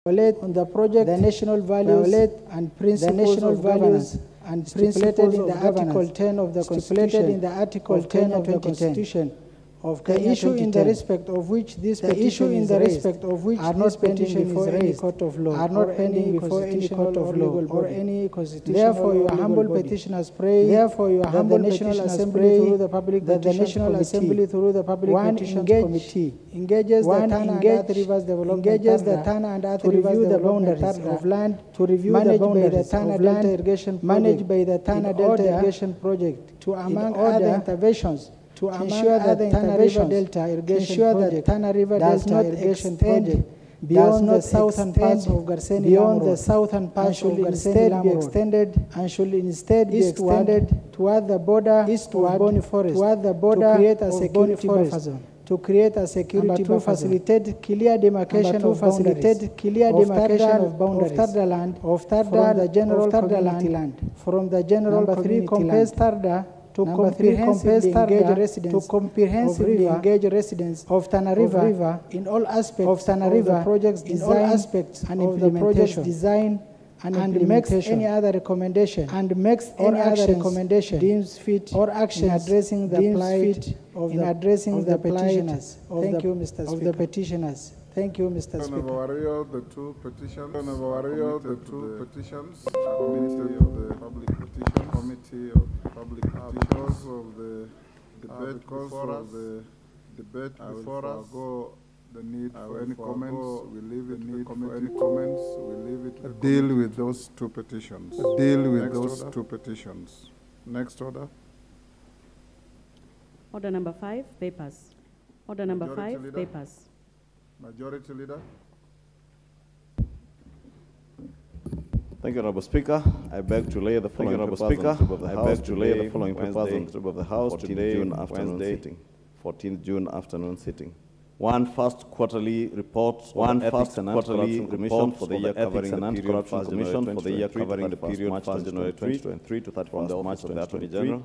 on the project, the national values and principles of governance and stipulated in the Article 10 of the Constitution, in the Article 10 of the Constitution of Kenya, the issue in the respect of which this petition is raised are not pending before any court of law, are not pending before any court of law or any constitutional. Therefore, your humble petitioners pray. Therefore, your humble National Assembly through the Public Petitions Committee engages the Tana and Earth Rivers Development to review the boundaries of land, to review the boundaries of land managed by the Tana Delta Irrigation Project, to among other interventions, to ensure that the Tana River Delta Irrigation Project does not extend beyond the southern parts of Garseni, beyond the southern parts of Garseni, be extended and should instead be extended toward the border, eastward Boni Forest, toward the border, to create a security buffer zone, to create a security buffer, facilitate clear demarcation of boundaries, of Tarda land, of Tarda, from the general community land, from the general community land. To comprehensively engage residents of Tana River in all aspects of Tana River projects design and implementation, and makes any other recommendation deems fit or action addressing the plight of the petitioners. Thank you, Mr. Speaker. Of the petitioners. Thank you, Mr. Speaker. The two petitions, Committee of the Public Petitions, Committee of Public Petitions of the debate before us, the need for any comments, we leave it for any comments, we leave it. Deal with those two petitions. Deal with those two petitions. Next order. Order number 5, papers. Order number 5, papers. Majority Leader. Thank you, Honorable Speaker. I beg to lay the following papers on the table of the House today, 14th June afternoon sitting. One first quarterly report for the Ethics and Anti-Corruption Commission for the year covering the period March January 2023 to 31 March of the Attorney General.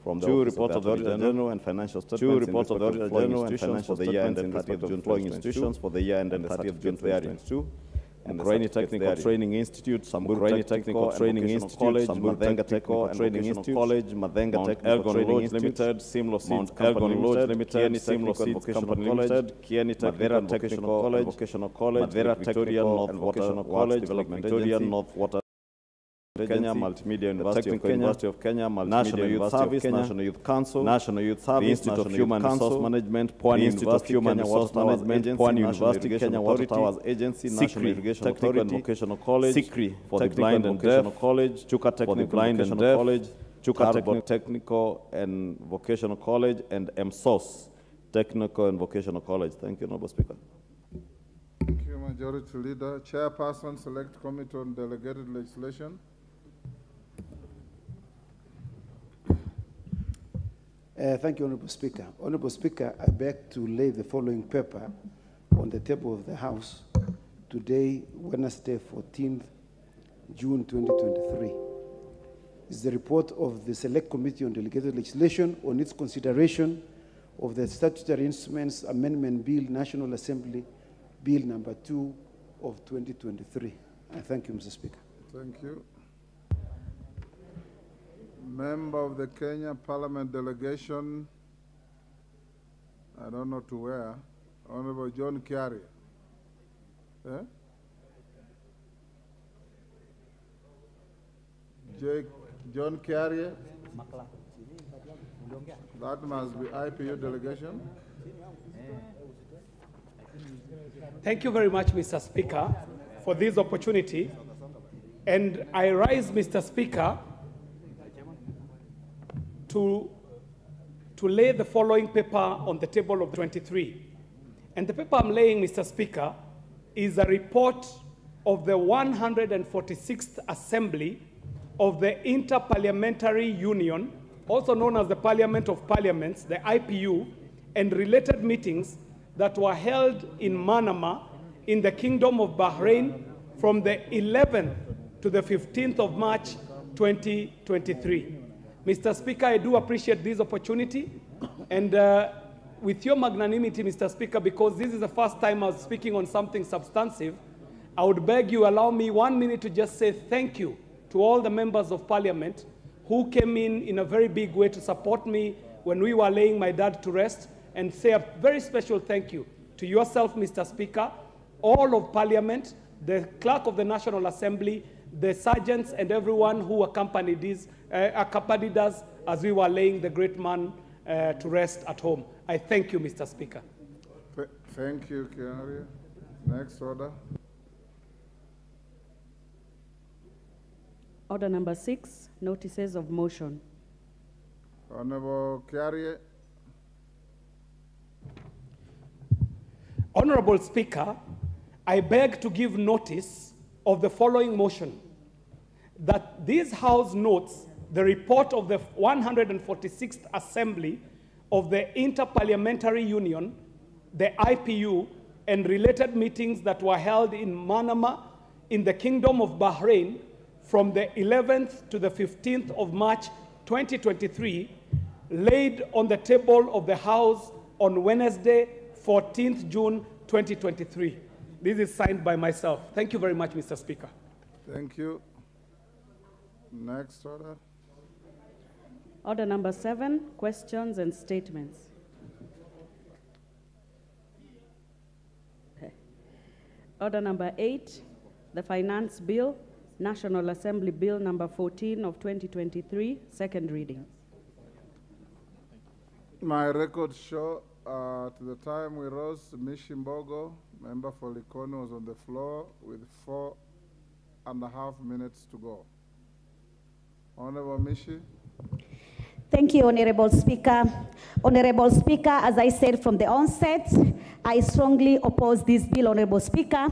From the two reports of the Auditor General and financial statements. Two reports of the Auditor General and financial statements in respect of employing institutions for the year ended 30th June 2022. Mbunge-Ini Technical Training Institute, Mbunge-Ini Technical Training Institute, Mbunge Technical Training Institute, Mbunge Technical Training Institute, Seamless Mount Elgon Lodge Limited, Seamless Vocational College, Madera Technical College, Vocational College, Madera Victoria North Vocational College, Victoria North Water Kenya, Multimedia University of Kenya, University of Kenya, National Youth Service, National Youth Council, National Youth Service, Institute of Human Resource Management, Pwani Institute of Human Resource Management, Pwani University, Kenya Water Towers Agency, National Irrigation Authority, and Vocational College, SICRI for the Blind and Deaf College, Chuka Technical Blind and Deaf College, Chuka Technical and Vocational College, and MSOS Technical and Vocational College. Thank you, Honorable Speaker. Thank you, Majority Leader. Chairperson, Select Committee on Delegated Legislation. Thank you, Honorable Speaker. Honorable Speaker, I beg to lay the following paper on the table of the House today, Wednesday, 14th June 2023. It's the report of the Select Committee on Delegated Legislation on its consideration of the Statutory Instruments Amendment Bill, National Assembly Bill number 2 of 2023. I thank you, Mr. Speaker. Thank you. Member of the Kenya Parliament Delegation, I don't know to where, Honorable John Kiari. Eh? John Kiari? That must be IPU delegation. Thank you very much, Mr. Speaker, for this opportunity. And I rise, Mr. Speaker, to lay the following paper on the table of 23. And the paper I'm laying, Mr. Speaker, is a report of the 146th Assembly of the Inter-Parliamentary Union, also known as the Parliament of Parliaments, the IPU, and related meetings that were held in Manama in the Kingdom of Bahrain from the 11th to the 15th of March 2023. Mr. Speaker, I do appreciate this opportunity, and with your magnanimity, Mr. Speaker, because this is the first time I was speaking on something substantive, I would beg you allow me 1 minute to just say thank you to all the members of parliament who came in a very big way to support me when we were laying my dad to rest, and say a very special thank you to yourself, Mr. Speaker, all of Parliament, the Clerk of the National Assembly, the sergeants, and everyone who accompanied us as we were laying the great man to rest at home. I thank you, Mr. Speaker. Thank you, Kiari. Next order. Order number 6, notices of motion. Honorable Kiari. Honorable Speaker, I beg to give notice of the following motion, that this House notes the report of the 146th Assembly of the Inter-Parliamentary Union, the IPU, and related meetings that were held in Manama in the Kingdom of Bahrain from the 11th to the 15th of March 2023, laid on the table of the House on Wednesday, 14th June 2023. This is signed by myself. Thank you very much, Mr. Speaker. Thank you. Next order. Order number 7, questions and statements. Okay. Order number 8, the Finance Bill, National Assembly Bill number 14 of 2023, second reading. My records show at the time we rose, Mishi Mbogo, member for Likoni, was on the floor with 4.5 minutes to go. Honorable Mishi. Thank you, Honorable Speaker. Honorable Speaker, as I said from the onset, I strongly oppose this bill, Honorable Speaker.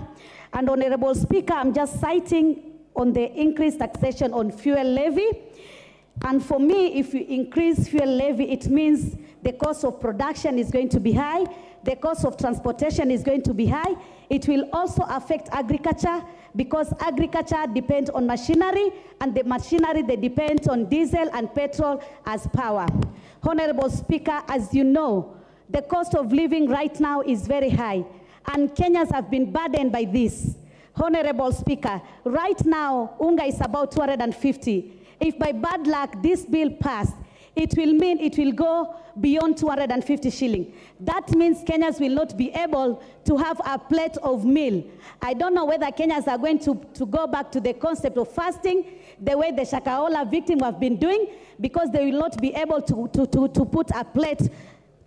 And Honorable Speaker, I'm just citing on the increased taxation on fuel levy. And for me, if you increase fuel levy, it means the cost of production is going to be high, the cost of transportation is going to be high. It will also affect agriculture because agriculture depends on machinery, and the machinery, they depend on diesel and petrol as power. Honorable Speaker, as you know, the cost of living right now is very high, and Kenyans have been burdened by this. Honorable Speaker, right now, unga is about 250. If by bad luck this bill passed, it will mean it will go beyond 250 shilling. That means Kenyans will not be able to have a plate of meal. I don't know whether Kenyans are going to go back to the concept of fasting, the way the Shakahola victims have been doing, because they will not be able to put a plate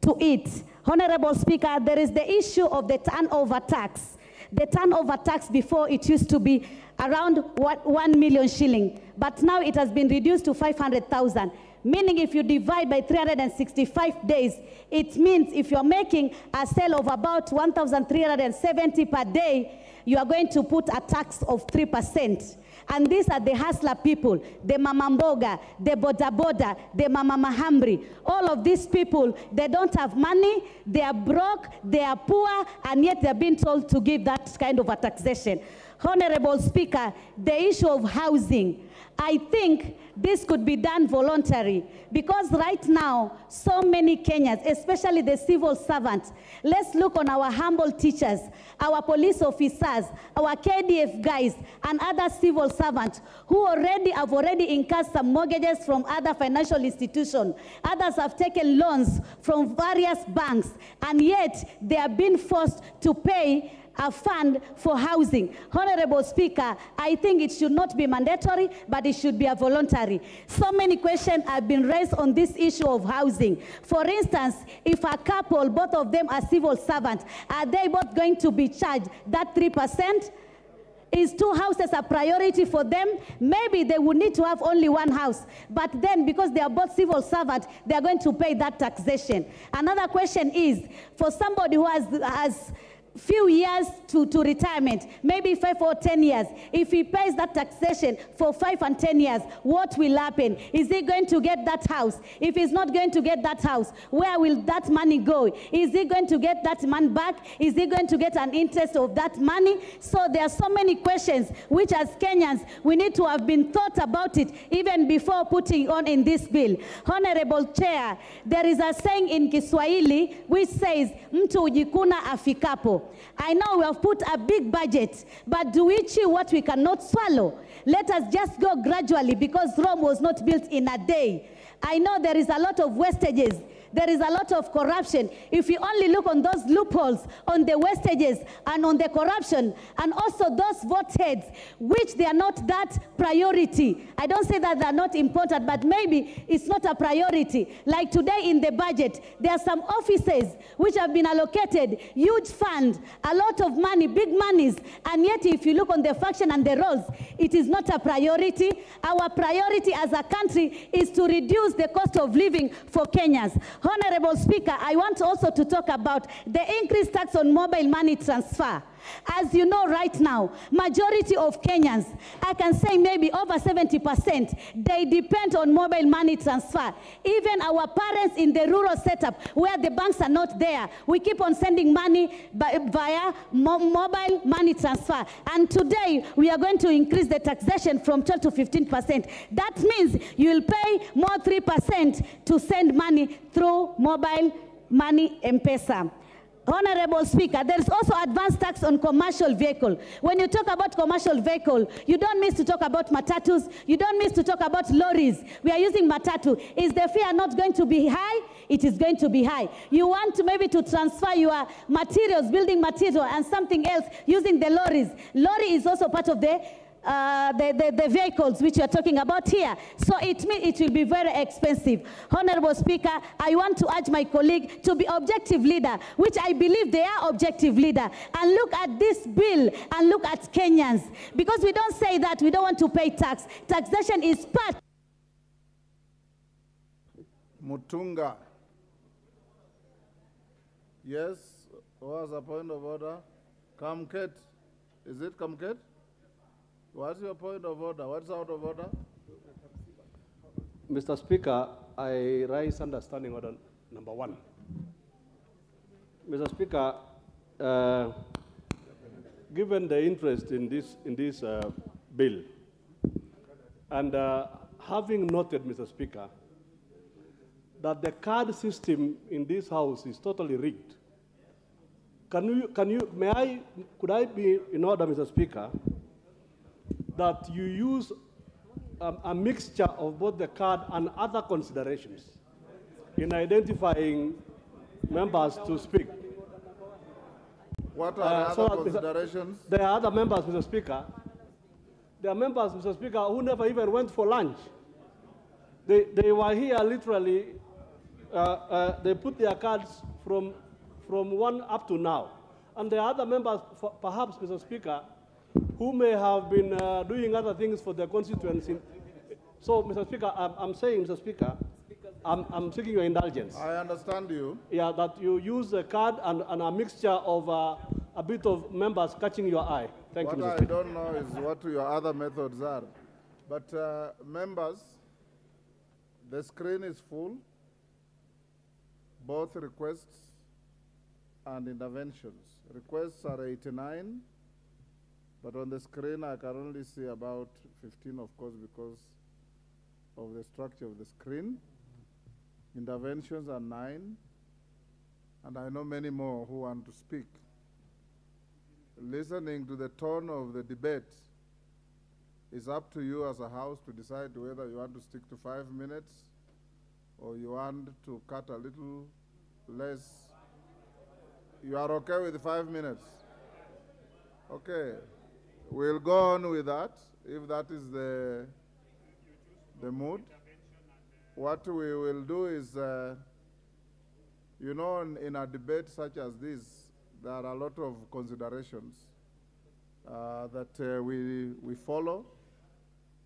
to eat. Honorable Speaker, there is the issue of the turnover tax. The turnover tax before, it used to be around 1 million shilling, but now it has been reduced to 500,000. Meaning if you divide by 365 days, it means if you're making a sale of about 1,370 per day, you are going to put a tax of 3%. And these are the hustler people, the Mama Mboga, the Boda Boda, the Mama Mahamri. All of these people, they don't have money, they are broke, they are poor, and yet they're being told to give that kind of a taxation. Honorable Speaker, the issue of housing, I think this could be done voluntary, because right now, so many Kenyans, especially the civil servants, let's look on our humble teachers, our police officers, our KDF guys, and other civil servants who have already incurred some mortgages from other financial institutions. Others have taken loans from various banks, and yet they are being forced to pay a fund for housing. Honorable Speaker, I think it should not be mandatory, but it should be a voluntary. So many questions have been raised on this issue of housing. For instance, if a couple, both of them are civil servants, are they both going to be charged that 3%? Is 2 houses a priority for them? Maybe they would need to have only 1 house. But then, because they are both civil servants, they are going to pay that taxation. Another question is, for somebody who has few years to retirement, maybe 5 or 10 years, if he pays that taxation for 5 and 10 years, what will happen? Is he going to get that house? If he's not going to get that house, where will that money go? Is he going to get that money back? Is he going to get an interest of that money? So there are so many questions which, as Kenyans, we need to have been thought about it even before putting on in this bill. Honorable Chair, there is a saying in Kiswahili which says, mtu ujikuna afikapo. swallow. I know we have put a big budget, but do we chew what we cannot swallow? Let us just go gradually, because Rome was not built in a day. I know there is a lot of wastages. There is a lot of corruption. If you only look on those loopholes, on the wastages and on the corruption, and also those vote heads, which they are not that priority. I don't say that they're not important, but maybe it's not a priority. Like today in the budget, there are some offices which have been allocated, huge fund, a lot of money, big monies, and yet if you look on the function and the roles, it is not a priority. Our priority as a country is to reduce the cost of living for Kenyans. Honorable Speaker, I want also to talk about the increased tax on mobile money transfer. As you know right now, majority of Kenyans, I can say maybe over 70%, they depend on mobile money transfer. Even our parents in the rural setup where the banks are not there, we keep on sending money via mobile money transfer. And today, we are going to increase the taxation from 12 to 15%. That means you will pay more 3% to send money through mobile money M-Pesa. Honorable Speaker, there is also advanced tax on commercial vehicle. When you talk about commercial vehicle, you don't miss to talk about matatus, you don't miss to talk about lorries. We are using matatu. Is the fare not going to be high? It is going to be high. You want to maybe to transfer your materials, building material and something else using the lorries. Lorry is also part of the vehicles which you are talking about here. So it means it will be very expensive. Honorable Speaker, I want to urge my colleague to be objective leader, which I believe they are objective leader, and look at this bill and look at Kenyans. Because we don't say that we don't want to pay tax. Taxation is part. Mutunga. Yes, was a point of order. Kamket. Is it Kamket? What's your point of order? What's out of order? Mr. Speaker, I raise understanding order number 1. Mr. Speaker, given the interest in this bill, and having noted, Mr. Speaker, that the card system in this House is totally rigged, could I be in order, Mr. Speaker, that you use a mixture of both the card and other considerations in identifying members to speak. What are the other considerations? There are other members, Mr. Speaker. There are members, Mr. Speaker, who never even went for lunch. They were here literally, they put their cards from 1 up to now. And there are other members, perhaps, Mr. Speaker, who may have been doing other things for their constituency. So, Mr. Speaker, I'm saying, Mr. Speaker, I'm seeking your indulgence. I understand you. Yeah, that you use a card and a mixture of a bit of members catching your eye. Thank you, Mr. Speaker. What I don't know is what your other methods are. But members, the screen is full, both requests and interventions. Requests are 89. But on the screen, I can only see about 15, of course, because of the structure of the screen. Interventions are 9. And I know many more who want to speak. Listening to the tone of the debate, it's up to you as a House to decide whether you want to stick to 5 minutes or you want to cut a little less. You are okay with 5 minutes? Okay. We'll go on with that, if that is the mood. What we will do is, you know, in a debate such as this, there are a lot of considerations that we follow.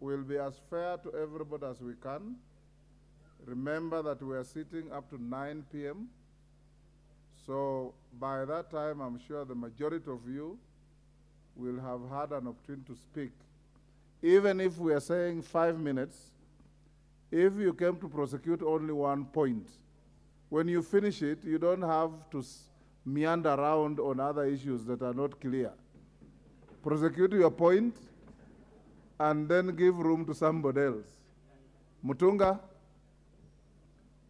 We'll be as fair to everybody as we can. Remember that we are sitting up to 9 p.m. So by that time, I'm sure the majority of you will have had an opportunity to speak. Even if we are saying 5 minutes, if you came to prosecute only 1 point, when you finish it, you don't have to meander around on other issues that are not clear. Prosecute your point and then give room to somebody else. Mutunga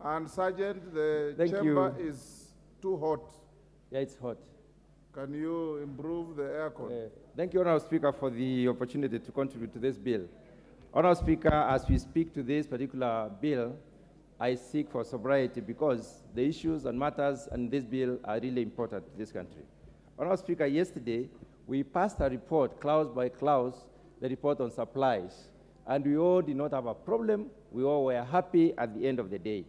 and Sergeant, the chamber is too hot. Yeah, it's hot. Can you improve the aircon? Thank you, Honourable Speaker, for the opportunity to contribute to this bill. Honourable Speaker, as we speak to this particular bill, I seek for sobriety because the issues and matters in this bill are really important to this country. Honourable Speaker, yesterday we passed a report, clause by clause, the report on supplies, and we all did not have a problem. We all were happy at the end of the day.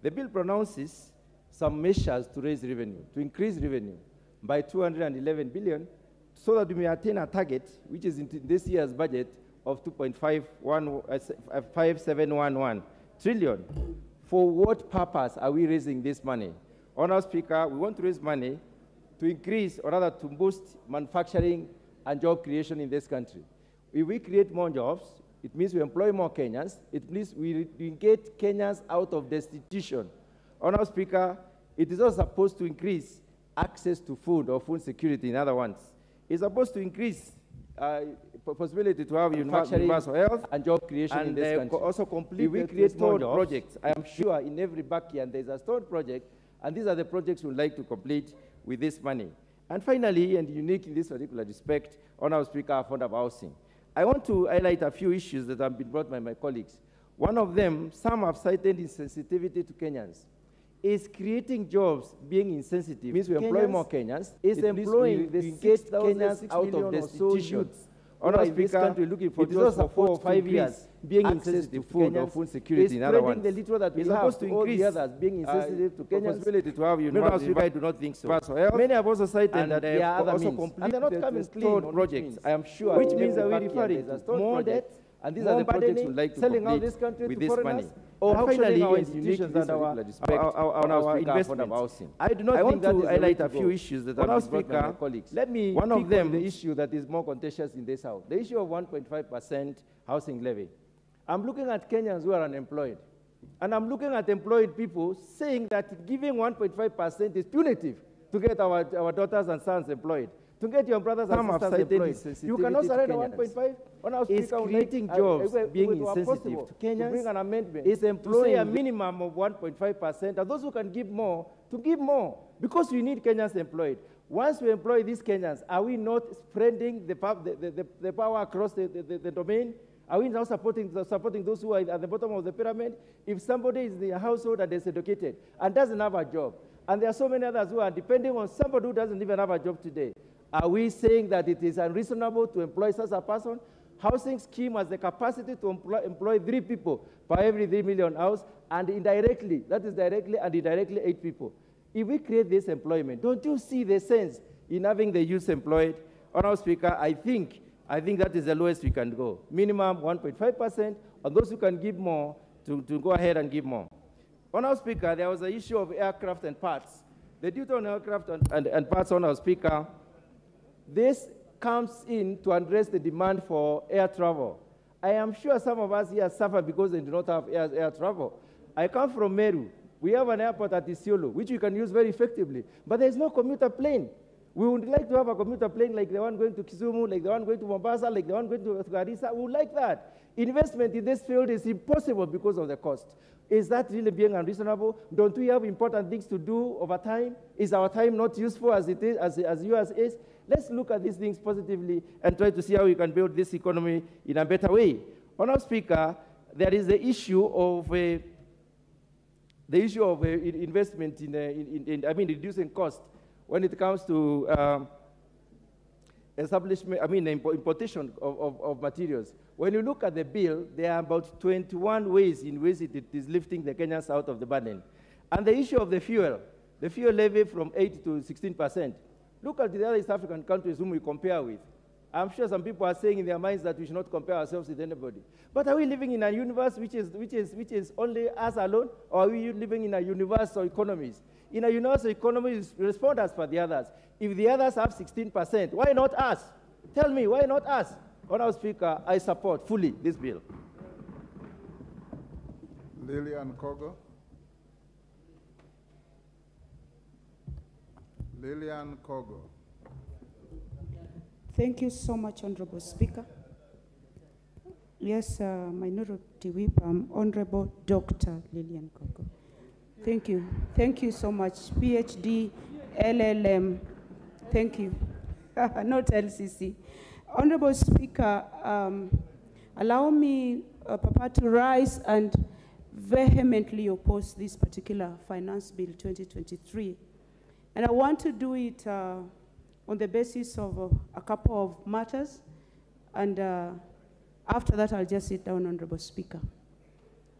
The bill pronounces some measures to raise revenue, to increase revenue by 211 billion, so that we may attain a target, which is in this year's budget, of 2.5711 trillion. For what purpose are we raising this money? Honourable Speaker, we want to raise money to increase, or rather to boost manufacturing and job creation in this country. If we create more jobs, it means we employ more Kenyans. It means we get Kenyans out of destitution. Honourable Speaker, it is also supposed to increase access to food or food security, in other words. It's supposed to increase possibility to have universal health and job creation in this country. Also complete if we create more projects. I am sure in every backyard there is a stored project, and these are the projects we would like to complete with this money. And finally, and unique in this particular respect, Honourable Speaker, affordable housing. I want to highlight a few issues that have been brought by my colleagues. One of them, some have cited insensitivity to Kenyans. Is creating jobs being insensitive means we employ more Kenyans, is employing the 6 Kenyans out of destitution. Honourable Speaker, looking for jobs for 4 or 5 years, being insensitive to food or food security, in other words. The little that we have to increase others, being insensitive to Kenyans' possibility to have universal. I do not think so. Many have also cited that they are also complete, and they're not coming clean projects, I am sure. Which means that we're referring to more debt, and these are the projects we'd like to complete this country with this money. Or finally, our institutions and our investment housing. I do not think that is highlight a few issues that have been brought by my colleagues. Let me one of them, the issue that is more contentious in this House, the issue of 1.5% housing levy. I'm looking at Kenyans who are unemployed, and I'm looking at employed people saying that giving 1.5% is punitive to get our daughters and sons employed. To get your brothers and sisters employed, you cannot surrender 1.5. Is creating jobs being insensitive to Kenyans, bring an amendment, is employing a minimum of 1.5%, and those who can give more, to give more, because we need Kenyans employed. Once we employ these Kenyans, are we not spreading the power across the domain? Are we now supporting those who are at the bottom of the pyramid? If somebody is in a household and is educated and doesn't have a job, and there are so many others who are depending on somebody who doesn't even have a job today, are we saying that it is unreasonable to employ such a person? Housing scheme has the capacity to employ 3 people per every 3 million house, and indirectly, that is directly and indirectly 8 people. If we create this employment, don't you see the sense in having the youth employed? Honourable Speaker, I think that is the lowest we can go. Minimum 1.5%, and those who can give more, to go ahead and give more. Honourable Speaker, there was an issue of aircraft and parts. The duty on aircraft and parts, Honourable Speaker, this comes in to address the demand for air travel. I am sure some of us here suffer because they do not have air travel. I come from Meru. We have an airport at Isiolo, which we can use very effectively, but there is no commuter plane. We would like to have a commuter plane like the one going to Kisumu, like the one going to Mombasa, like the one going to Garissa. We would like that. Investment in this field is impossible because of the cost. Is that really being unreasonable? Don't we have important things to do over time? Is our time not useful as it is, as yours is? Let's look at these things positively and try to see how we can build this economy in a better way. Honourable Speaker, there is the issue of investment in reducing cost when it comes to importation of materials. When you look at the bill, there are about 21 ways in which it is lifting the Kenyans out of the burden. And the issue of the fuel levy from 8 to 16%. Look at the other East African countries whom we compare with. I'm sure some people are saying in their minds that we should not compare ourselves with anybody. But are we living in a universe which is only us alone, or are we living in a universal economy? In a universal economy, we respond as per the others. If the others have 16%, why not us? Tell me, why not us? Honourable Speaker, I support fully this bill. Lilian Kogo. Lilian Kogo. Thank you so much, Honorable Speaker. Yes, Minority Whip, Honorable Dr. Lilian Kogo. Thank you. Thank you so much. PhD, LLM, Thank you. Not LCC. Honorable Speaker, allow me, Papa, to rise and vehemently oppose this particular Finance Bill 2023. And I want to do it on the basis of a couple of matters. And after that, I'll just sit down, Honorable Speaker.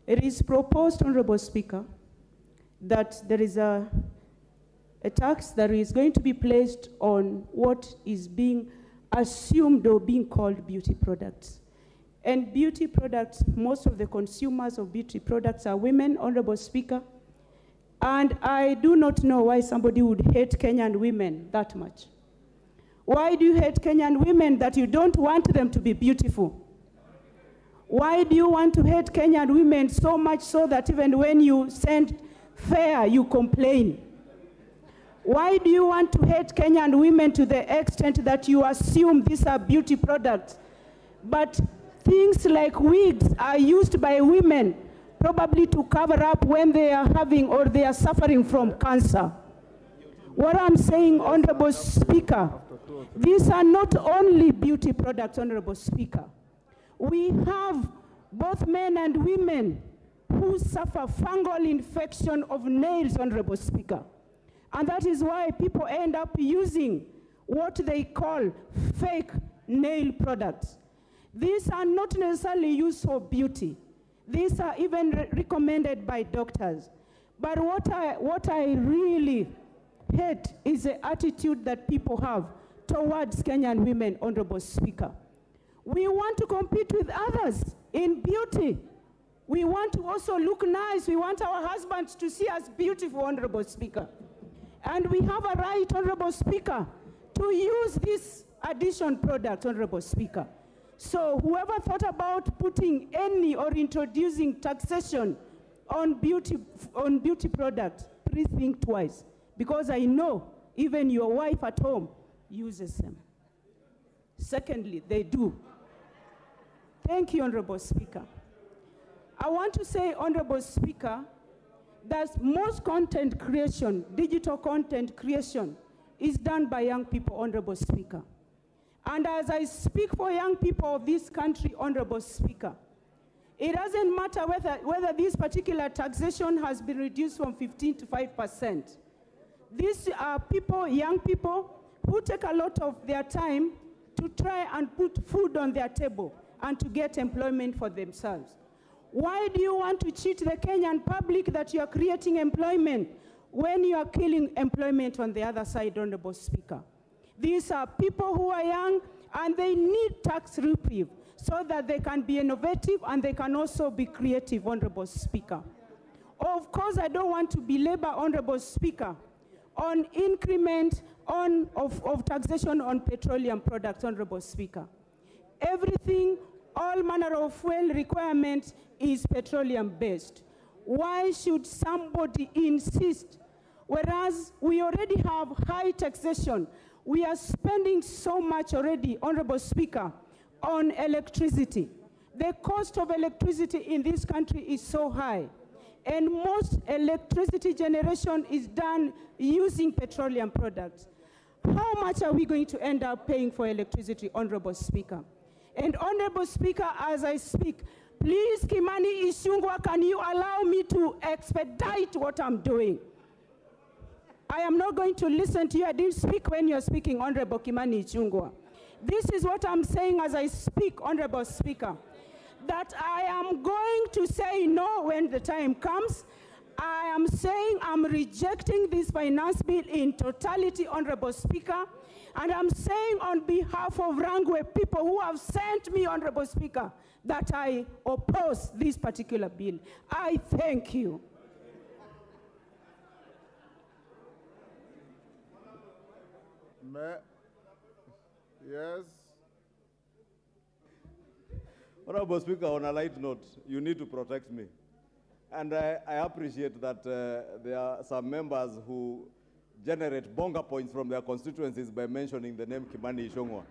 It is proposed, Honorable Speaker, that there is a tax that is going to be placed on what is being assumed or being called beauty products. And beauty products, most of the consumers of beauty products are women, Honorable Speaker. And I do not know why somebody would hate Kenyan women that much. Why do you hate Kenyan women that you don't want them to be beautiful? Why do you want to hate Kenyan women so much so that even when you send fare, you complain? Why do you want to hate Kenyan women to the extent that you assume these are beauty products? But things like wigs are used by women probably to cover up when they are having or they are suffering from cancer. What I'm saying, Honorable Speaker, these are not only beauty products, Honorable Speaker. We have both men and women who suffer fungal infection of nails, Honorable Speaker. And that is why people end up using what they call fake nail products. These are not necessarily used for beauty. These are even recommended by doctors. But what I really hate is the attitude that people have towards Kenyan women, Honorable Speaker. We want to compete with others in beauty. We want to also look nice. We want our husbands to see us beautiful, Honorable Speaker. And we have a right, Honorable Speaker, to use this addition product, Honorable Speaker. So whoever thought about putting any or introducing taxation on beauty products, please think twice. Because I know even your wife at home uses them. Secondly, they do. Thank you, Honorable Speaker. I want to say, Honorable Speaker, that most content creation, digital content creation, is done by young people, Honorable Speaker. And as I speak for young people of this country, Honorable Speaker, it doesn't matter whether this particular taxation has been reduced from 15 to 5%. These are people, young people, who take a lot of their time to try and put food on their table and to get employment for themselves. Why do you want to cheat the Kenyan public that you are creating employment when you are killing employment on the other side, Honorable Speaker? These are people who are young and they need tax reprieve so that they can be innovative and they can also be creative, Honorable Speaker. Of course, I don't want to belabor, Honorable Speaker, on increment of taxation on petroleum products, Honorable Speaker. Everything, all manner of fuel requirements is petroleum-based. Why should somebody insist, whereas we already have high taxation? We are spending so much already, Honorable Speaker, on electricity. The cost of electricity in this country is so high, and most electricity generation is done using petroleum products. How much are we going to end up paying for electricity, Honorable Speaker? And Honorable Speaker, as I speak, please, Kimani Ichung'wah, can you allow me to expedite what I'm doing? I am not going to listen to you. I didn't speak when you're speaking, Honorable Kimani Ichung'wah. This is what I'm saying as I speak, Honorable Speaker, that I am going to say no when the time comes. I am saying I'm rejecting this finance bill in totality, Honorable Speaker, and I'm saying on behalf of Rangwe people who have sent me, Honorable Speaker, that I oppose this particular bill. I thank you. Yes. Honorable Speaker, on a light note, you need to protect me. And I appreciate that there are some members who generate bonga points from their constituencies by mentioning the name Kimani Ichung'wah.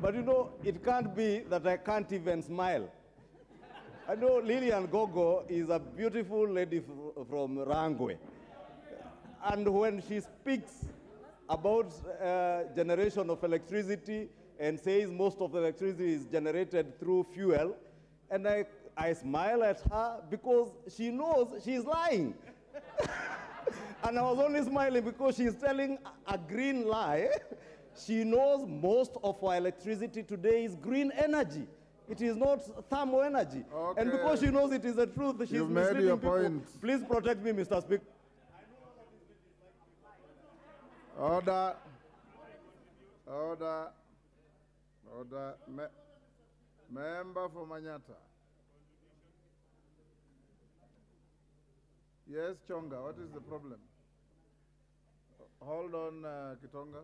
But you know, it can't be that I can't even smile. I know Lilian Gogo is a beautiful lady from Rangwe. And when she speaks about generation of electricity and says most of the electricity is generated through fuel. And I smile at her because she knows she's lying. And I was only smiling because she's telling a green lie. She knows most of our electricity today is green energy. It is not thermal energy. Okay. And because she knows it is the truth, she's misleading your people. Point. Please protect me, Mr. Speaker. Order. Order. Order. Member for Manyata. Yes, Chonga, what is the problem? Hold on, Kitonga.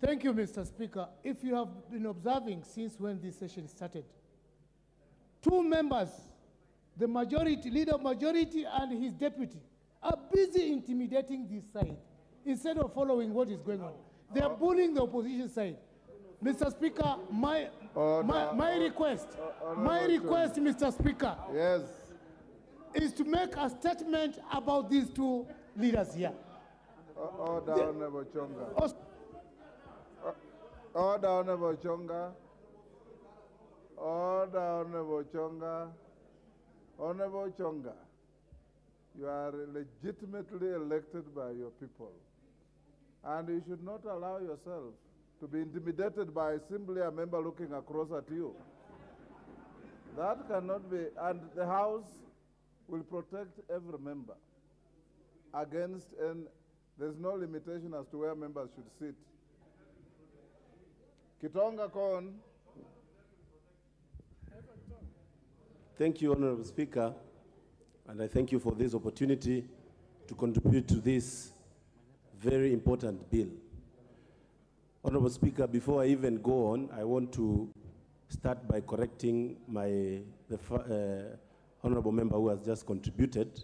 Thank you, Mr. Speaker. If you have been observing since when this session started, two members, the majority, leader of majority and his deputy, are busy intimidating this side instead of following what is going on. They are bullying the opposition side. Mr. Speaker, my request, Mr. Speaker, yes, is to make a statement about these two leaders here. Order, Honorable Chonga. Order, Honorable Chonga. Order, Honorable Chonga. Honorable Chonga, you are legitimately elected by your people. And you should not allow yourself to be intimidated by simply a member looking across at you. That cannot be, and the House will protect every member against, and there's no limitation as to where members should sit. Kitonga Kon. Thank you, Honorable Speaker, and I thank you for this opportunity to contribute to this very important bill. Honorable Speaker, before I even go on, I want to start by correcting the honorable member who has just contributed.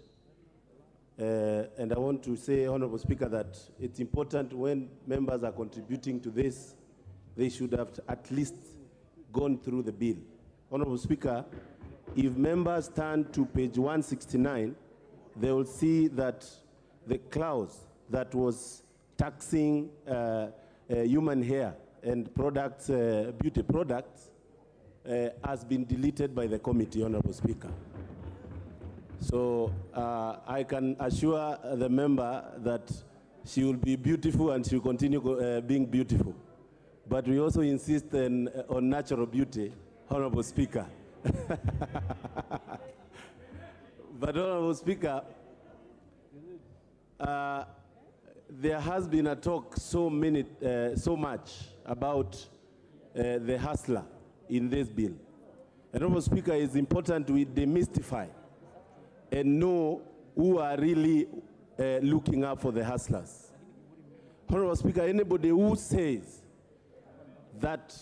And I want to say, Honorable Speaker, that it's important when members are contributing to this, they should have at least gone through the bill. Honorable Speaker, if members turn to page 169, they will see that the clause that was taxing human hair and products, beauty products, has been deleted by the committee, Honorable Speaker. So I can assure the member that she will be beautiful and she will continue being beautiful. But we also insist on natural beauty, Honorable Speaker. But Honorable Speaker, there has been a talk so much about the hustler in this bill. And Honorable Speaker, it's important we demystify and know who are really looking up for the hustlers. Honorable Speaker, anybody who says that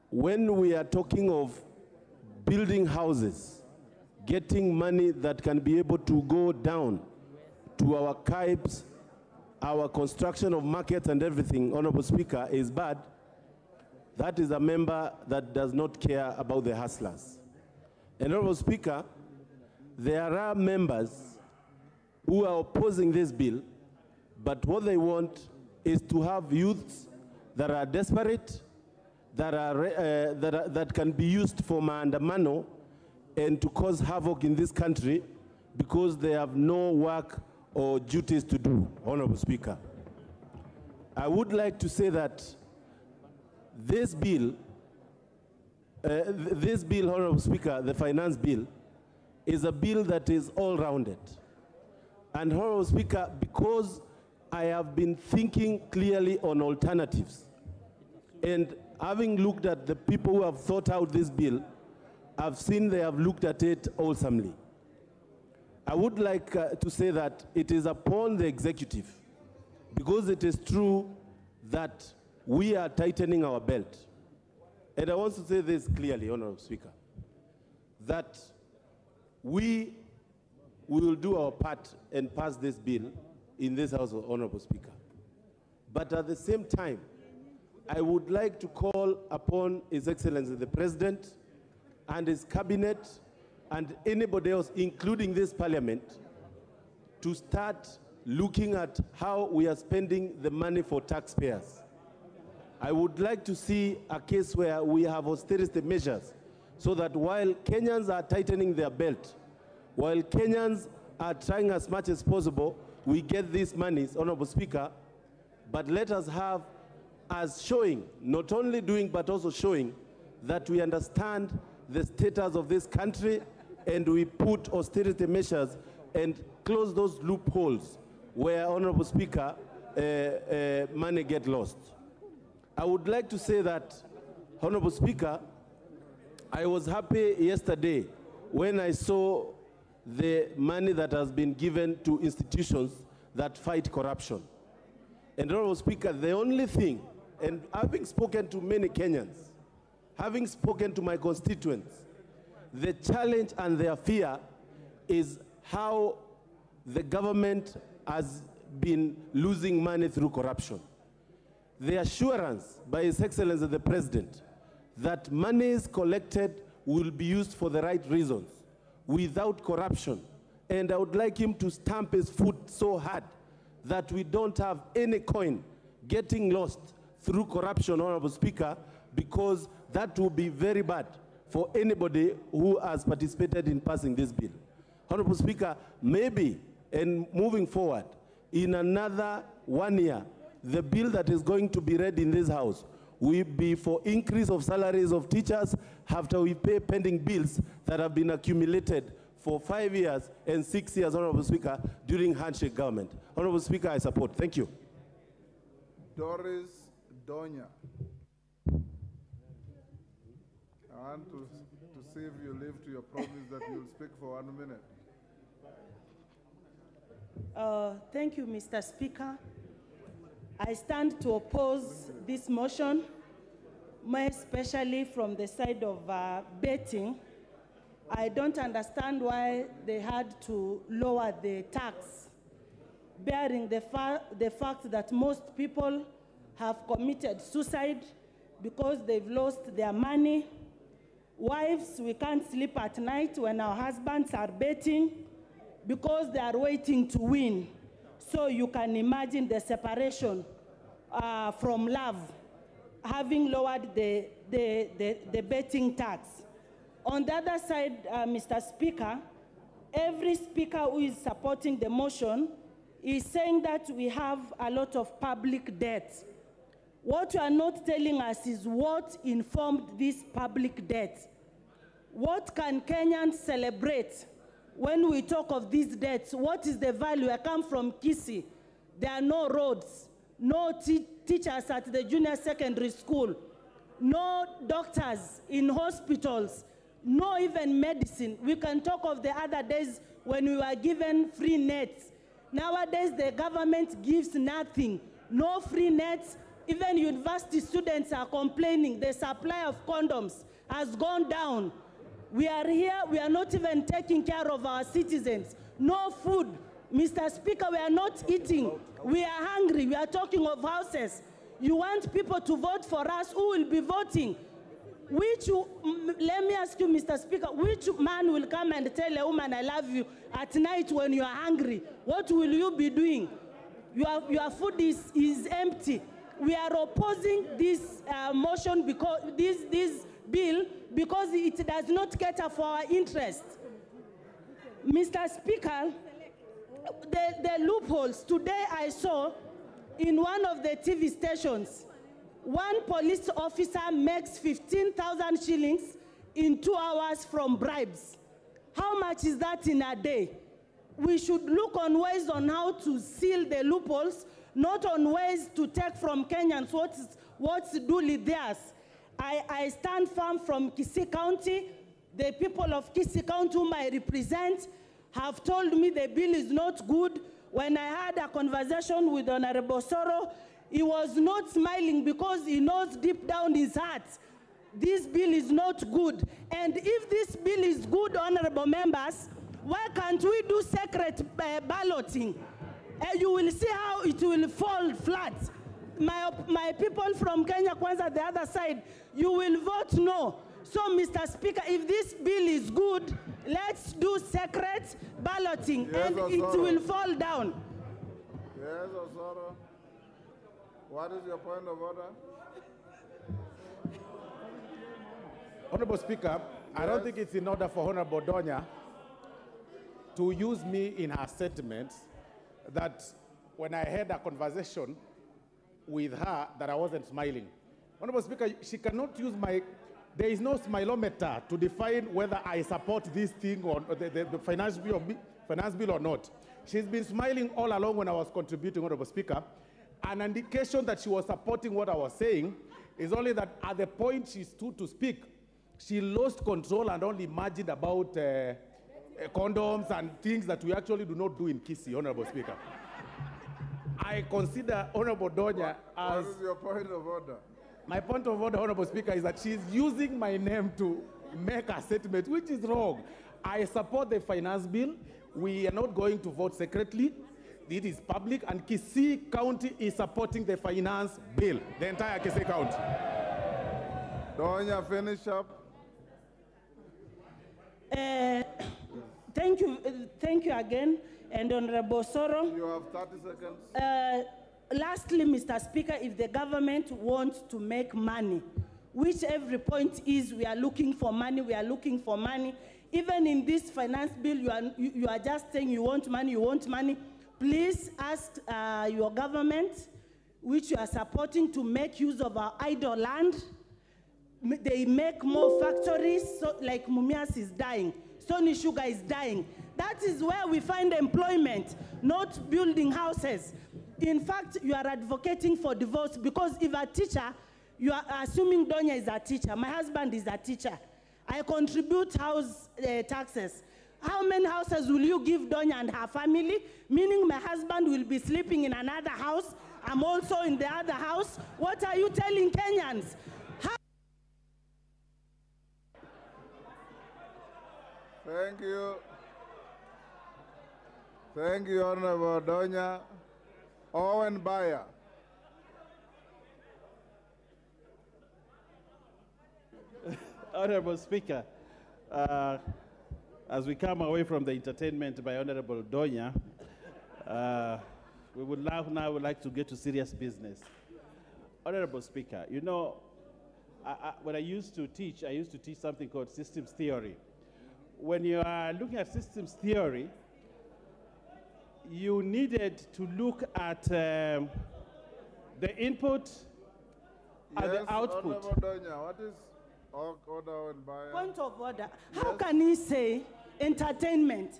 when we are talking of building houses, getting money that can be able to go down to our tribes, our construction of markets and everything, Honorable Speaker, is bad, that is a member that does not care about the hustlers. And Honorable Speaker, there are members who are opposing this bill, but what they want is to have youths that are desperate, that can be used for maandamano and to cause havoc in this country because they have no work or duties to do, Honorable Speaker. I would like to say that this bill, Honorable Speaker, the finance bill, is a bill that is all-rounded. And Honorable Speaker, because I have been thinking clearly on alternatives, and having looked at the people who have thought out this bill, I've seen they have looked at it wholesomely. I would like to say that it is upon the executive, because it is true that we are tightening our belt. And I want to say this clearly, Honorable Speaker, that we will do our part and pass this bill in this House, Honorable Speaker. But at the same time, I would like to call upon His Excellency the President and his cabinet and anybody else, including this Parliament, to start looking at how we are spending the money for taxpayers. I would like to see a case where we have austerity measures so that while Kenyans are tightening their belt, while Kenyans are trying as much as possible, we get these monies, Honorable Speaker, but let us have as showing, not only doing, but also showing that we understand the status of this country and we put austerity measures and close those loopholes where, Honorable Speaker, money get lost. I would like to say that, Honorable Speaker, I was happy yesterday when I saw the money that has been given to institutions that fight corruption. And Honorable Speaker, the only thing, and having spoken to many Kenyans, having spoken to my constituents, the challenge and their fear is how the government has been losing money through corruption. The assurance by His Excellency the President that monies collected will be used for the right reasons, without corruption. And I would like him to stamp his foot so hard that we don't have any coin getting lost through corruption, Honorable Speaker, because that will be very bad for anybody who has participated in passing this bill. Honorable Speaker, maybe, and moving forward, in another 1 year, the bill that is going to be read in this House will be for increase of salaries of teachers after we pay pending bills that have been accumulated for 5 years and 6 years, Honorable Speaker, during handshake government. Honorable Speaker, I support. Thank you. Doris Donya. I want to see if you live to your promise that you'll speak for 1 minute. Thank you, Mr. Speaker. I stand to oppose this motion, more especially from the side of betting. I don't understand why they had to lower the tax, bearing the fact that most people have committed suicide because they've lost their money. Wives, we can't sleep at night when our husbands are betting because they are waiting to win. So you can imagine the separation from love, having lowered the betting tax. On the other side, Mr. Speaker, every speaker who is supporting the motion is saying that we have a lot of public debt. What you are not telling us is what informed this public debt. What can Kenyans celebrate when we talk of these debts? What is the value? I come from Kisii. There are no roads, no teachers at the junior secondary school, no doctors in hospitals, no even medicine. We can talk of the other days when we were given free nets. Nowadays, the government gives nothing, no free nets. Even university students are complaining the supply of condoms has gone down. We are here, we are not even taking care of our citizens. No food. Mr. Speaker, we are not eating. We are hungry. We are talking of houses. You want people to vote for us. Who will be voting? Let me ask you, Mr. Speaker, which man will come and tell a woman, I love you, at night when you are hungry? What will you be doing? Your food is empty. We are opposing this motion, because this bill, because it does not cater for our interests. Mr. Speaker, the loopholes. Today I saw in one of the TV stations, one police officer makes 15,000 shillings in 2 hours from bribes. How much is that in a day? We should look on ways on how to seal the loopholes, not on ways to take from Kenyans what's duly theirs. I stand firm from Kisii County. The people of Kisii County whom I represent have told me the bill is not good. When I had a conversation with Honorable Soro, he was not smiling because he knows deep down his heart this bill is not good. And if this bill is good, honorable members, why can't we do secret balloting? You will see how it will fall flat. My people from Kenya Kwanza, the other side, you will vote no. So, Mr. Speaker, if this bill is good, let's do secret balloting, and it will fall down. Yes, Osoro. What is your point of order? Honorable Speaker, I don't think it's in order for Honorable Donya to use me in her statements that when I had a conversation with her that I wasn't smiling. Honorable Speaker, she cannot use there is no smilometer to define whether I support this thing or the finance bill or not. She's been smiling all along when I was contributing, Honorable Speaker. An indication that she was supporting what I was saying is only that at the point she stood to speak, she lost control and only imagined about condoms and things that we actually do not do in Kisii, Honorable Speaker. I consider Honorable Donya as... What is your point of order? My point of order, Honorable Speaker, is that she's using my name to make a statement, which is wrong. I support the finance bill. We are not going to vote secretly. It is public, and Kisii County is supporting the finance bill, the entire Kisii County. Donya, finish up. Thank you again, and Honorable Soro. You have 30 seconds. Lastly, Mr. Speaker, if the government wants to make money, which every point is we are looking for money, we are looking for money. Even in this finance bill, you are just saying you want money. Please ask your government, which you are supporting, to make use of our idle land. They make more factories, so like Mumias is dying, Stony Sugar is dying. That is where we find employment, not building houses. In fact, you are advocating for divorce because if a teacher, you are assuming Donya is a teacher. My husband is a teacher. I contribute house taxes. How many houses will you give Donya and her family? Meaning my husband will be sleeping in another house. I'm also in the other house. What are you telling Kenyans? Thank you. Thank you, Honorable Donya. Owen Bayer. Honorable Speaker, as we come away from the entertainment by Honorable Donya, we would now like to get to serious business. Honorable Speaker, you know, when I used to teach something called systems theory. When you are looking at systems theory, you needed to look at the input and the output. Honorable Donya, what is order and buyer? Point of order. How can he say entertainment?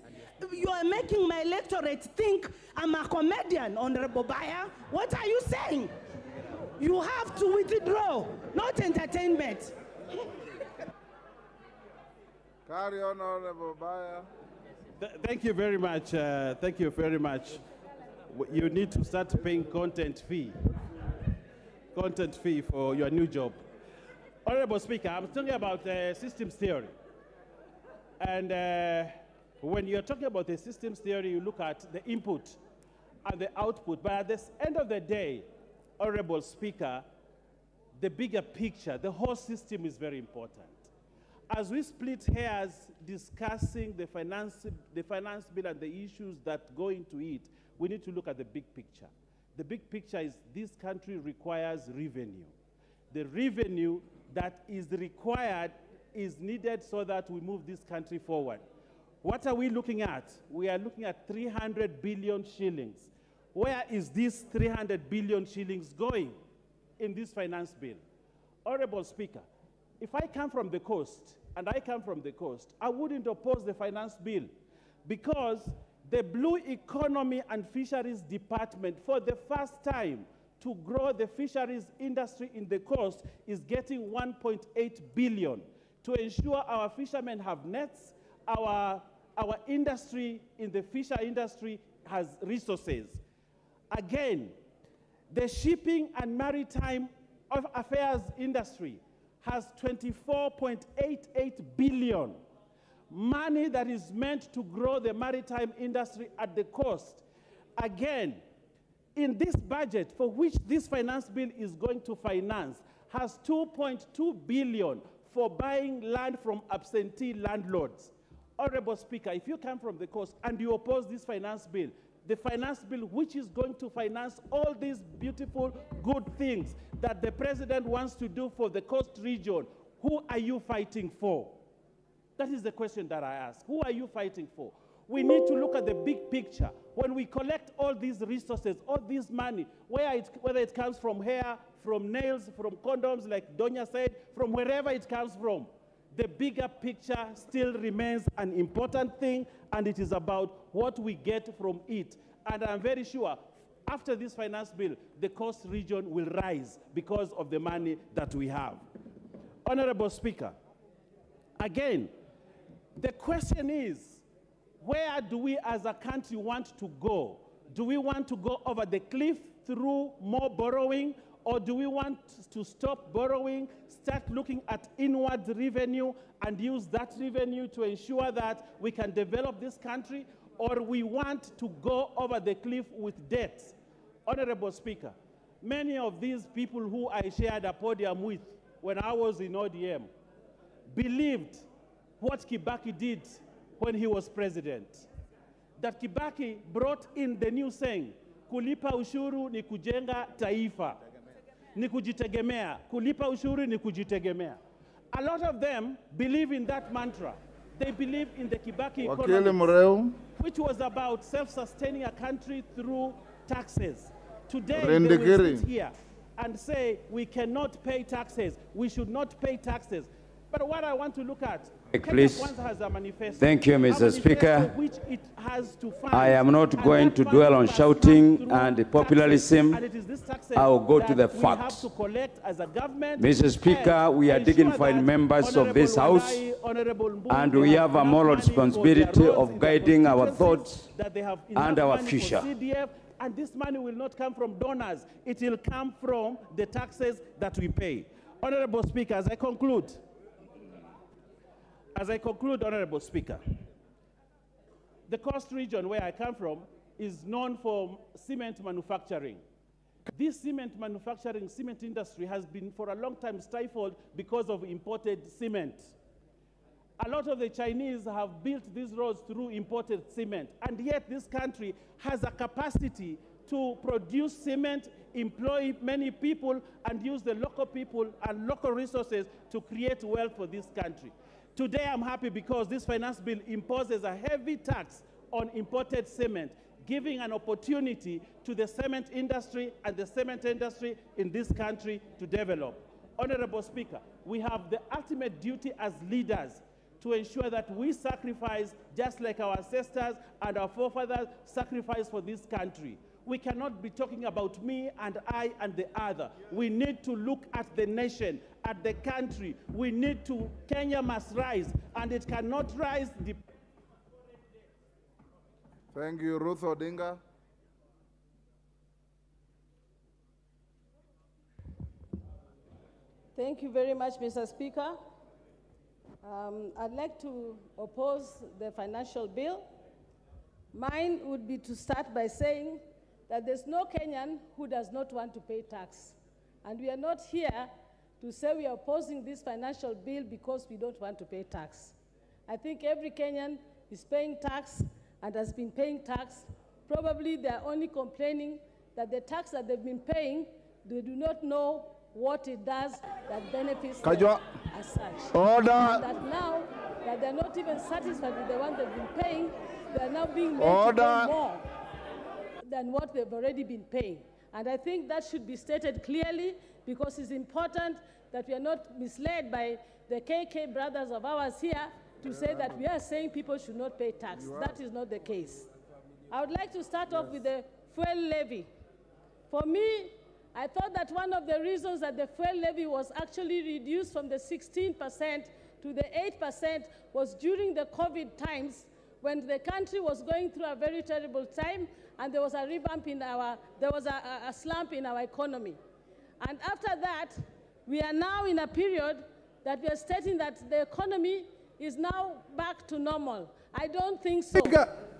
You are making my electorate think I'm a comedian, Honorable Bayer. What are you saying? You have to withdraw, not entertainment. Carry on, Honorable Bayer. Thank you very much. Thank you very much. You need to start paying content fee for your new job. Honorable Speaker, I'm talking about systems theory. And when you're talking about the systems theory, you look at the input and the output. But at the end of the day, Honorable Speaker, the bigger picture, the whole system is very important. As we split hairs discussing the finance bill and the issues that go into it, we need to look at the big picture. The big picture is this country requires revenue. The revenue that is required is needed so that we move this country forward. What are we looking at? We are looking at 300 billion shillings. Where is this 300 billion shillings going in this finance bill? Honorable Speaker, if I come from the coast, and I come from the coast, I wouldn't oppose the finance bill because the Blue Economy and Fisheries Department, for the first time, to grow the fisheries industry in the coast is getting 1.8 billion to ensure our fishermen have nets, our industry in the fisher industry has resources. Again, the shipping and maritime affairs industry has 24.88 billion, money that is meant to grow the maritime industry at the coast. Again, in this budget, for which this finance bill is going to finance, has 2.2 billion for buying land from absentee landlords. Honorable Speaker, if you come from the coast and you oppose this finance bill, the finance bill which is going to finance all these beautiful, good things that the president wants to do for the coast region, who are you fighting for? That is the question that I ask. Who are you fighting for? We need to look at the big picture. When we collect all these resources, all this money, whether it comes from hair, from nails, from condoms, like Donya said, from wherever it comes from, the bigger picture still remains an important thing, and it is about what we get from it. And I'm very sure after this finance bill, the coast region will rise because of the money that we have. Honorable Speaker, again, the question is, where do we as a country want to go? Do we want to go over the cliff through more borrowing, or do we want to stop borrowing, start looking at inward revenue and use that revenue to ensure that we can develop this country, or we want to go over the cliff with debt? Honorable Speaker, many of these people who I shared a podium with when I was in ODM believed what Kibaki did when he was president. That Kibaki brought in the new saying, kulipa ushuru ni kujenga taifa, ni kujitegemea. Kulipa ushuru ni kujitegemea. A lot of them believe in that mantra. They believe in the Kibaki economy, which was about self-sustaining a country through taxes. Today, they will sit here and say, we cannot pay taxes. We should not pay taxes. But what I want to look at, please. Has a manifesto, Thank you, Mr. Speaker. which it has to fund, I am not going to dwell on shouting and populism. I will go to the facts. Mr. Speaker, we are dignified members of this House, and we have a moral responsibility of guiding our thoughts and our future. And this money will not come from donors. It will come from the taxes that we pay. Honorable Speaker, as I conclude, Honorable Speaker, the coast region where I come from is known for cement manufacturing. This cement industry has been for a long time stifled because of imported cement. A lot of the Chinese have built these roads through imported cement, and yet this country has a capacity to produce cement, employ many people, and use the local people and local resources to create wealth for this country. Today I'm happy because this finance bill imposes a heavy tax on imported cement, giving an opportunity to the cement industry and the cement industry in this country to develop. Honorable Speaker, we have the ultimate duty as leaders to ensure that we sacrifice just like our ancestors and our forefathers sacrificed for this country. We cannot be talking about me and I and the other. We need to look at the nation, at the country. We need to, Kenya must rise, and it cannot rise. Thank you, Ruth Odinga. Thank you very much, Mr. Speaker. I'd like to oppose the financial bill. Mine would be to start by saying that there's no Kenyan who does not want to pay tax. And we are not here to say we are opposing this financial bill because we don't want to pay tax. I think every Kenyan is paying tax and has been paying tax. Probably they are only complaining that the tax that they've been paying, they do not know what it does that benefits them as such. Order. And that now that they're not even satisfied with the one they've been paying, they're now being made to pay more than what they've already been paying. And I think that should be stated clearly, because it's important that we are not misled by the KK brothers of ours here to say that we are saying people should not pay tax. That is not the case. I would like to start off with the fuel levy. For me, I thought that one of the reasons that the fuel levy was actually reduced from the 16% to the 8% was during the COVID times, when the country was going through a very terrible time, and there was a revamp in there was a slump in our economy. And after that, we are now in a period that we are stating that the economy is now back to normal. I don't think so.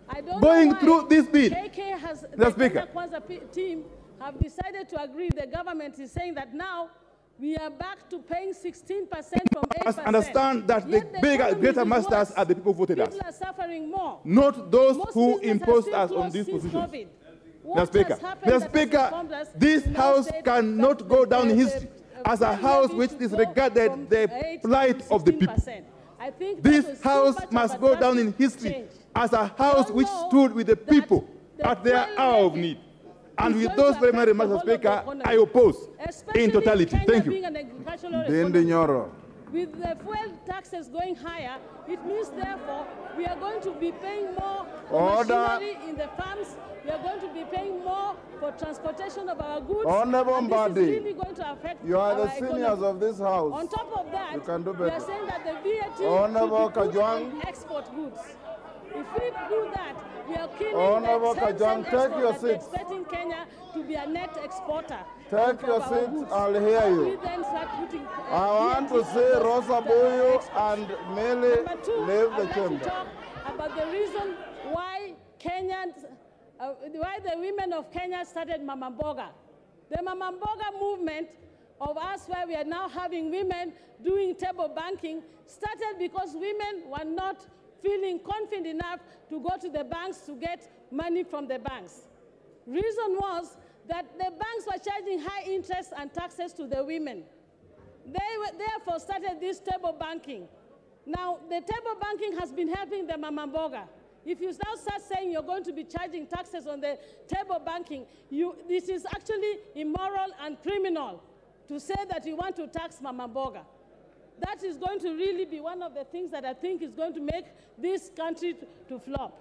I don't going know why through this bill. KK the Kenya Kwanza team have decided to agree. The government is saying that now We are back to paying 16% from 8%. Understand that the bigger, greater masters are the people who voted us. People are suffering more. Not those Most who businesses imposed are us still on these closed since positions. COVID. Mr. What Speaker, has happened Mr. that has Speaker, informed us this in our House state cannot that go the- down in the- history the as a prime House levy which should disregarded go the from 8 to plight of the people. 16%. I think that This was too House much must of a go down in drastic history change. as a House which stood with the people at their hour of need. And with those very many remarks, Mr. Speaker, I oppose in totality. Thank you. Being an agricultural Dindi Nyoro. With the fuel taxes going higher, it means therefore we are going to be paying more for Order. machinery in the farms. We are going to be paying more for transportation of our goods. Honorable and this is Mbadi, really going to affect you are our the seniors economy. of this House. On top of that, You can do we are better. saying that the VAT Honorable should be put Kajwang. on export goods. If we do that, we are killing Honorable the same Kajwang, take export your that we're seats. expecting Kenya to be a net exporter. Take of your our seats, goods. I'll hear How you. we then start putting, I want to VAT see on Rosa the Boyo export. and Mele Number two, leave I'd the like chamber. to talk about the reason why Kenyans, why the women of Kenya started Mama Mboga. The Mama Mboga movement of us, where we are now having women doing table banking, started because women were not feeling confident enough to go to the banks to get money from the banks. Reason was that the banks were charging high interest and taxes to the women. They therefore started this table banking. Now, the table banking has been helping the Mama Mboga. If you now start saying you're going to be charging taxes on the table banking, this is actually immoral and criminal to say that you want to tax Mama Mboga. That is going to really be one of the things that I think is going to make this country to flop.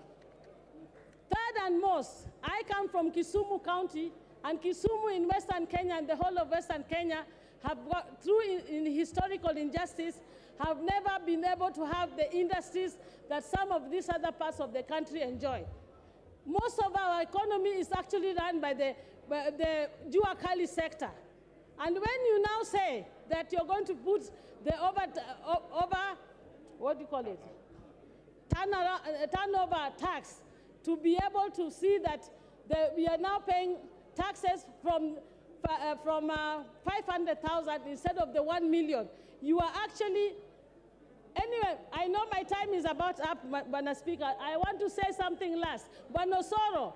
Third and most, I come from Kisumu County, and Kisumu in Western Kenya and the whole of Western Kenya have got, through in historical injustice, have never been able to have the industries that some of these other parts of the country enjoy. Most of our economy is actually run by the Jua Kali sector. And when you now say that you're going to put the what do you call it? Turnover tax to be able to see that we are now paying taxes from 500,000 instead of the 1 million. You are actually, anyway, I know my time is about up, Bwana Speaker. I want to say something last. Bwana Osoro,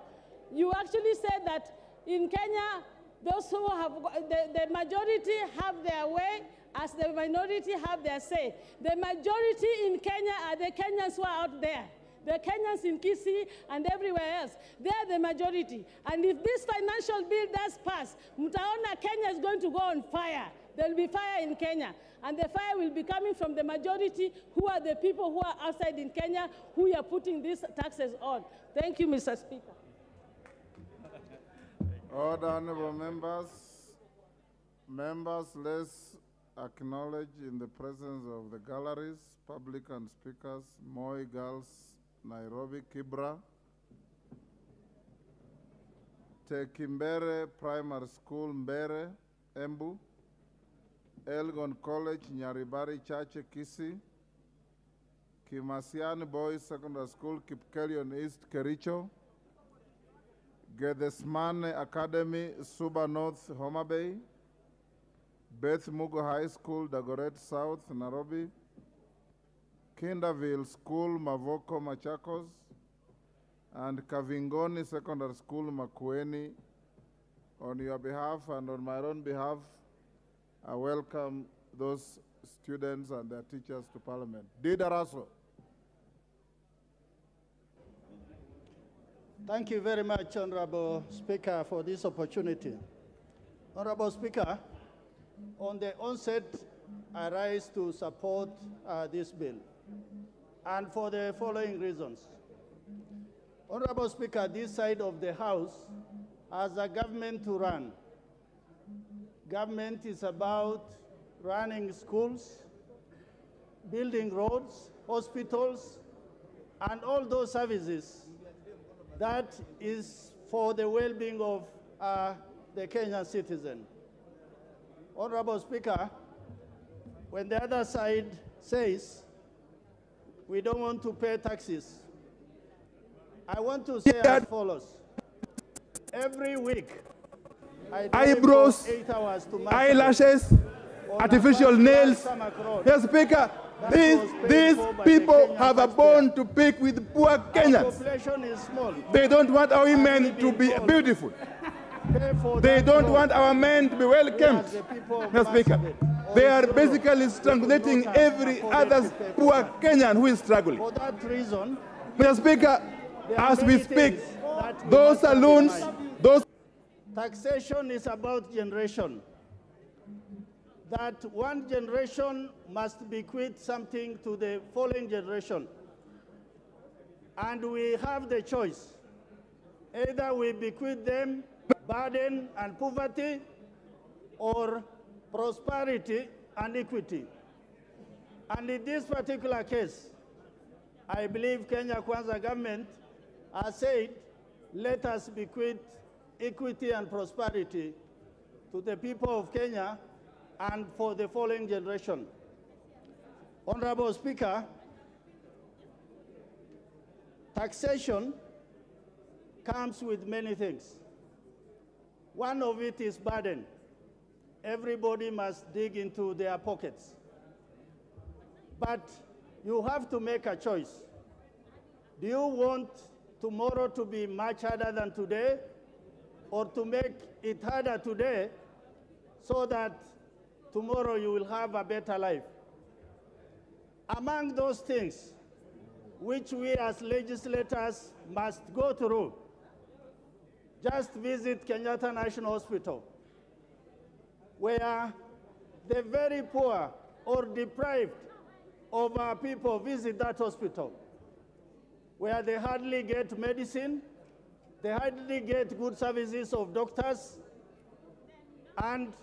you actually said that in Kenya, those who have, the majority have their way as the minority have their say. The majority in Kenya are the Kenyans who are out there. The Kenyans in Kisii and everywhere else. They are the majority. And if this financial bill does pass, mtaona Kenya is going to go on fire. There will be fire in Kenya. And the fire will be coming from the majority, who are the people who are outside in Kenya, who are putting these taxes on. Thank you, Mr. Speaker. Order, honorable members. Members, let's acknowledge in the presence of the galleries, public and speakers, Moi Girls, Nairobi, Kibra, Tekimbere Primary School, Mbere, Embu, Elgon College, Nyaribari Chache, Kisii, Kimasiani Boys Secondary School, Kipkelion East, Kericho, Gedesmane Academy, Suba North, Homa Bay, Beth Mugo High School, Dagoret South, Nairobi, Kinderville School, Mavoko, Machakos, and Kavingoni Secondary School, Makueni. On your behalf and on my own behalf, I welcome those students and their teachers to Parliament. Didaraso. Thank you very much, Honorable Speaker, for this opportunity. Honorable Speaker, on the onset, I rise to support this bill, and for the following reasons. Honorable Speaker, this side of the House has a government to run. Government is about running schools, building roads, hospitals, and all those services that is for the well-being of the Kenyan citizen. Honorable Speaker, when the other side says we don't want to pay taxes, I want to say as follows. Every week, I drive eyebrows, 8 hours to market. eyelashes, artificial nails. Mr. Speaker, these people have a bone to pick with poor Kenyans. Population is small. They don't want our women to be beautiful. They don't want our men to be well kept. Mr. Speaker, they are basically strangulating every other poor Kenyan who is struggling. For that reason, Mr. Speaker, as we speak, those saloons, those... Taxation is about generation. That one generation must bequeath something to the following generation. And we have the choice. Either we bequeath them burden and poverty, or prosperity and equity. And in this particular case, I believe Kenya Kwanza government has said, let us bequeath equity and prosperity to the people of Kenya and for the following generation. Honorable Speaker, taxation comes with many things. One of it is burden. Everybody must dig into their pockets. But you have to make a choice. Do you want tomorrow to be much harder than today, or to make it harder today so that tomorrow you will have a better life? Among those things which we as legislators must go through, just visit Kenyatta National Hospital, where the very poor or deprived of our people visit that hospital, where they hardly get medicine, they hardly get good services of doctors, and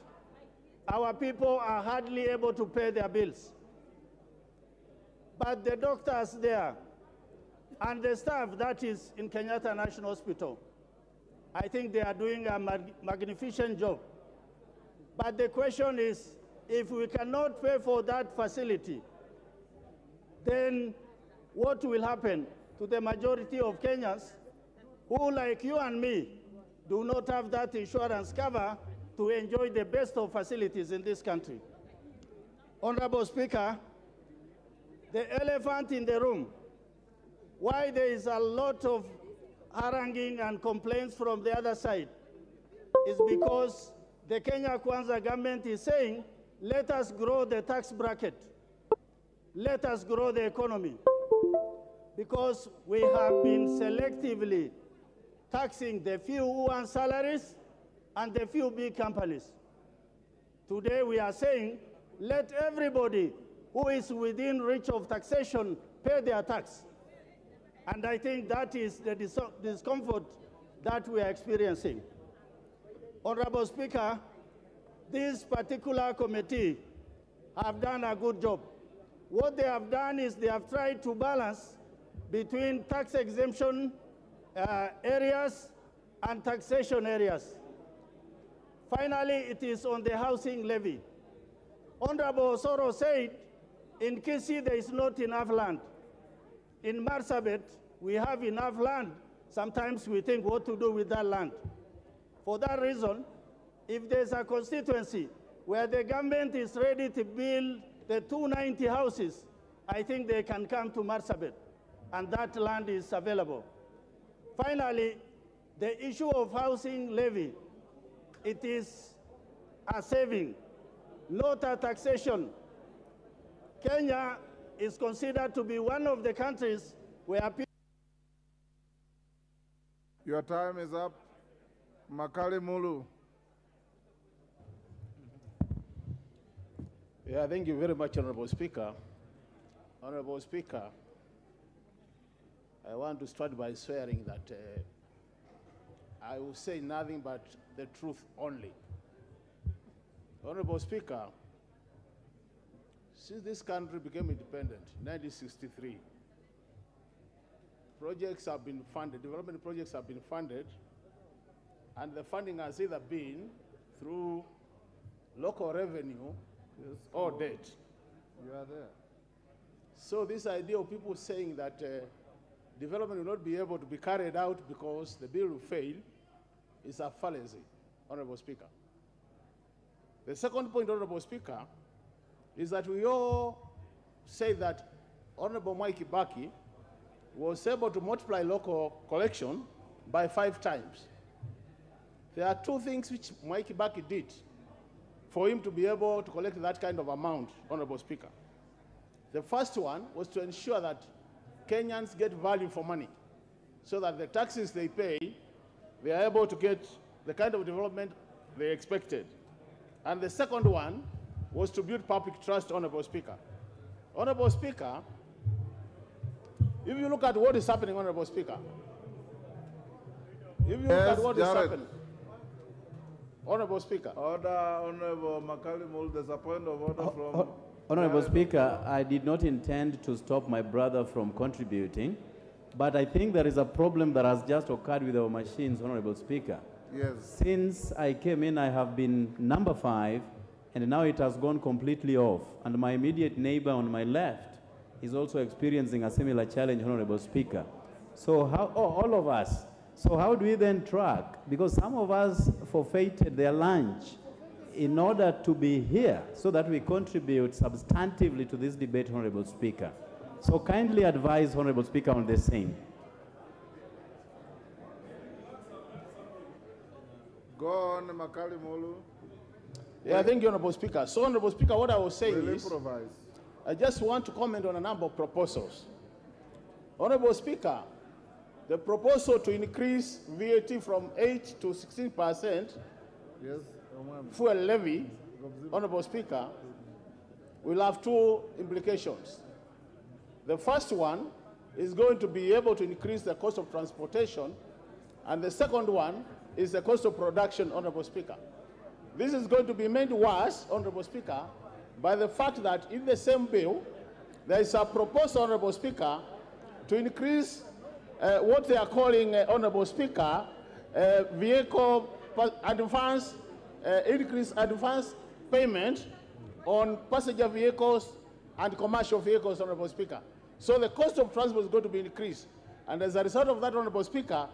our people are hardly able to pay their bills. But the doctors there and the staff that is in Kenyatta National Hospital, I think they are doing a magnificent job. But the question is, if we cannot pay for that facility, then what will happen to the majority of Kenyans who, like you and me, do not have that insurance cover to enjoy the best of facilities in this country? Honorable Speaker, the elephant in the room, why there is a lot of haranguing and complaints from the other side, is because the Kenya Kwanza government is saying, let us grow the tax bracket. Let us grow the economy. Because we have been selectively taxing the few who earn salaries and the few big companies. Today we are saying, let everybody who is within reach of taxation pay their tax. And I think that is the discomfort that we are experiencing. Honorable Speaker, this particular committee have done a good job. What they have done is they have tried to balance between tax exemption areas and taxation areas. Finally, it is on the housing levy. Honorable Osoro said, in Kisii there is not enough land. In Marsabit, we have enough land. Sometimes we think what to do with that land. For that reason, if there's a constituency where the government is ready to build the 290 houses, I think they can come to Marsabit, and that land is available. Finally, the issue of housing levy, it is a saving, not a taxation. Kenya is considered to be one of the countries where people... Your time is up. Makali Mulu. Yeah, thank you very much, Honorable Speaker. Honorable Speaker, I want to start by swearing that I will say nothing but the truth only. Honorable Speaker, since this country became independent in 1963, projects have been funded, development projects have been funded, and the funding has either been through local revenue or debt. You are there. So this idea of people saying that development will not be able to be carried out because the bill will fail is a fallacy, Honorable Speaker. The second point, Honorable Speaker, is that we all say that Honorable Kibaki was able to multiply local collection by 5 times. There are 2 things which Kibaki did for him to be able to collect that kind of amount, Honorable Speaker. The first one was to ensure that Kenyans get value for money, so that the taxes they pay, they are able to get the kind of development they expected. And the second one was to build public trust, Honorable Speaker. Honorable Speaker, if you look at what is happening, Honorable Speaker, if you look at what is happening, Honorable Speaker. Order, Honorable Makali, there's a point of order from... Honorable Speaker, I did not intend to stop my brother from contributing, but I think there is a problem that has just occurred with our machines, Honorable Speaker. Yes. Since I came in, I have been number 5, and now it has gone completely off. And my immediate neighbor on my left is also experiencing a similar challenge, Honorable Speaker. So how, all of us, so how do we then track? Because some of us forfeited their lunch in order to be here so that we contribute substantively to this debate, Honorable Speaker. So kindly advise, Honorable Speaker, on the same. Go on, Makali Molu. Yeah, thank you, Honorable Speaker. So, Honorable Speaker, what I was saying is, improvise. I just want to comment on a number of proposals. Honorable Speaker, the proposal to increase VAT from 8 to 16%, yes, fuel levy, Honorable Speaker, will have 2 implications. The first one is going to be able to increase the cost of transportation, and the second one is the cost of production, Honorable Speaker. This is going to be made worse, Honorable Speaker, by the fact that in the same bill, there is a proposal, Honorable Speaker, to increase what they are calling, Honorable Speaker, vehicle advance, increase advance payment on passenger vehicles and commercial vehicles, Honorable Speaker. So the cost of transport is going to be increased. And as a result of that, Honorable Speaker,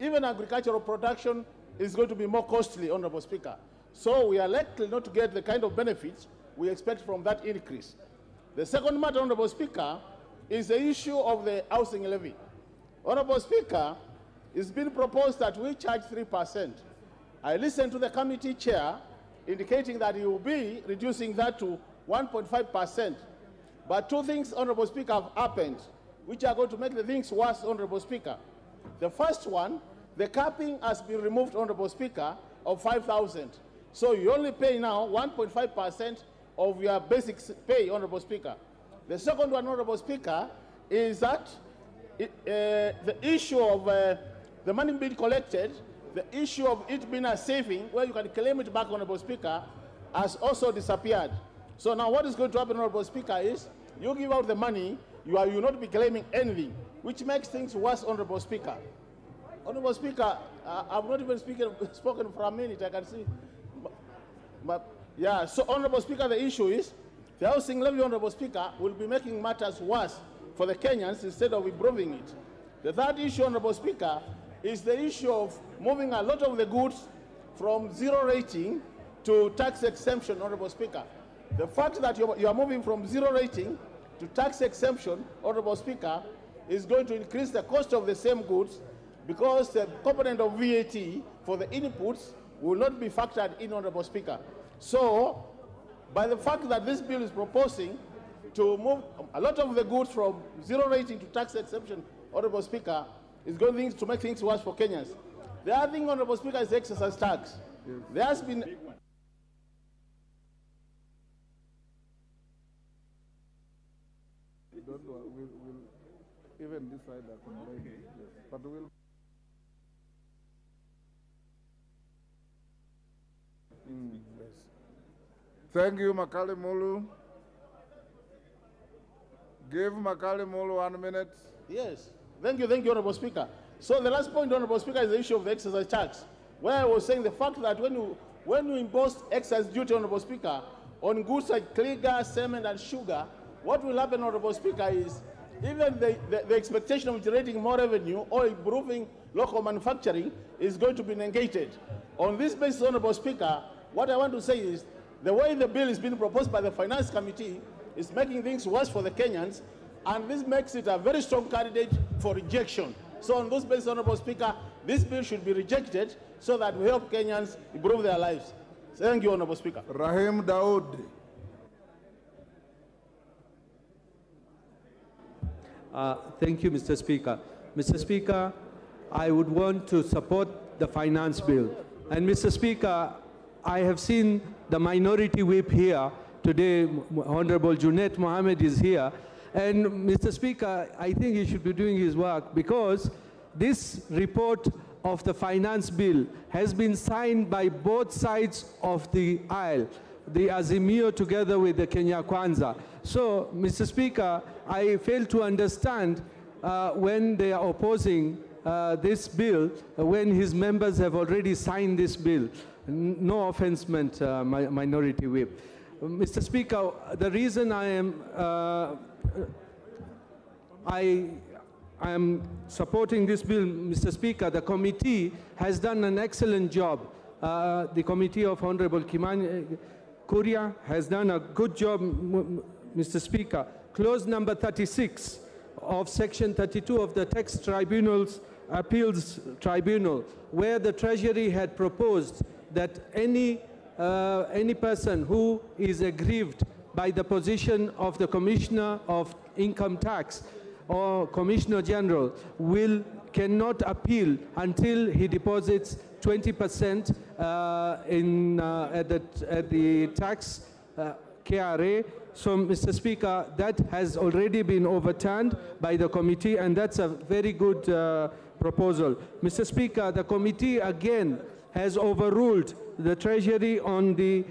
even agricultural production is going to be more costly, Honorable Speaker. So we are likely not to get the kind of benefits we expect from that increase. The second matter, Honorable Speaker, is the issue of the housing levy. Honorable Speaker, it's been proposed that we charge 3%. I listened to the committee chair indicating that he will be reducing that to 1.5%. But 2 things, Honorable Speaker, have happened, which are going to make the things worse, Honorable Speaker. The first one, the capping has been removed, Honorable Speaker, of 5,000. So you only pay now 1.5% of your basic pay, Honorable Speaker. The second one, Honorable Speaker, is that the issue of the money being collected, the issue of it being a saving, where you can claim it back, Honorable Speaker, has also disappeared. So now what is going to happen, Honorable Speaker, is you give out the money, you will not be claiming anything, which makes things worse, Honorable Speaker. Honorable Speaker, I've not even spoken for a minute, I can see. Yeah, so Honorable Speaker, the issue is the housing levy, Honorable Speaker, will be making matters worse for the Kenyans instead of improving it. The third issue, Honorable Speaker, is the issue of moving a lot of the goods from 0 rating to tax exemption, Honorable Speaker. The fact that you are moving from 0 rating to tax exemption, Honorable Speaker, is going to increase the cost of the same goods because the component of VAT for the inputs will not be factored in, Honorable Speaker. So, by the fact that this bill is proposing to move a lot of the goods from 0 rating to tax exemption, Honorable Speaker, is going to make things worse for Kenyans. The other thing, Honorable Speaker, is the excise tax. Yes. There has been... We'll even decide that. Okay. Yes. But we'll... Yes. Thank you, Makali Mulu. Give Makali Mulu 1 minute. Yes. Thank you, Honorable Speaker. So the last point, Honorable Speaker, is the issue of the excise tax, where I was saying the fact that when you impose excise duty, Honorable Speaker, on goods like clear, cement, and sugar, what will happen, Honorable Speaker, is even the expectation of generating more revenue or improving local manufacturing is going to be negated. On this basis, Honorable Speaker, what I want to say is The way the bill is being proposed by the Finance Committee is making things worse for the Kenyans, and this makes it a very strong candidate for rejection. So on those basis, Honorable Speaker, this bill should be rejected so that we help Kenyans improve their lives. Thank you, Honorable Speaker. Rahim Daud. Thank you, Mr. Speaker. Mr. Speaker, I would want to support the finance bill. And Mr. Speaker, I have seen the minority whip here today. Honorable Junet Mohammed is here. And Mr. Speaker, I think he should be doing his work, because this report of the finance bill has been signed by both sides of the aisle, the Azimio together with the Kenya Kwanza. So, Mr. Speaker, I fail to understand when they are opposing this bill, when his members have already signed this bill. No offense meant, minority whip. Mr. Speaker, the reason I am supporting this bill, Mr. Speaker, the committee has done an excellent job. The committee of Honorable Kuria has done a good job, Mr. Speaker. Clause number 36 of Section 32 of the Tax Tribunal's Appeals Tribunal, where the Treasury had proposed that any person who is aggrieved by the position of the Commissioner of Income Tax or Commissioner General cannot appeal until he deposits 20% at the tax KRA. So, Mr. Speaker, that has already been overturned by the committee, and that's a very good proposal. Mr. Speaker, the committee again has overruled the Treasury on the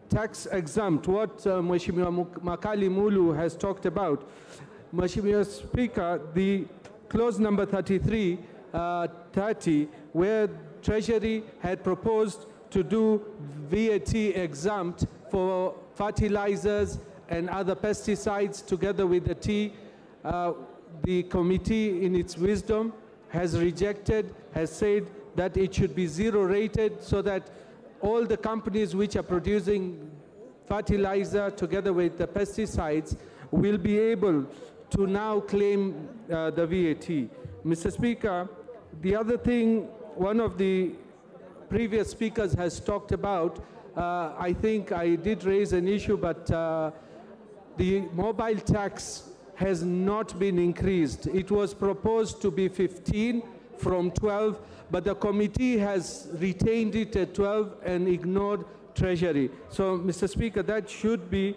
tax exempt, what Mheshimiwa Makali Mulu has talked about. Mheshimiwa Speaker, the clause number 3330, where Treasury had proposed to do VAT exempt for fertilizers and other pesticides together with the tea, the committee in its wisdom has rejected, has said that it should be zero rated, so that all the companies which are producing fertilizer together with the pesticides will be able to now claim the VAT. Mr. Speaker, the other thing one of the previous speakers has talked about, I think I did raise an issue, but the mobile tax has not been increased. It was proposed to be 15 from 12, but the committee has retained it at 12 and ignored Treasury. So, Mr. Speaker, that should be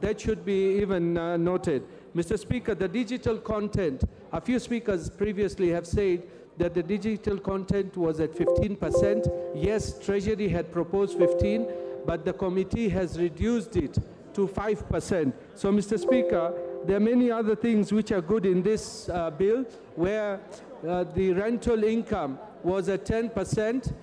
even noted. Mr. Speaker, the digital content, a few speakers previously have said that the digital content was at 15%. Yes, Treasury had proposed 15, but the committee has reduced it to 5%. So, Mr. Speaker, there are many other things which are good in this bill, where the rental income was at 10%,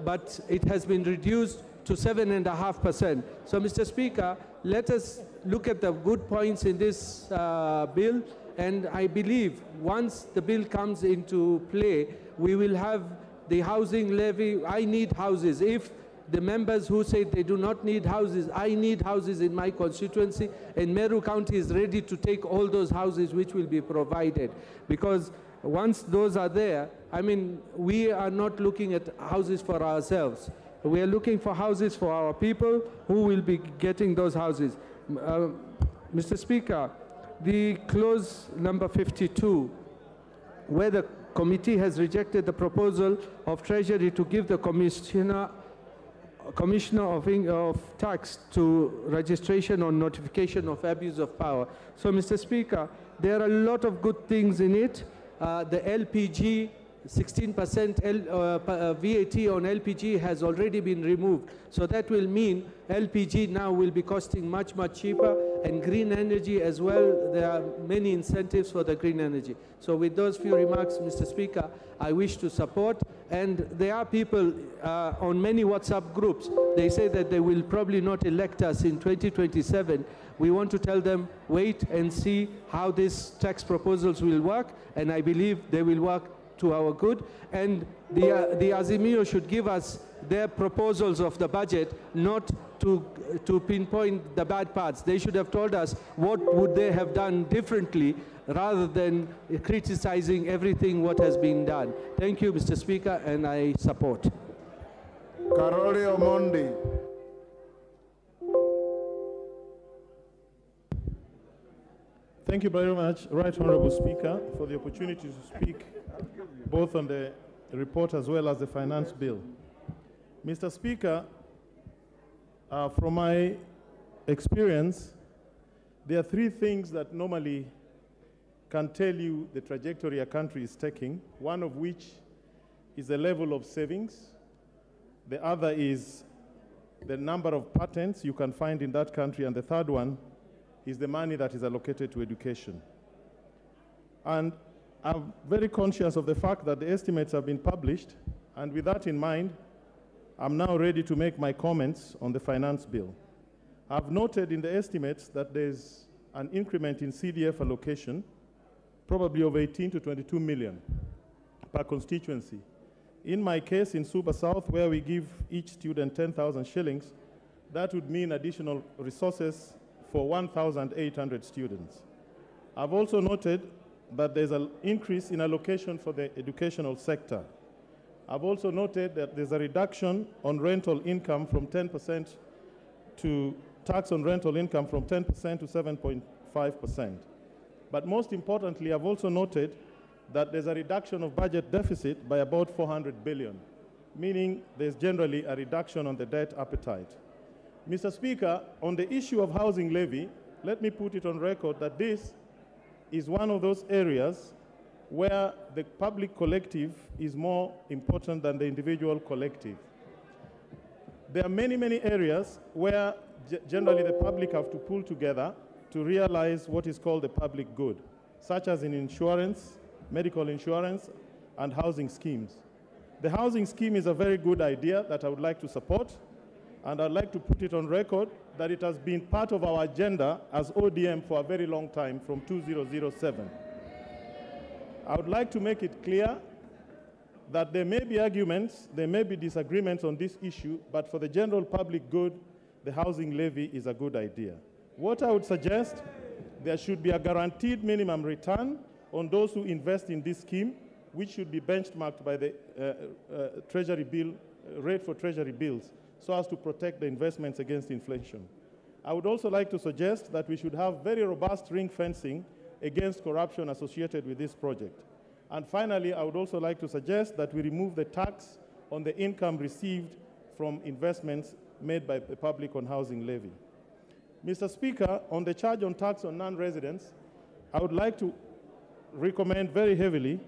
but it has been reduced to 7.5%. So, Mr. Speaker, let us look at the good points in this bill, and I believe once the bill comes into play, we will have the housing levy. I need houses. If the members who say they do not need houses, I need houses in my constituency, and Meru County is ready to take all those houses which will be provided. Because once those are there, I mean, we are not looking at houses for ourselves. We are looking for houses for our people who will be getting those houses. Mr. Speaker, the clause number 52, where the committee has rejected the proposal of Treasury to give the Commissioner of Tax to registration on notification of abuse of power. So, Mr. Speaker, there are a lot of good things in it. The LPG, 16% VAT on LPG has already been removed. So that will mean LPG now will be costing much, much cheaper, and green energy as well. There are many incentives for the green energy. So with those few remarks, Mr. Speaker, I wish to support. And there are people on many WhatsApp groups, they say that they will probably not elect us in 2027. We want to tell them, wait and see how these tax proposals will work, and I believe they will work to our good. And the Azimio should give us their proposals of the budget, not to to pinpoint the bad parts. They should have told us what would they have done differently rather than criticizing everything what has been done. Thank you, Mr. Speaker, and I support. Karoli Omondi. Thank you very much, Right Honorable Speaker, for the opportunity to speak both on the report as well as the finance bill. Mr. Speaker, from my experience, there are three things that normally can tell you the trajectory a country is taking, one of which is the level of savings. The other is the number of patents you can find in that country, and the third one is the money that is allocated to education. And I'm very conscious of the fact that the estimates have been published, and with that in mind, I'm now ready to make my comments on the finance bill. I've noted in the estimates that there's an increment in CDF allocation, probably of 18 to 22 million per constituency. In my case, in Suba South, where we give each student 10,000 shillings, that would mean additional resources for 1,800 students. I've also noted that there's an increase in allocation for the educational sector. I've also noted that there's a reduction on rental income from 10% to tax on rental income from 10% to 7.5%. But most importantly, I've also noted that there's a reduction of budget deficit by about 400 billion, meaning there's generally a reduction on the debt appetite. Mr. Speaker, on the issue of housing levy, let me put it on record that this is one of those areas where the public collective is more important than the individual collective. There are many, many areas where generally the public have to pull together to realize what is called the public good, such as in insurance, medical insurance, and housing schemes. The housing scheme is a very good idea that I would like to support, and I'd like to put it on record that it has been part of our agenda as ODM for a very long time, from 2007. I would like to make it clear that there may be arguments, there may be disagreements on this issue, but for the general public good, the housing levy is a good idea. What I would suggest, there should be a guaranteed minimum return on those who invest in this scheme, which should be benchmarked by the treasury bill, rate for treasury bills, so as to protect the investments against inflation. I would also like to suggest that we should have very robust ring fencing against corruption associated with this project. And finally, I would also like to suggest that we remove the tax on the income received from investments made by the public on housing levy. Mr. Speaker, on the charge on tax on non-residents, I would like to recommend very heavily,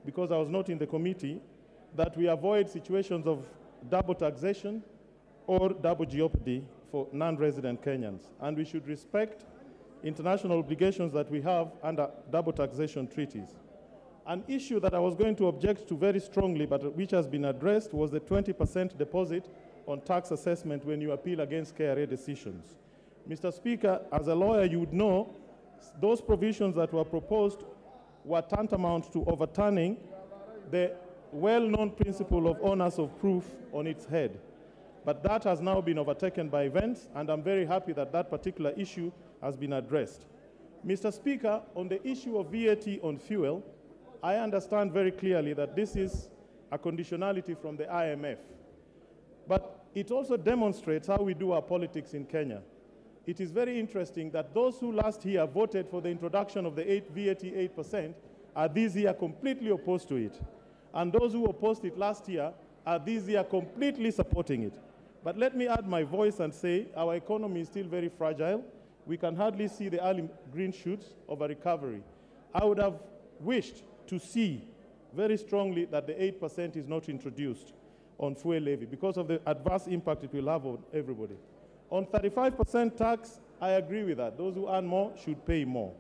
because I was not in the committee, that we avoid situations of double taxation or double jeopardy for non-resident Kenyans. And we should respect international obligations that we have under double taxation treaties. An issue that I was going to object to very strongly, but which has been addressed, was the 20% deposit on tax assessment when you appeal against KRA decisions. Mr. Speaker, as a lawyer, you would know those provisions that were proposed were tantamount to overturning the well-known principle of onus of proof on its head. But that has now been overtaken by events, and I'm very happy that that particular issue has been addressed. Mr. Speaker, on the issue of VAT on fuel, I understand very clearly that this is a conditionality from the IMF. But it also demonstrates how we do our politics in Kenya. It is very interesting that those who last year voted for the introduction of the VAT 8% are this year completely opposed to it. And those who opposed it last year are this year completely supporting it. But let me add my voice and say our economy is still very fragile. We can hardly see the early green shoots of a recovery. I would have wished to see very strongly that the 8% is not introduced on fuel levy because of the adverse impact it will have on everybody. On 35% tax, I agree with that. Those who earn more should pay more.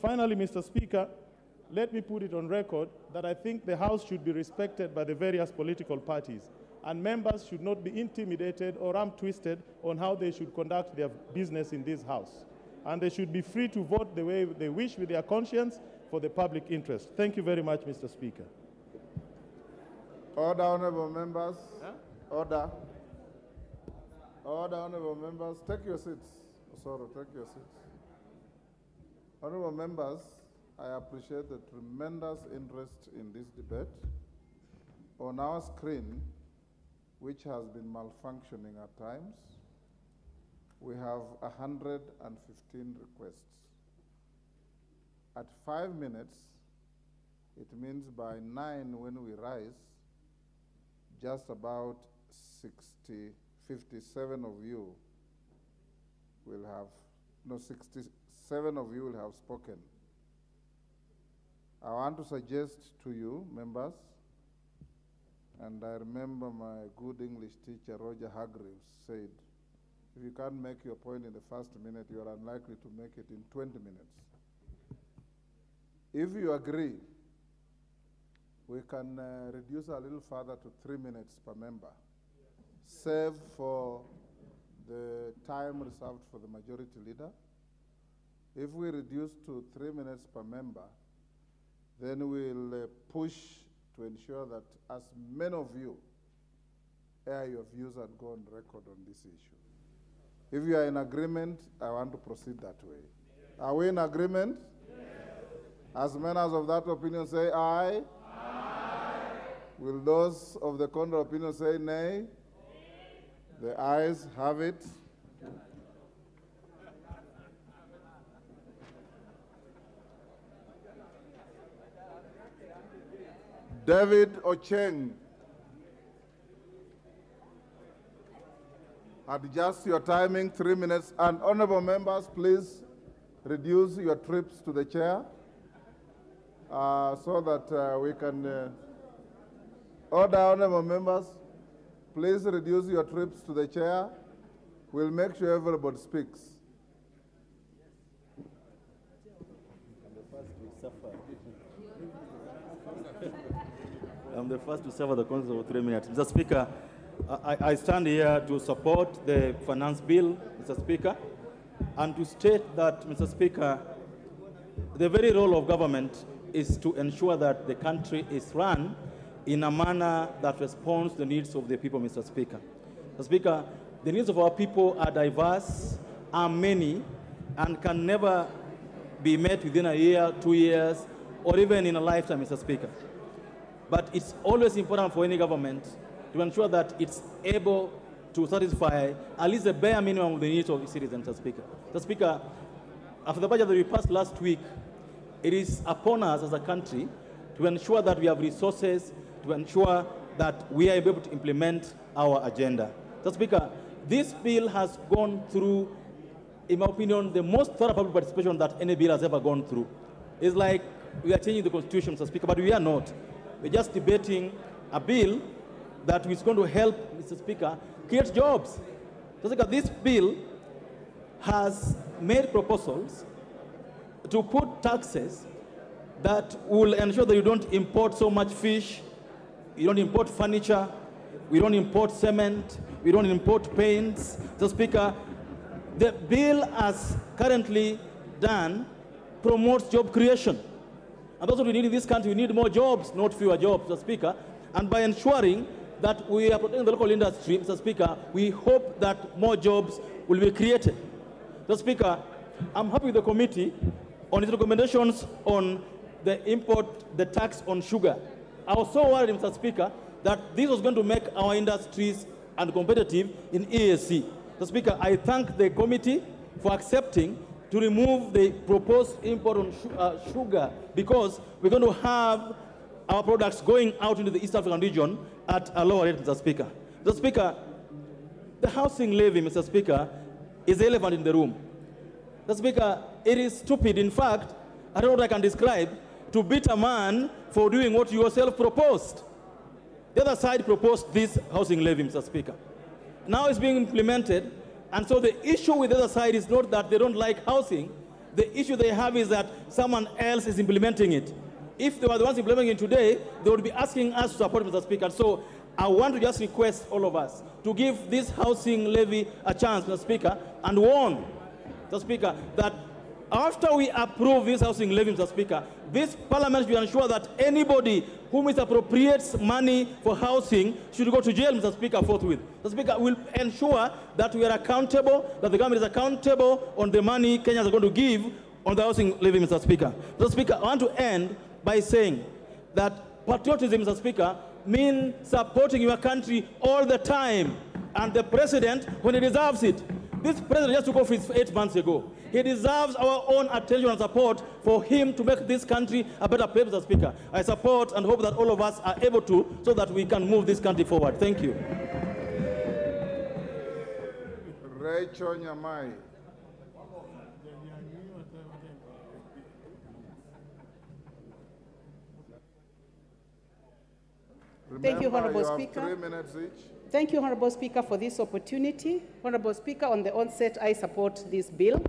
Finally, Mr. Speaker, let me put it on record that I think the House should be respected by the various political parties, and members should not be intimidated or arm-twisted on how they should conduct their business in this House. And they should be free to vote the way they wish with their conscience for the public interest. Thank you very much, Mr. Speaker. Order, honorable members. Order. Order, honorable members. Take your seats. Sorry, take your seats. Honorable members, I appreciate the tremendous interest in this debate. On our screen, which has been malfunctioning at times, we have 115 requests. At 5 minutes, it means by 9 when we rise, just about 57 of you will have, no, 67 of you will have spoken. I want to suggest to you, members, and I remember my good English teacher, Roger Hargreaves, said, if you can't make your point in the first minute, you are unlikely to make it in 20 minutes. If you agree, we can reduce a little further to 3 minutes per member, save for the time reserved for the majority leader. If we reduce to 3 minutes per member, then we'll push to ensure that as many of you air your views and go on record on this issue. If you are in agreement, I want to proceed that way. Are we in agreement? Yes. As many as of that opinion say aye. Aye. Will those of the contrary opinion say nay? The ayes have it. David Ocheng. Adjust your timing, 3 minutes. And honorable members, please reduce your trips to the chair so that we can order. Honorable members, please reduce your trips to the chair. We'll make sure everybody speaks. I'm the first to suffer the consequences of 3 minutes. Mr. Speaker, I stand here to support the finance bill, Mr. Speaker, and to state that, Mr. Speaker, the very role of government is to ensure that the country is run in a manner that responds to the needs of the people, Mr. Speaker. Mr. Speaker, the needs of our people are diverse, are many, and can never be met within a year, 2 years, or even in a lifetime, Mr. Speaker. But it's always important for any government to ensure that it's able to satisfy at least the bare minimum of the needs of the citizens, Mr. Speaker. Mr. Speaker, after the budget that we passed last week, it is upon us as a country to ensure that we have resources, to ensure that we are able to implement our agenda. Mr. Speaker, this bill has gone through, in my opinion, the most thorough public participation that any bill has ever gone through. It's like we are changing the Constitution, Mr. Speaker, but we are not. We're just debating a bill that is going to help, Mr. Speaker, create jobs. Mr. Speaker, this bill has made proposals to put taxes that will ensure that you don't import so much fish, you don't import furniture, we don't import cement, we don't import paints. Mr. Speaker, the bill as currently done promotes job creation. And that's what we need in this country. We need more jobs, not fewer jobs, Mr. Speaker. And by ensuring that we are protecting the local industry, Mr. Speaker, we hope that more jobs will be created. Mr. Speaker, I'm happy with the committee on its recommendations on the tax on sugar. I was so worried, Mr. Speaker, that this was going to make our industries uncompetitive in EAC. Mr. Speaker, I thank the committee for accepting to remove the proposed import on sugar, because we're going to have our products going out into the East African region at a lower rate, Mr. Speaker. Mr. Speaker, the housing levy, Mr. Speaker, is the elephant in the room. Mr. Speaker, it is stupid. In fact, I don't know what I can describe, to beat a man for doing what you yourself proposed. The other side proposed this housing levy, Mr. Speaker. Now it's being implemented. And so the issue with the other side is not that they don't like housing. The issue they have is that someone else is implementing it. If they were the ones implementing it today, they would be asking us to support, Mr. Speaker. So I want to just request all of us to give this housing levy a chance, Mr. Speaker, and warn, Mr. Speaker, that after we approve this housing levy, Mr. Speaker, this parliament should ensure that anybody who misappropriates money for housing should go to jail, Mr. Speaker, forthwith. Mr. Speaker, will ensure that we are accountable, that the government is accountable on the money Kenyans are going to give on the housing levy, Mr. Speaker. Mr. Speaker, I want to end by saying that patriotism, Mr. Speaker, means supporting your country all the time, and the president when he deserves it. This president just took office 8 months ago. He deserves our own attention and support for him to make this country a better place, Mr. Speaker. I support and hope that all of us are able to, so that we can move this country forward. Thank you. Rachel Nyamai. Thank you, Honorable you Speaker. Have 3 minutes each. Thank you, Honorable Speaker, for this opportunity. Honorable Speaker, on the onset, I support this bill.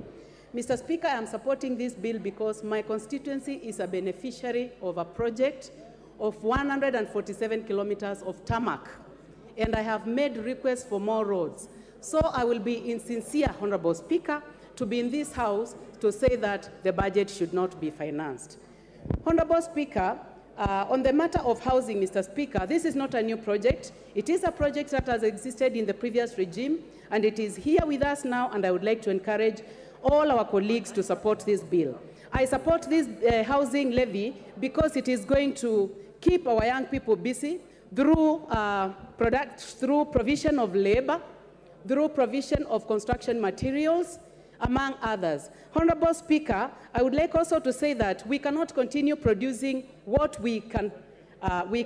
Mr. Speaker, I am supporting this bill because my constituency is a beneficiary of a project of 147 kilometers of tarmac, and I have made requests for more roads. So I will be insincere, Honorable Speaker, to be in this House to say that the budget should not be financed. Honorable Speaker, on the matter of housing, Mr. Speaker, this is not a new project. It is a project that has existed in the previous regime, and it is here with us now, and I would like to encourage all our colleagues to support this bill. I support this housing levy because it is going to keep our young people busy through provision of labor, through provision of construction materials, among others. Honorable Speaker, I would like also to say that we cannot continue producing what we can. We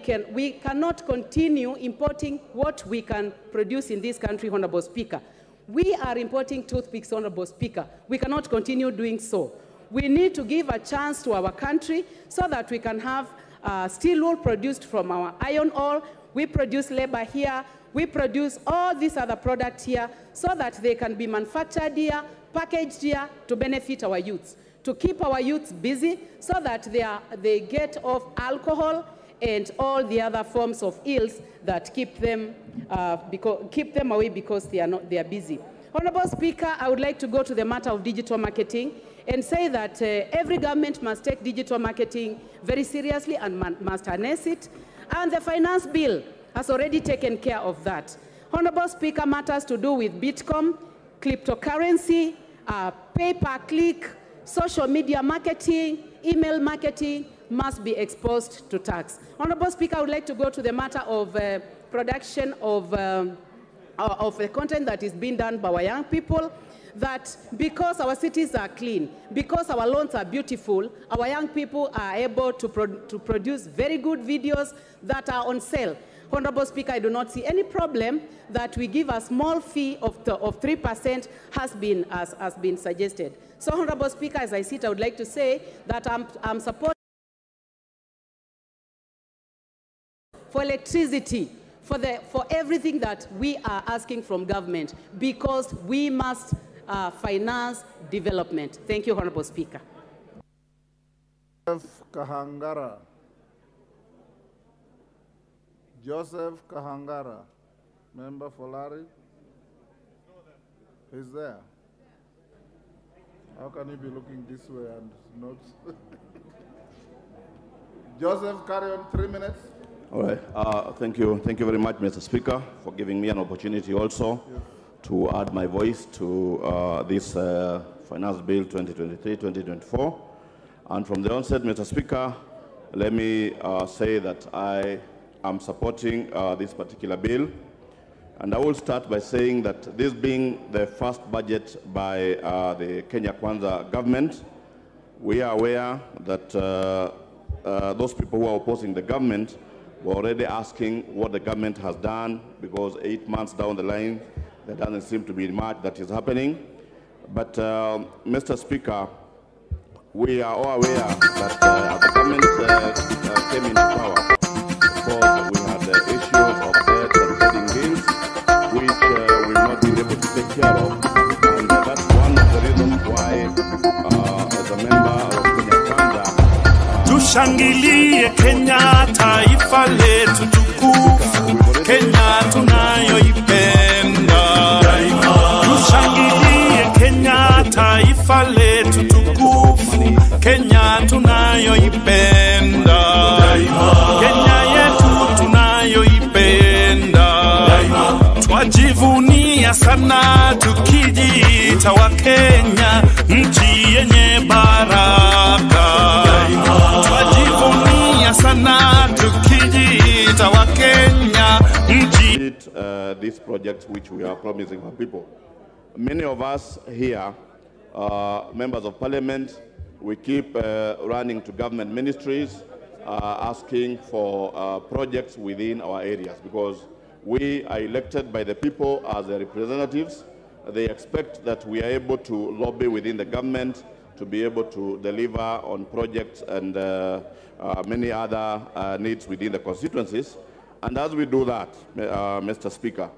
cannot continue importing what we can produce in this country, Honorable Speaker. We are importing toothpicks, Honorable Speaker. We cannot continue doing so. We need to give a chance to our country so that we can have steel wool produced from our iron ore. We produce labor here. We produce all these other products here so that they can be manufactured here, packaged here to benefit our youths, to keep our youths busy so that they get off alcohol and all the other forms of ills that keep them away because they are busy. Honorable Speaker, I would like to go to the matter of digital marketing and say that every government must take digital marketing very seriously and must harness it. And the finance bill has already taken care of that. Honorable Speaker, matters to do with Bitcoin, cryptocurrency, pay-per-click, social media marketing, email marketing must be exposed to tax. Honorable Speaker, I would like to go to the matter of production of the content that is being done by our young people, that because our cities are clean, because our lawns are beautiful, our young people are able to produce very good videos that are on sale. Honorable Speaker, I do not see any problem that we give a small fee of 3% has been suggested. So, Honorable Speaker, as I sit, I would like to say that I'm supporting for electricity, for everything that we are asking from government, because we must finance development. Thank you, Honorable Speaker. Kahangara. Joseph Kahangara, member for Larry. He's there. How can he be looking this way and not? Joseph, carry on, 3 minutes. All right. Thank you very much, Mr. Speaker, for giving me an opportunity also to add my voice to this Finance Bill 2023-2024. And from the onset, Mr. Speaker, let me say that I am supporting this particular bill. And I will start by saying that this being the first budget by the Kenya Kwanza government, we are aware that those people who are opposing the government were already asking what the government has done, because 8 months down the line, there doesn't seem to be much that is happening. But, Mr. Speaker, we are all aware that as the government came into power, because we had the issues of debt and trading gains, which we've not been able to take care of. And that's one of the reasons why, as a member of Kenya Kwanza, tushangilie Kenya, taifa letu tukufu, Kenya tunayoipenda. Tushangilie Kenya, taifa letu tukufu, tukijiita wa Kenya, nchi yenye baraka. Twajivunia sana tukijiita wa Kenya, nchi. This project which we are promising our people. Many of us here, members of parliament, we keep running to government ministries, asking for projects within our areas, because we are elected by the people as their representatives. They expect that we are able to lobby within the government to be able to deliver on projects and many other needs within the constituencies. And as we do that, Mr. Speaker,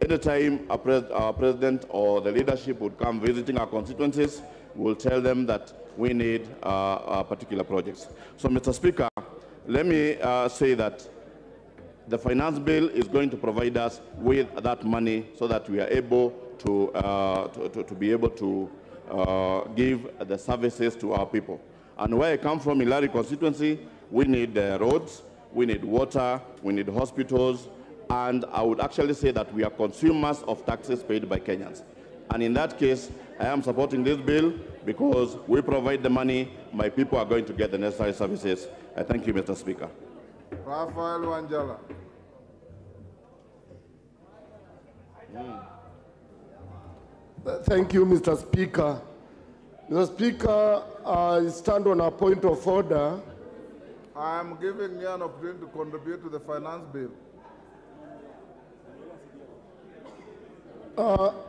anytime our president or the leadership would come visiting our constituencies, we'll tell them that we need particular projects. So, Mr. Speaker, let me say that the finance bill is going to provide us with that money so that we are able to be able to give the services to our people. And where I come from, in Larry constituency, we need roads, we need water, we need hospitals, and I would actually say that we are consumers of taxes paid by Kenyans. And in that case, I am supporting this bill because we provide the money, my people are going to get the necessary services. I thank you, Mr. Speaker. Rafael Wanjala. Thank you, Mr. Speaker. Mr. Speaker, I stand on a point of order. I am giving you an opportunity to contribute to the finance bill.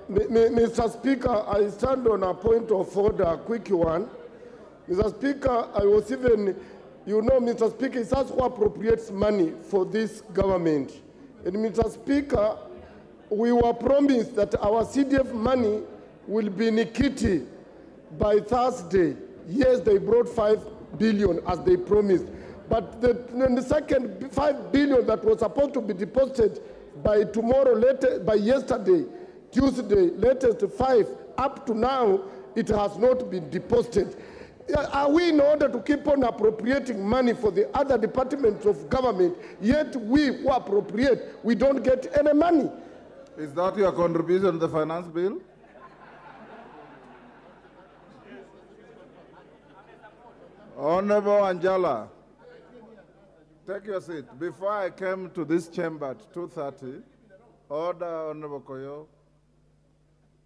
Mr. Speaker, I stand on a point of order, a quick one. Mr. Speaker, I was even, you know, Mr. Speaker, it's us who appropriates money for this government. And Mr. Speaker, we were promised that our CDF money will be in Nikiti by Thursday. Yes, they brought 5 billion as they promised. But the second 5 billion that was supposed to be deposited by tomorrow, by yesterday, Tuesday, latest 5, up to now, it has not been deposited. Are we in order to keep on appropriating money for the other departments of government, yet we who appropriate, we don't get any money? Is that your contribution to the finance bill? Honorable Anjala, take your seat. Before I came to this chamber at 2:30, order, Honorable Koyo.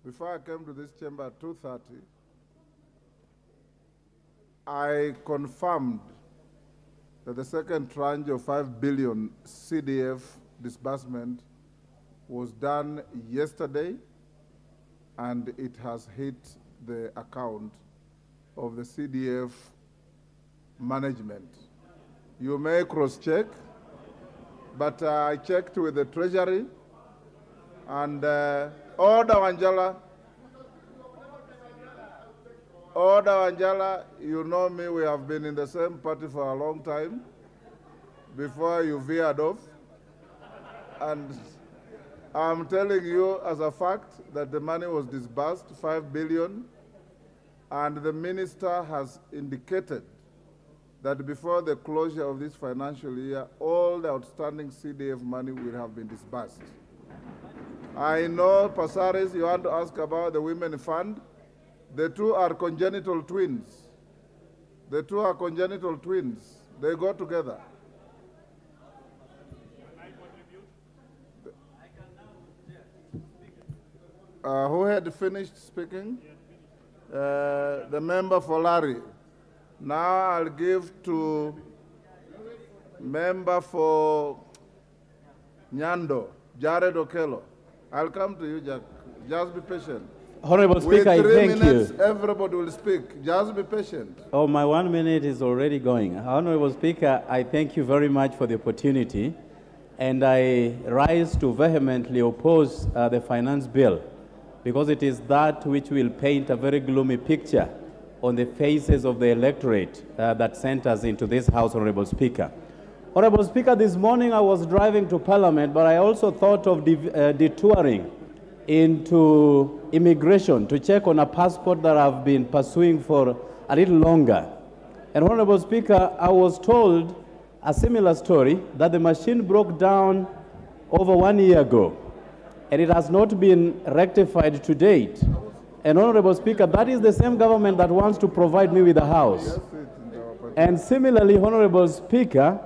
Before I came to this chamber at 2:30, I confirmed that the second tranche of 5 billion CDF disbursement was done yesterday, and it has hit the account of the CDF management. You may cross-check, but I checked with the Treasury, and Order Wanjala, you know me, we have been in the same party for a long time, before you veered off, and I'm telling you as a fact that the money was disbursed, 5 billion, and the minister has indicated that before the closure of this financial year, all the outstanding CDF money will have been disbursed. I know, Pasaris, you want to ask about the Women Fund. The two are congenital twins. The two are congenital twins. They go together. Who had finished speaking? The member for Larry. Now I'll give to member for Nyando, Jared Okello. I'll come to you, Jack. Just be patient. Honorable Speaker, I thank you. Everybody will speak. Just be patient. Oh, my 1 minute is already going. Honorable Speaker, I thank you very much for the opportunity, and I rise to vehemently oppose the finance bill, because it is that which will paint a very gloomy picture on the faces of the electorate that sent us into this House, Honorable Speaker. Honorable Speaker, this morning I was driving to Parliament, but I also thought of detouring into immigration to check on a passport that I've been pursuing for a little longer. And Honorable Speaker, I was told a similar story, that the machine broke down over 1 year ago, and it has not been rectified to date. And Honorable Speaker, that is the same government that wants to provide me with a house. And similarly, Honorable Speaker,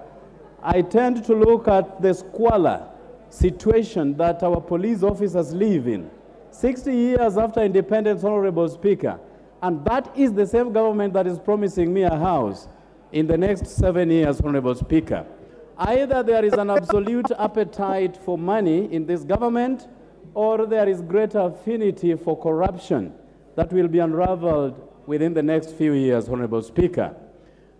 I tend to look at the squalor situation that our police officers live in. 60 years after independence, Honorable Speaker, and that is the same government that is promising me a house in the next 7 years, Honorable Speaker. Either there is an absolute appetite for money in this government, or there is greater affinity for corruption that will be unraveled within the next few years, Honorable Speaker.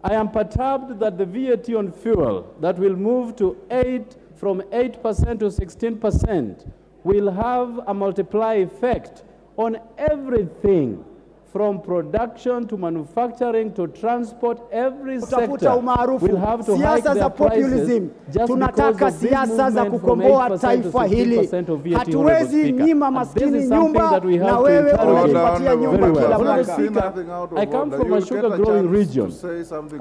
I am perturbed that the VAT on fuel that will move from 8% to 16% will have a multiply effect on everything from production to manufacturing to transport. Every sector will have to hike their prices just because of big movement from 8% to 16% of VAT, Honorable Speaker. This is something that we have to interrogate very well. Honorable Speaker, I come from a sugar-growing region,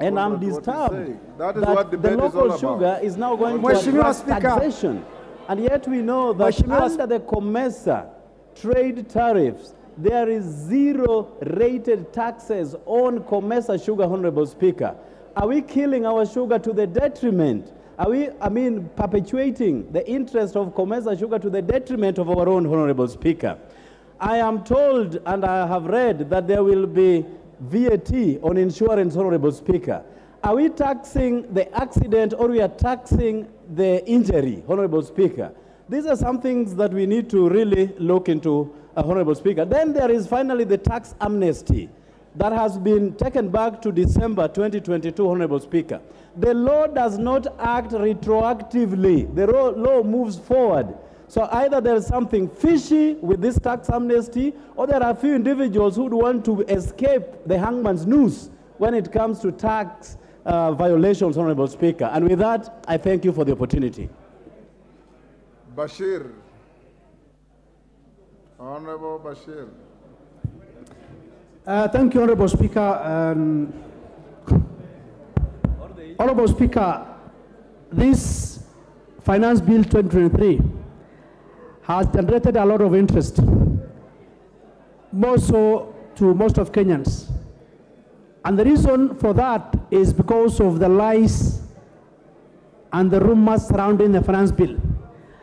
and I'm disturbed that the local sugar is now going to attract taxation. And yet we know that under the COMESA trade tariffs, there is zero rated taxes on COMESA sugar, Honorable Speaker. Are we killing our sugar to the detriment? Are we, perpetuating the interest of COMESA sugar to the detriment of our own, Honorable Speaker? I am told, and I have read, that there will be VAT on insurance, Honorable Speaker. Are we taxing the accident, or we are taxing the injury, Honorable Speaker? These are some things that we need to really look into, Honorable Speaker. Then there is finally the tax amnesty that has been taken back to December 2022, Honorable Speaker. The law does not act retroactively. The law moves forward. So either there is something fishy with this tax amnesty, or there are a few individuals who would want to escape the hangman's noose when it comes to tax violations, Honorable Speaker. And with that, I thank you for the opportunity. Bashir. Honorable Bashir. Thank you, Honorable Speaker. Honorable Speaker, this Finance Bill 2023 has generated a lot of interest, more so to most of Kenyans. And the reason for that is because of the lies and the rumors surrounding the finance bill.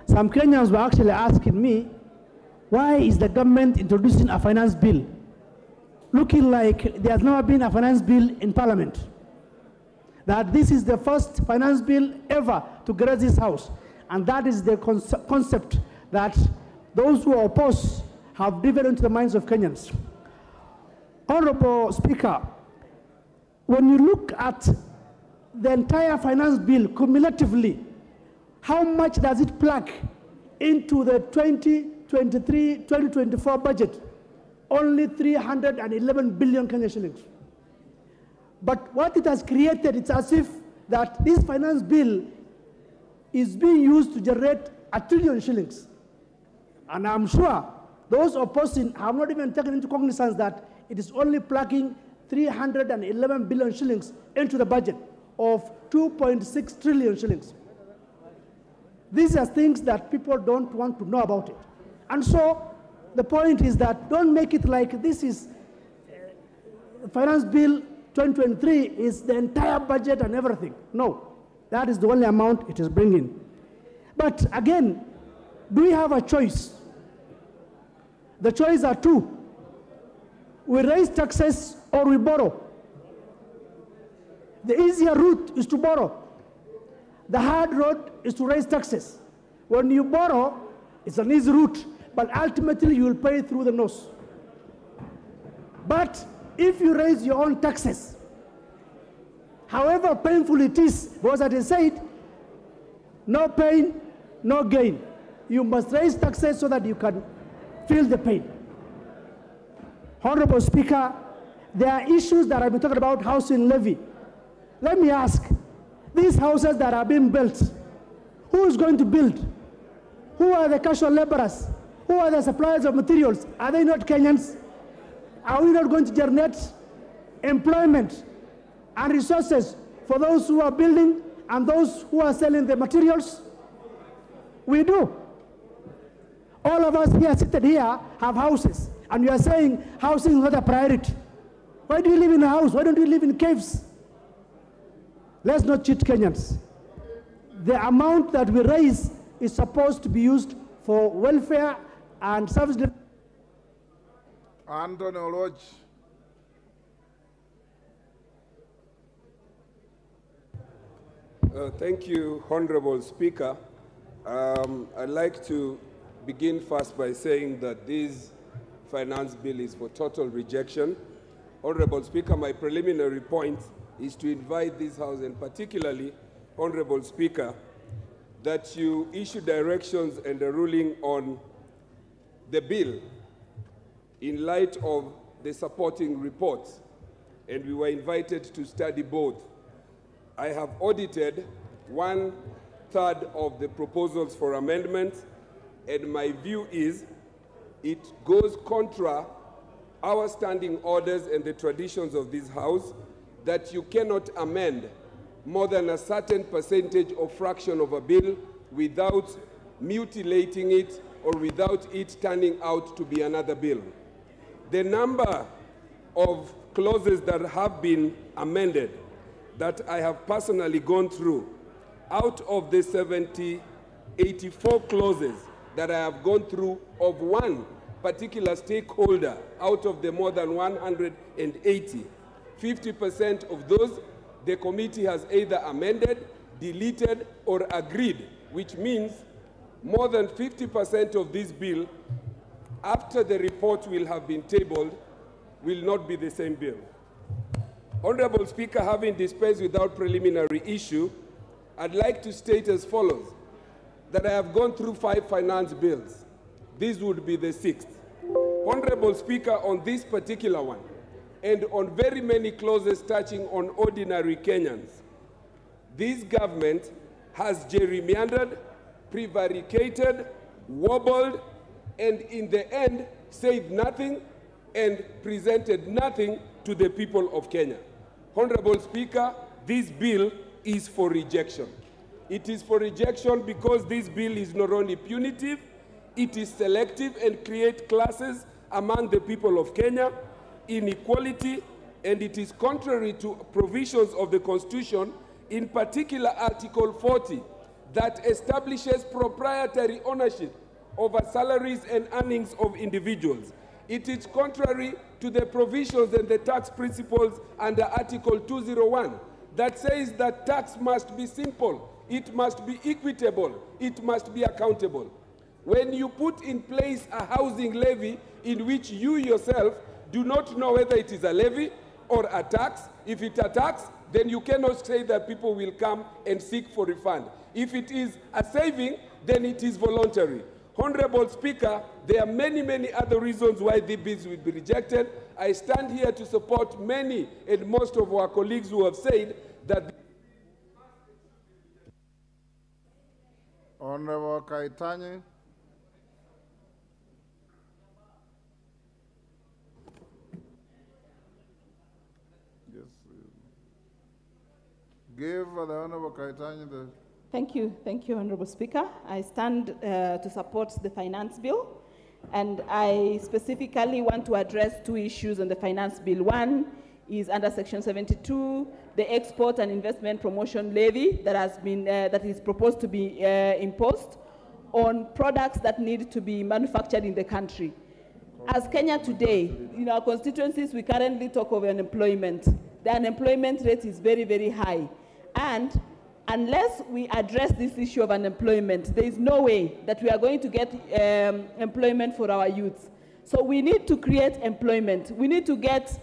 Some Kenyans were actually asking me, why is the government introducing a finance bill looking like there has never been a finance bill in Parliament? That this is the first finance bill ever to grace this House. And that is the concept that those who are opposed have driven into the minds of Kenyans. Honorable Speaker, when you look at the entire finance bill cumulatively, how much does it plug into the 2023-2024 budget? Only 311 billion Kenyan shillings. But what it has created, it's as if that this finance bill is being used to generate 1 trillion shillings. And I'm sure those opposing have not even taken into cognizance that it is only plugging 311 billion shillings into the budget of 2.6 trillion shillings. These are things that people don't want to know about it. And so the point is that don't make it like this is Finance Bill 2023 is the entire budget and everything. No, that is the only amount it is bringing. But again, do we have a choice? The choices are two. We raise taxes or we borrow. The easier route is to borrow. The hard road is to raise taxes. When you borrow, it's an easy route, but ultimately you will pay through the nose. But if you raise your own taxes, however painful it is, because as I said, no pain, no gain. You must raise taxes so that you can feel the pain. Honorable Speaker, there are issues that I've been talking about, housing levy. Let me ask, these houses that are being built, who is going to build? Who are the casual laborers? Who are the suppliers of materials? Are they not Kenyans? Are we not going to generate employment and resources for those who are building and those who are selling the materials? We do. All of us here seated here have houses. And you are saying housing is not a priority. Why do you live in a house? Why don't you live in caves? Let's not cheat Kenyans. The amount that we raise is supposed to be used for welfare and service. Anthony Oloch. Thank you, Honorable Speaker. I'd like to begin first by saying that this finance bill is for total rejection. Honorable Speaker, my preliminary point is to invite this House, and particularly, Honorable Speaker, that you issue directions and a ruling on the bill in light of the supporting reports, and we were invited to study both. I have audited 1/3 of the proposals for amendments, and my view is it goes contra our standing orders and the traditions of this House that you cannot amend more than a certain percentage or fraction of a bill without mutilating it or without it turning out to be another bill. The number of clauses that have been amended that I have personally gone through, out of the 84 clauses that I have gone through of one particular stakeholder out of the more than 180, 50% of those the committee has either amended, deleted, or agreed, which means more than 50% of this bill, after the report will have been tabled, will not be the same bill. Honorable Speaker, having dispensed without preliminary issue, I'd like to state as follows, that I have gone through 5 finance bills. This would be the 6th. Honorable Speaker, on this particular one, and on very many clauses touching on ordinary Kenyans, this government has gerrymandered, prevaricated, wobbled, and in the end said nothing and presented nothing to the people of Kenya. Honorable Speaker, this bill is for rejection. It is for rejection because this bill is not only punitive, it is selective and creates classes among the people of Kenya, inequality, and it is contrary to provisions of the Constitution, in particular Article 40, that establishes proprietary ownership over salaries and earnings of individuals. It is contrary to the provisions and the tax principles under Article 201 that says that tax must be simple, it must be equitable, it must be accountable. When you put in place a housing levy in which you yourself do not know whether it is a levy or a tax, if it's a tax, then you cannot say that people will come and seek for refund. If it is a saving, then it is voluntary. Honorable Speaker, there are many, many other reasons why the bills will be rejected. I stand here to support many and most of our colleagues who have said that. Honorable Kaitani. Yes. Give the Honorable Kaitani the... Thank you, Honorable Speaker. I stand to support the finance bill, and I specifically want to address 2 issues on the finance bill. One is under Section 72, the export and investment promotion levy that has been that is proposed to be imposed on products that need to be manufactured in the country. As Kenya today, in our constituencies, we currently talk of unemployment. The unemployment rate is very, very high, and unless we address this issue of unemployment, there is no way that we are going to get employment for our youths. So we need to create employment. We need to get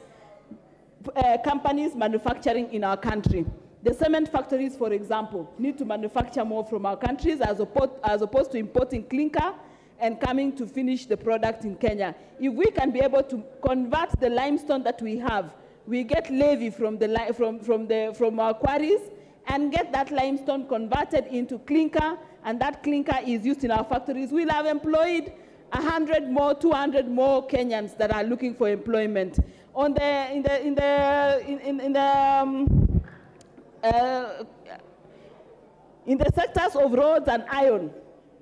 companies manufacturing in our country. The cement factories, for example, need to manufacture more from our countries as opposed to importing clinker and coming to finish the product in Kenya. If we can be able to convert the limestone that we have, we get levy from our quarries, and get that limestone converted into clinker, and that clinker is used in our factories, we'll have employed 100 more, 200 more Kenyans that are looking for employment. In the sectors of roads and iron,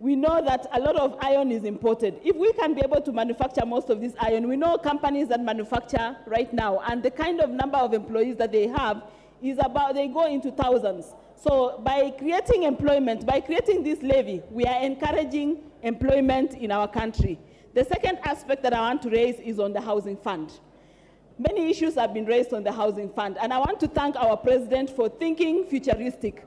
we know that a lot of iron is imported. If we can be able to manufacture most of this iron, we know companies that manufacture right now, and the kind of number of employees that they have is about, they go into thousands. So by creating employment, by creating this levy, we are encouraging employment in our country. The second aspect that I want to raise is on the housing fund. Many issues have been raised on the housing fund, and I want to thank our president for thinking futuristic.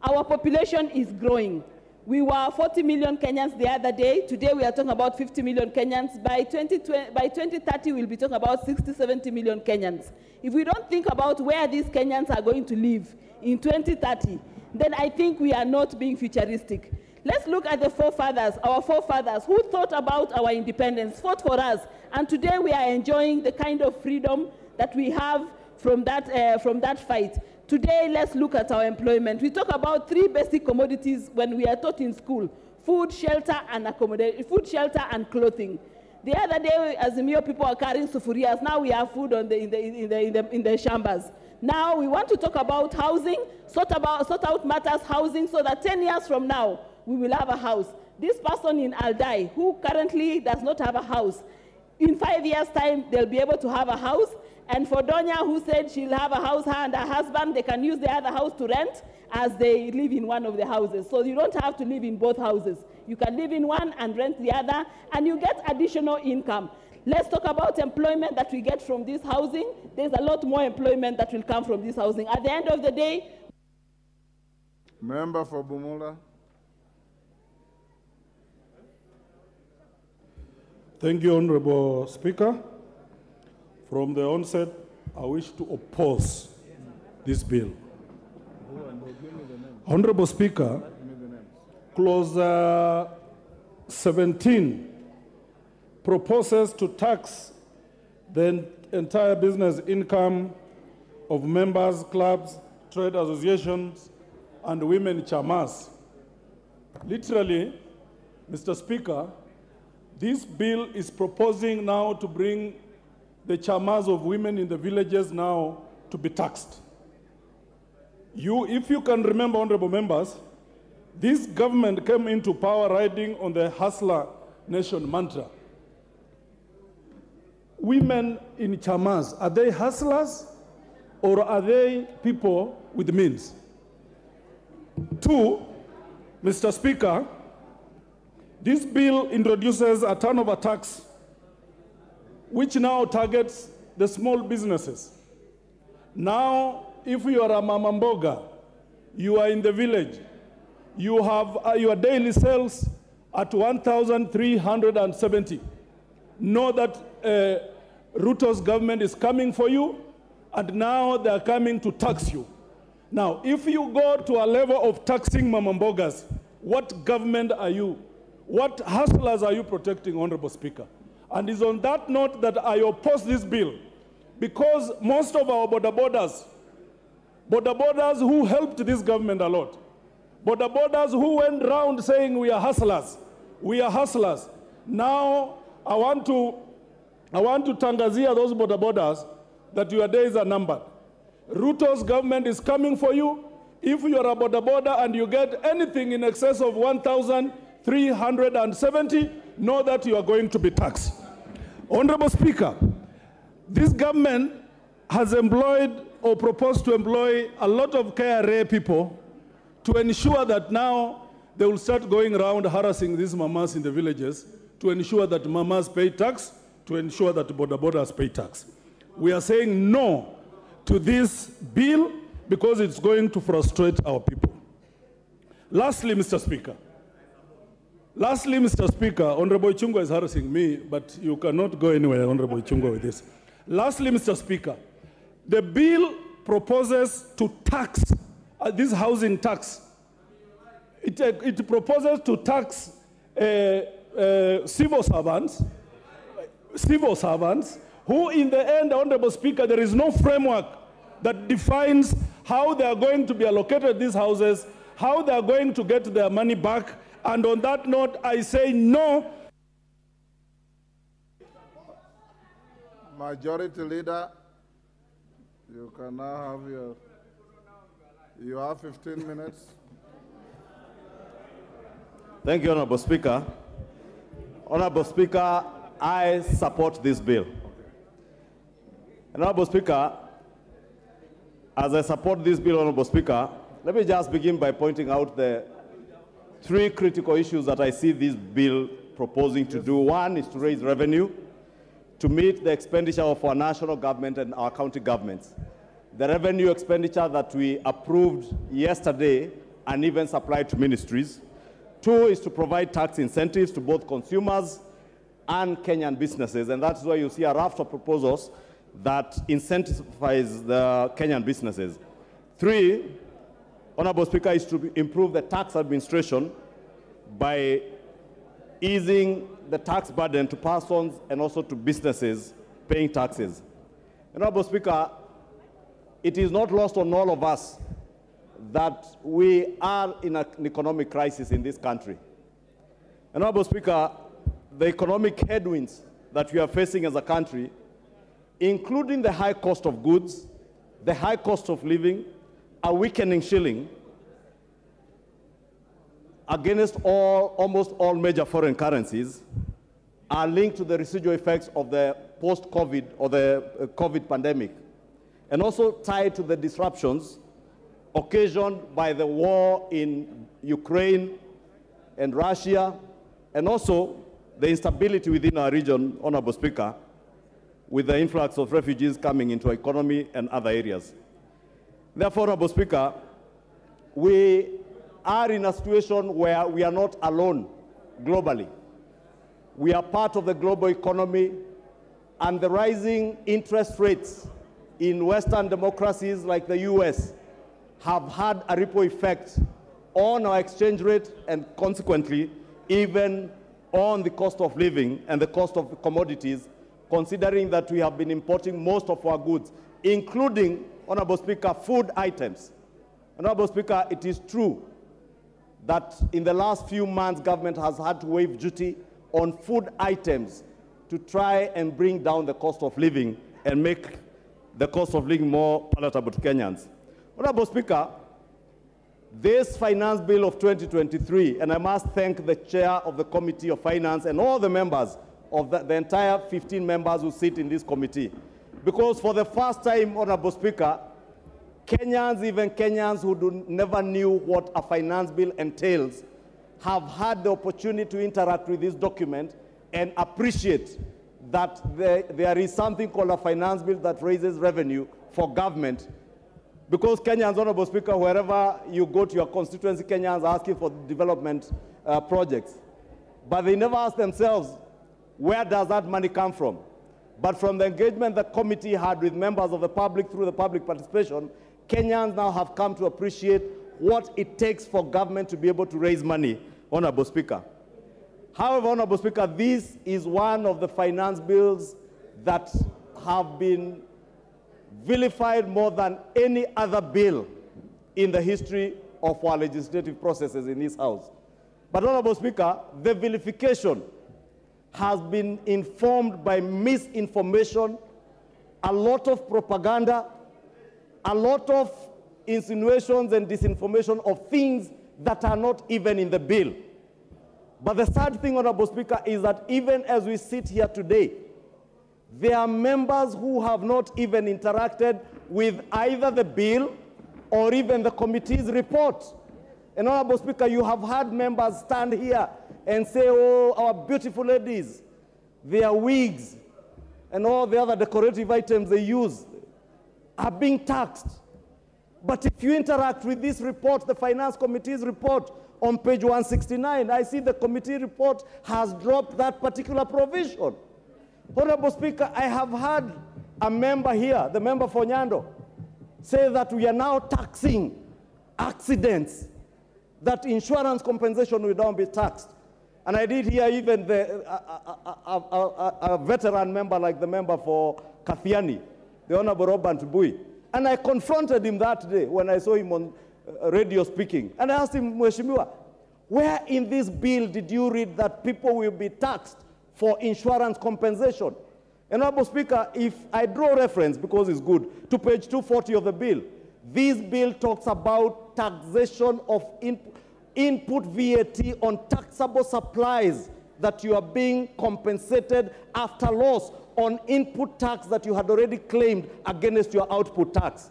Our population is growing. We were 40 million Kenyans the other day. Today we are talking about 50 million Kenyans. By 2030, we'll be talking about 60, 70 million Kenyans. If we don't think about where these Kenyans are going to live in 2030, then I think we are not being futuristic. Let's look at the forefathers, our forefathers, who thought about our independence, fought for us, and today we are enjoying the kind of freedom that we have from that fight. Today, let's look at our employment. We talk about 3 basic commodities when we are taught in school: food, shelter, and accommodation. Food, shelter, and clothing. The other day, as the Mio people are carrying sufurias, now we have food in the chambers. Now we want to talk about housing, sort out matters housing, so that 10 years from now, we will have a house. This person in Aldai, who currently does not have a house, in 5 years' time, they'll be able to have a house. And for Donya, who said she'll have a house, her and her husband, they can use the other house to rent as they live in one of the houses. So you don't have to live in both houses. You can live in one and rent the other, and you get additional income. Let's talk about employment that we get from this housing. There's a lot more employment that will come from this housing. At the end of the day... Member for Bumula. Thank you, Honorable Speaker. From the onset, I wish to oppose this bill. Honorable Speaker, Clause 17 proposes to tax the entire business income of members, clubs, trade associations, and women chamas. Literally, Mr. Speaker, this bill is proposing now to bring the chamas of women in the villages now to be taxed. If you can remember, honorable members, this government came into power riding on the hustler nation mantra. Women in chamas, are they hustlers or are they people with means? 2, Mr. Speaker, this bill introduces a turnover tax which now targets the small businesses. Now, if you are a mama mboga, you are in the village, you have your daily sales at 1,370. Know that Ruto's government is coming for you, and now they are coming to tax you. Now, if you go to a level of taxing mama mbogas, what government are you? What hustlers are you protecting, Honorable Speaker? And it's on that note that I oppose this bill, because most of our border borders who helped this government a lot, border borders who went round saying we are hustlers, Now I want to tangazia those border borders that your days are numbered. Ruto's government is coming for you. If you are a border and you get anything in excess of 1,370, know that you are going to be taxed. Honorable Speaker, this government has employed or proposed to employ a lot of KRA people to ensure that now they will start going around harassing these mamas in the villages to ensure that mamas pay tax, to ensure that borders pay tax. We are saying no to this bill because it's going to frustrate our people. Lastly, Mr. Speaker, Honorable Ichung'wah is harassing me, but you cannot go anywhere, Honorable Ichung'wah, with this. Lastly, Mr. Speaker, the bill proposes to tax this housing tax. It proposes to tax civil servants who, in the end, Honorable Speaker, there is no framework that defines how they are going to be allocated these houses, how they are going to get their money back. And on that note, I say no. Majority Leader, you can now have you have 15 minutes. Thank you, Honorable Speaker. Honorable Speaker, I support this bill. Honorable Speaker, as I support this bill, Honorable Speaker, let me just begin by pointing out the three critical issues that I see this bill proposing to do. One is to raise revenue to meet the expenditure of our national government and our county governments. The revenue expenditure that we approved yesterday and even supplied to ministries. Two is to provide tax incentives to both consumers and Kenyan businesses, and that's why you see a raft of proposals that incentivize the Kenyan businesses. Three, Honorable Speaker, is to improve the tax administration by easing the tax burden to persons and also to businesses paying taxes. Honorable Speaker, it is not lost on all of us that we are in an economic crisis in this country. Honorable Speaker, the economic headwinds that we are facing as a country, including the high cost of goods, the high cost of living, a weakening shilling against almost all major foreign currencies, are linked to the residual effects of the post-COVID or the COVID pandemic, and also tied to the disruptions occasioned by the war in Ukraine and Russia, and also the instability within our region, Honorable Speaker, with the influx of refugees coming into our economy and other areas. Therefore, Honorable Speaker, we are in a situation where we are not alone globally. We are part of the global economy, and the rising interest rates in Western democracies like the US have had a ripple effect on our exchange rate and consequently even on the cost of living and the cost of commodities, considering that we have been importing most of our goods, including, Honorable Speaker, food items. Honorable Speaker, it is true that in the last few months, government has had to waive duty on food items to try and bring down the cost of living and make the cost of living more palatable to Kenyans. Honorable Speaker, this finance bill of 2023, and I must thank the chair of the Committee of Finance and all the members of the entire 15 members who sit in this committee, because for the first time, Honorable Speaker, Kenyans, even Kenyans who never knew what a finance bill entails, have had the opportunity to interact with this document and appreciate that there is something called a finance bill that raises revenue for government. Because Kenyans, Honorable Speaker, wherever you go to your constituency, Kenyans are asking for development projects. But they never ask themselves, where does that money come from? But from the engagement the committee had with members of the public through the public participation, Kenyans now have come to appreciate what it takes for government to be able to raise money, Honorable Speaker. However, Honorable Speaker, this is one of the finance bills that have been vilified more than any other bill in the history of our legislative processes in this House. But, Honorable Speaker, the vilification has been informed by misinformation, a lot of propaganda, a lot of insinuations and disinformation of things that are not even in the bill. But the sad thing, Honorable Speaker, is that even as we sit here today, there are members who have not even interacted with either the bill or even the committee's report. And Honorable Speaker, you have had members stand here and say, oh, our beautiful ladies, their wigs and all the other decorative items they use are being taxed. But if you interact with this report, the Finance Committee's report, on page 169, I see the committee report has dropped that particular provision. Honorable Speaker, I have had a member here, the member for Nyando, say that we are now taxing accidents, that insurance compensation will now be taxed. And I did hear even a veteran member like the member for Kathiani, the Honorable Robert Bui. And I confronted him that day when I saw him on radio speaking. And I asked him, Mheshimiwa, where in this bill did you read that people will be taxed for insurance compensation? And Honorable Speaker, if I draw reference, because it's good, to page 240 of the bill, this bill talks about taxation of input VAT on taxable supplies that you are being compensated after loss on input tax that you had already claimed against your output tax.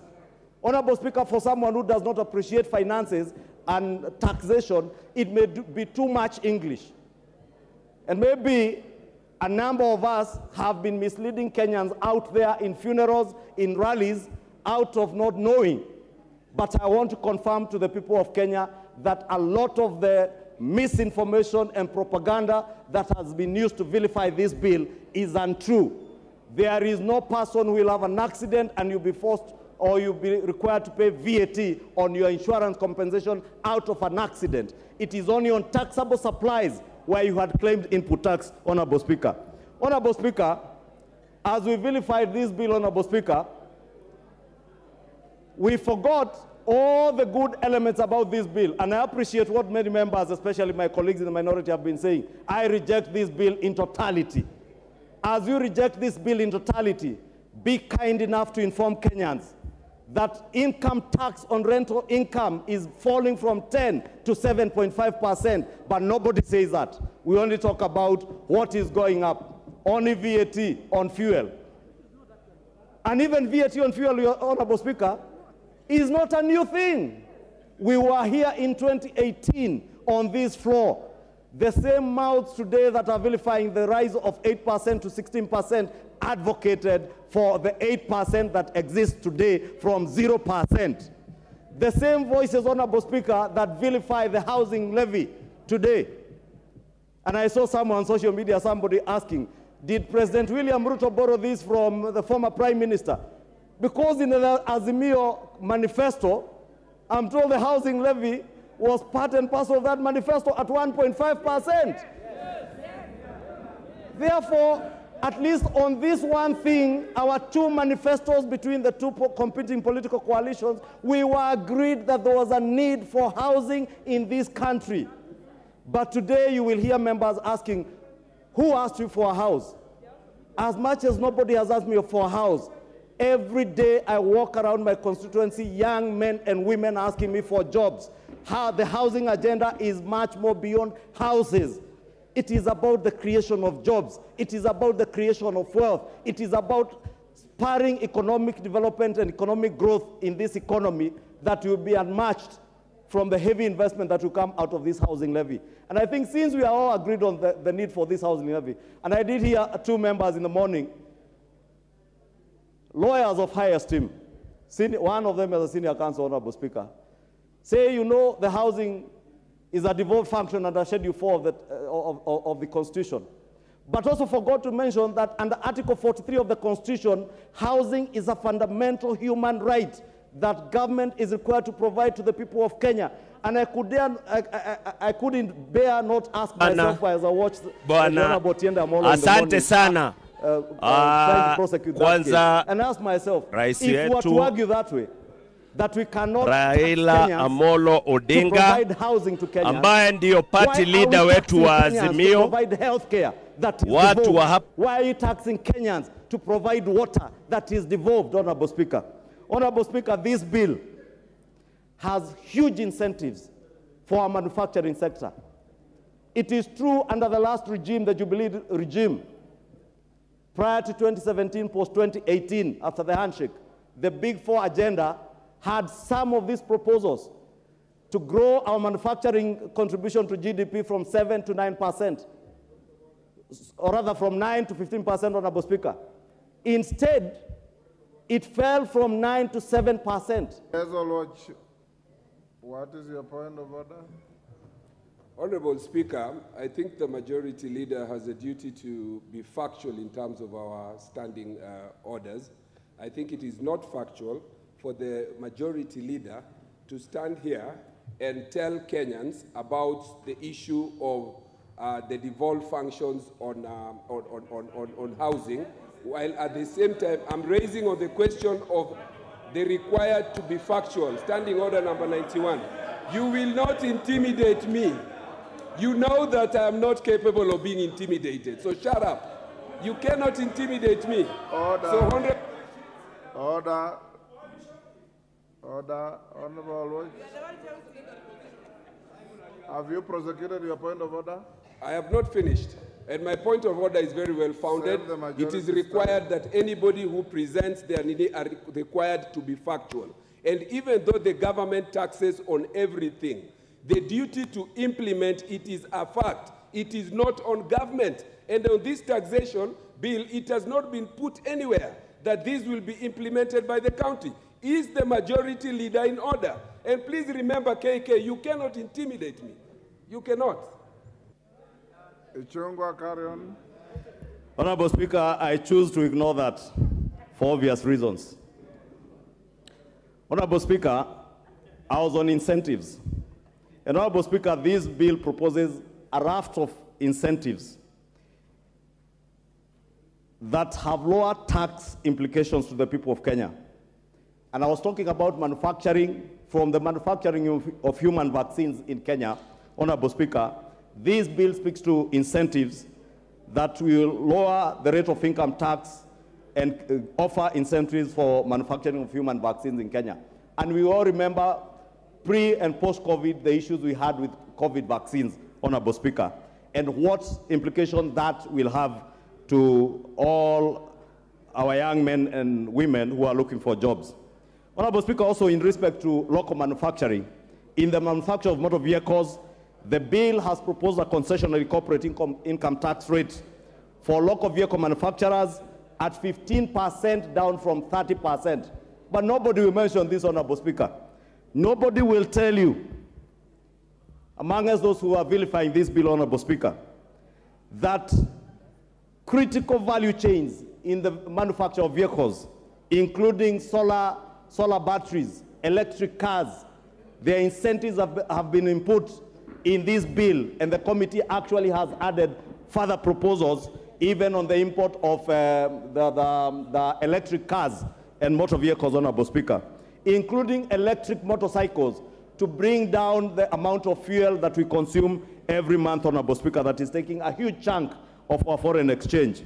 Honorable Speaker, for someone who does not appreciate finances and taxation, it may be too much English. And maybe a number of us have been misleading Kenyans out there in funerals, in rallies, out of not knowing. But I want to confirm to the people of Kenya that a lot of the misinformation and propaganda that has been used to vilify this bill is untrue. There is no person who will have an accident and you'll be forced or you'll be required to pay VAT on your insurance compensation out of an accident. It is only on taxable supplies where you had claimed input tax, Honorable Speaker. Honorable Speaker, as we vilified this bill, Honorable Speaker, we forgot all the good elements about this bill, and I appreciate what many members, especially my colleagues in the minority, have been saying. I reject this bill in totality. As you reject this bill in totality, be kind enough to inform Kenyans that income tax on rental income is falling from 10 to 7.5%, but nobody says that. We only talk about what is going up, only VAT on fuel. And even VAT on fuel, Your Honorable Speaker, is not a new thing. We were here in 2018 on this floor. The same mouths today that are vilifying the rise of 8% to 16% advocated for the 8% that exists today from 0%. The same voices, Honorable Speaker, that vilify the housing levy today. And I saw someone on social media, somebody asking, did President William Ruto borrow this from the former Prime Minister? Because in the Azimio manifesto, I'm told the housing levy was part and parcel of that manifesto at 1.5%. Therefore, at least on this one thing, our two manifestos between the two competing political coalitions, we were agreed that there was a need for housing in this country. But today you will hear members asking, who asked you for a house? As much as nobody has asked me for a house, every day I walk around my constituency, young men and women asking me for jobs. How the housing agenda is much more beyond houses. It is about the creation of jobs. It is about the creation of wealth. It is about spurring economic development and economic growth in this economy that will be unmatched from the heavy investment that will come out of this housing levy. And I think since we are all agreed on the need for this housing levy, and I did hear two members in the morning, lawyers of high esteem, one of them is a senior counsel, Honorable Speaker, say, you know, the housing is a devolved function under Schedule 4 of the Constitution. But also forgot to mention that under Article 43 of the Constitution, housing is a fundamental human right that government is required to provide to the people of Kenya. And I couldn't bear not ask myself as I watched Honorable Tienda Molo asante sana. Kwanza, and ask myself, if we were to argue that way, that we cannot Raila Amolo Odinga ambaye ndiyo party leader wetu wa Azimio, watu wa hapa. Why are you taxing Kenyans to provide water that is devolved, Honorable Speaker? Honorable Speaker, this bill has huge incentives for our manufacturing sector. It is true under the last regime, the Jubilee regime, prior to 2017, post-2018, after the handshake, the Big Four agenda had some of these proposals to grow our manufacturing contribution to GDP from 7 to 9%, or rather from 9 to 15%, Honorable Speaker. Instead, it fell from 9 to 7%. What is your point of order? Honorable Speaker, I think the majority leader has a duty to be factual in terms of our standing orders. I think it is not factual for the majority leader to stand here and tell Kenyans about the issue of the devolved functions on housing, while at the same time I'm raising on the question of the required to be factual. Standing order number 91. You will not intimidate me. You know that I am not capable of being intimidated, so shut up. You cannot intimidate me. Order. So, Order. Order. Honorable. Have you prosecuted your point of order? I have not finished. And my point of order is very well founded. It is required that anybody who presents their need are required to be factual. And even though the government taxes on everything, the duty to implement it is a fact. It is not on government. And on this taxation bill, it has not been put anywhere that this will be implemented by the county. Is the majority leader in order? And please remember, KK, you cannot intimidate me. You cannot. Ichungwa, carry on. Honorable Speaker, I choose to ignore that for obvious reasons. Honorable Speaker, I was on incentives. And Honorable Speaker, this bill proposes a raft of incentives that have lower tax implications to the people of Kenya. And I was talking about manufacturing, from the manufacturing of human vaccines in Kenya. Honorable Speaker, this bill speaks to incentives that will lower the rate of income tax and offer incentives for manufacturing of human vaccines in Kenya. And we all remember pre and post-COVID, the issues we had with COVID vaccines, Honorable Speaker, and what implication that will have to all our young men and women who are looking for jobs. Honorable Speaker, also in respect to local manufacturing, in the manufacture of motor vehicles, the bill has proposed a concessionary corporate income tax rate for local vehicle manufacturers at 15%, down from 30%. But nobody will mention this, Honorable Speaker. Nobody will tell you, among us those who are vilifying this bill, Honorable Speaker, that critical value chains in the manufacture of vehicles, including solar batteries, electric cars, their incentives have been input in this bill, and the committee actually has added further proposals even on the import of the electric cars and motor vehicles, Honorable Speaker, including electric motorcycles, to bring down the amount of fuel that we consume every month, Honorable Speaker, that is taking a huge chunk of our foreign exchange.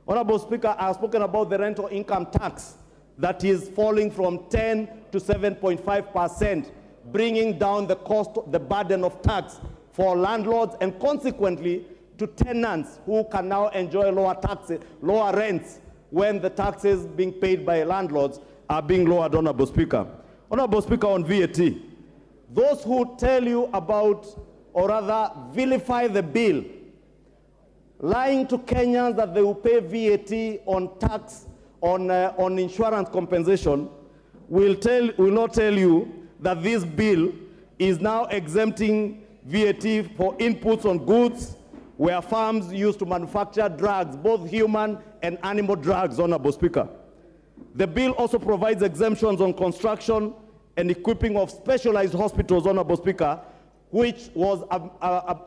Honorable Speaker, I have spoken about the rental income tax that is falling from 10 to 7.5%, bringing down the cost, the burden of tax for landlords and consequently to tenants who can now enjoy lower taxes, lower rents when the taxes being paid by landlords are being lowered, Honorable Speaker. Honorable Speaker, on VAT, those who tell you about, or rather vilify the bill, lying to Kenyans that they will pay VAT on tax, on insurance compensation, will not tell you that this bill is now exempting VAT for inputs on goods where farms used to manufacture drugs, both human and animal drugs, Honorable Speaker. The bill also provides exemptions on construction and equipping of specialized hospitals, Honorable Speaker, which was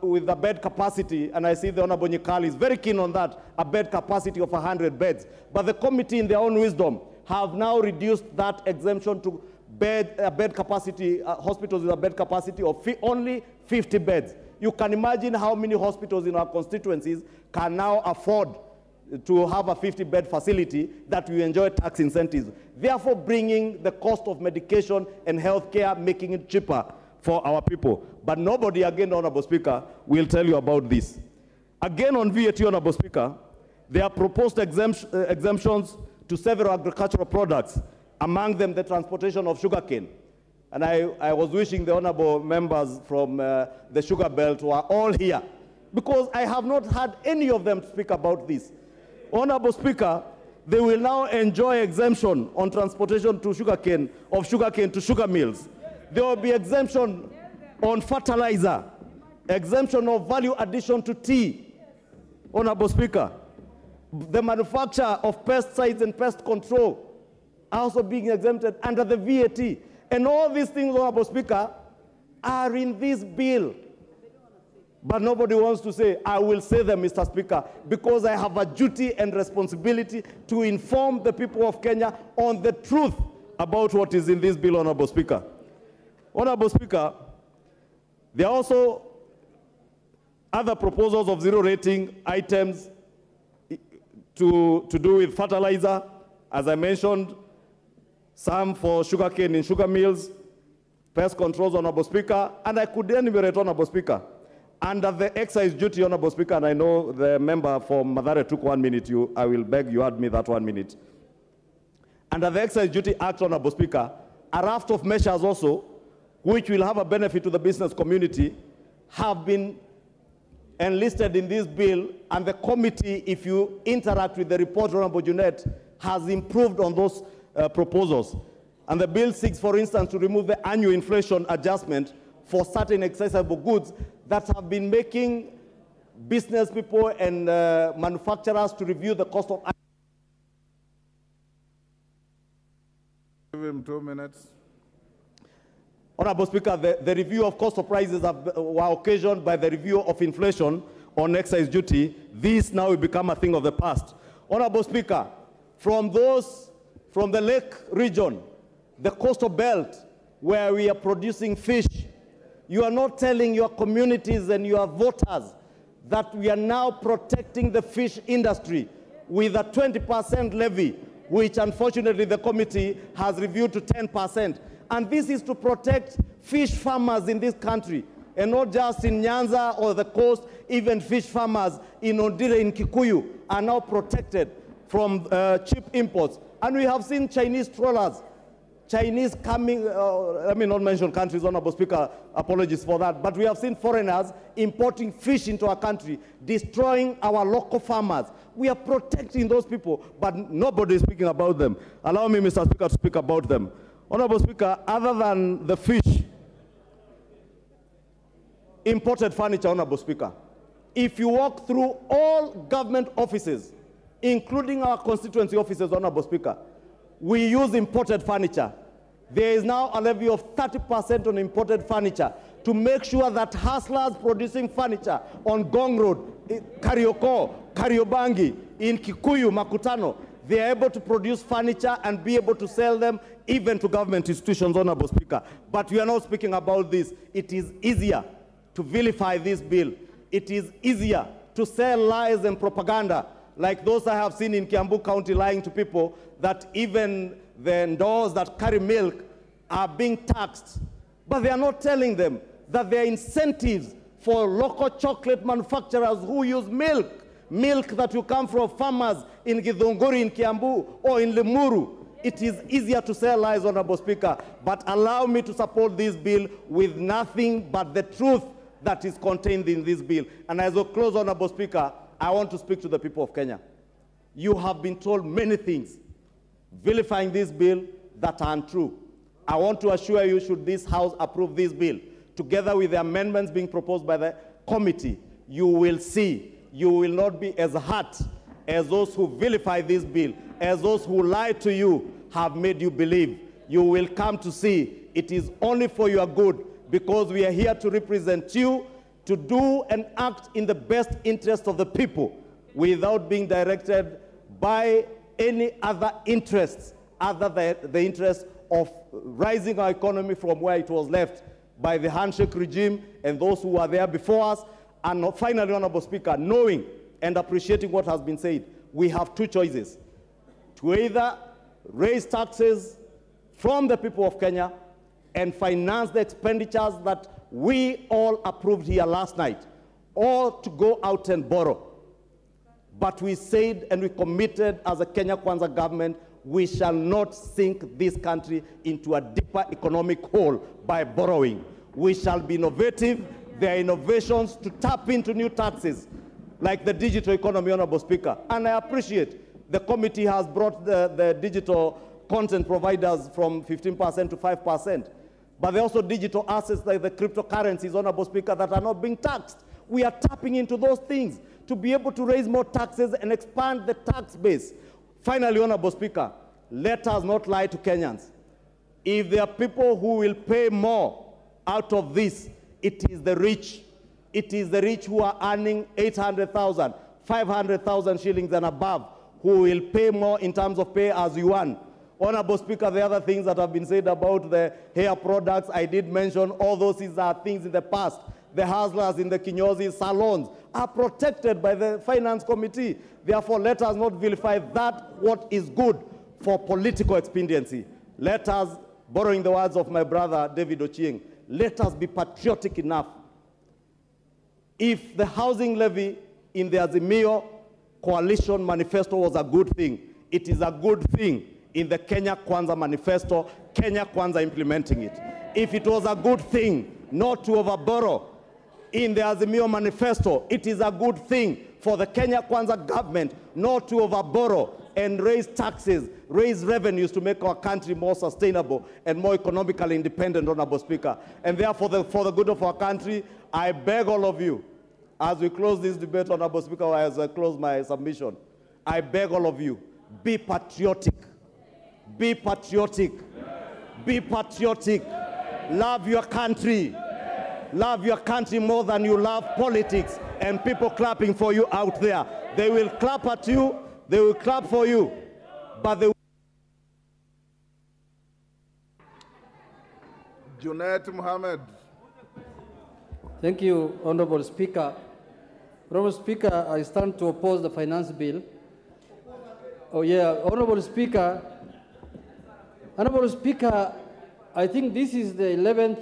with a bed capacity, and I see the Honorable Nyikali is very keen on that, a bed capacity of 100 beds. But the committee, in their own wisdom, have now reduced that exemption to bed capacity, hospitals with a bed capacity of only 50 beds. You can imagine how many hospitals in our constituencies can now afford to have a 50-bed facility that will enjoy tax incentives, therefore bringing the cost of medication and health care, making it cheaper for our people. But nobody, again, Honorable Speaker, will tell you about this. Again, on VAT, Honorable Speaker, there are proposed exemptions to several agricultural products, among them the transportation of sugarcane. And I was wishing the honorable members from the sugar belt were all here, because I have not heard any of them speak about this. Honorable Speaker, they will now enjoy exemption on transportation to sugarcane, of sugarcane to sugar mills. There will be exemption on fertilizer, exemption of value addition to tea. Honorable Speaker, the manufacture of pesticides and pest control are also being exempted under the VAT. And all these things, Honorable Speaker, are in this bill. But nobody wants to say, I will say them, Mr. Speaker, because I have a duty and responsibility to inform the people of Kenya on the truth about what is in this bill, Honorable Speaker. Honorable Speaker, there are also other proposals of zero rating items to do with fertilizer, as I mentioned, some for sugarcane in sugar mills, pest controls, Honorable Speaker, and I could enumerate, Honorable Speaker. Under the excise duty, Honorable Speaker, and I know the member for Mathare took 1 minute, I will beg you add me that 1 minute. Under the Excise Duty Act, Honorable Speaker, a raft of measures also, which will have a benefit to the business community, have been enlisted in this bill, and the committee, if you interact with the report, Honorable Junet, has improved on those proposals. And the bill seeks, for instance, to remove the annual inflation adjustment for certain accessible goods that have been making business people and manufacturers to review the cost of. Give him 2 minutes. Honorable Speaker, the review of cost of prices were occasioned by the review of inflation on excise duty. This now will become a thing of the past. Honorable Speaker, from the lake region, the coastal belt, where we are producing fish, you are not telling your communities and your voters that we are now protecting the fish industry with a 20% levy, which unfortunately the committee has reviewed to 10%. And this is to protect fish farmers in this country, and not just in Nyanza or the coast. Even fish farmers in Ondire, in Kikuyu, are now protected from cheap imports. And we have seen Chinese trawlers, Chinese coming, let me not mention countries, Honorable Speaker, apologies for that, but we have seen foreigners importing fish into our country, destroying our local farmers. We are protecting those people, but nobody is speaking about them. Allow me, Mr. Speaker, to speak about them. Honorable Speaker, other than the fish, imported furniture, Honorable Speaker, if you walk through all government offices, including our constituency offices, Honorable Speaker, we use imported furniture. There is now a levy of 30% on imported furniture to make sure that hustlers producing furniture on Gong Road, Karioko, Kariobangi, in Kikuyu, Makutano, they are able to produce furniture and be able to sell them even to government institutions, Honorable Speaker. But we are not speaking about this. It is easier to vilify this bill. It is easier to sell lies and propaganda, like those I have seen in Kiambu County lying to people that even the stores that carry milk are being taxed. But they are not telling them that there are incentives for local chocolate manufacturers who use milk that will come from farmers in Githunguri, in Kiambu, or in Limuru. It is easier to sell lies, Honorable Speaker, but allow me to support this bill with nothing but the truth that is contained in this bill. And as a close, Honorable Speaker, I want to speak to the people of Kenya. You have been told many things vilifying this bill that are untrue. I want to assure you, should this House approve this bill, together with the amendments being proposed by the committee, you will see, you will not be as hurt as those who vilify this bill, as those who lie to you have made you believe. You will come to see it is only for your good, because we are here to represent you, to do and act in the best interest of the people without being directed by any other interests other than the interest of rising our economy from where it was left by the handshake regime and those who were there before us. And finally, Honorable Speaker, knowing and appreciating what has been said, we have two choices: to either raise taxes from the people of Kenya and finance the expenditures that we all approved here last night, or to go out and borrow. But we said and we committed as a Kenya Kwanza government, we shall not sink this country into a deeper economic hole by borrowing. We shall be innovative. There are innovations to tap into new taxes, like the digital economy, Honorable Speaker. And I appreciate the committee has brought the digital content providers from 15% to 5%. But there are also digital assets like the cryptocurrencies, Honorable Speaker, that are not being taxed. We are tapping into those things to be able to raise more taxes and expand the tax base. Finally, Honorable Speaker, let us not lie to Kenyans. If there are people who will pay more out of this, it is the rich. It is the rich who are earning 800,000, 500,000 shillings and above, who will pay more in terms of pay as you earn. Honorable Speaker, the other things that have been said about the hair products, I did mention all those are things in the past. The hustlers in the kinyozi salons are protected by the Finance Committee. Therefore, let us not vilify that what is good for political expediency. Let us Borrowing the words of my brother David Ochieng, let us be patriotic enough. If the housing levy in the Azimio coalition manifesto was a good thing, it is a good thing in the Kenya Kwanza manifesto, Kenya Kwanza implementing it. If it was a good thing not to overborrow in the Azimio manifesto, it is a good thing for the Kenya Kwanza government not to overborrow and raise taxes, raise revenues to make our country more sustainable and more economically independent, Honorable Speaker. And therefore, for the good of our country, I beg all of you, as we close this debate, Honorable Speaker, as I close my submission, I beg all of you, be patriotic. Be patriotic. Be patriotic. Love your country. Love your country more than you love politics and people clapping for you out there. They will clap at you, they will clap for you, but they will... Junaid Mohammed. Thank you, Honorable Speaker. Honorable Speaker, I stand to oppose the finance bill. Oh yeah, Honorable Speaker, I think this is the 11th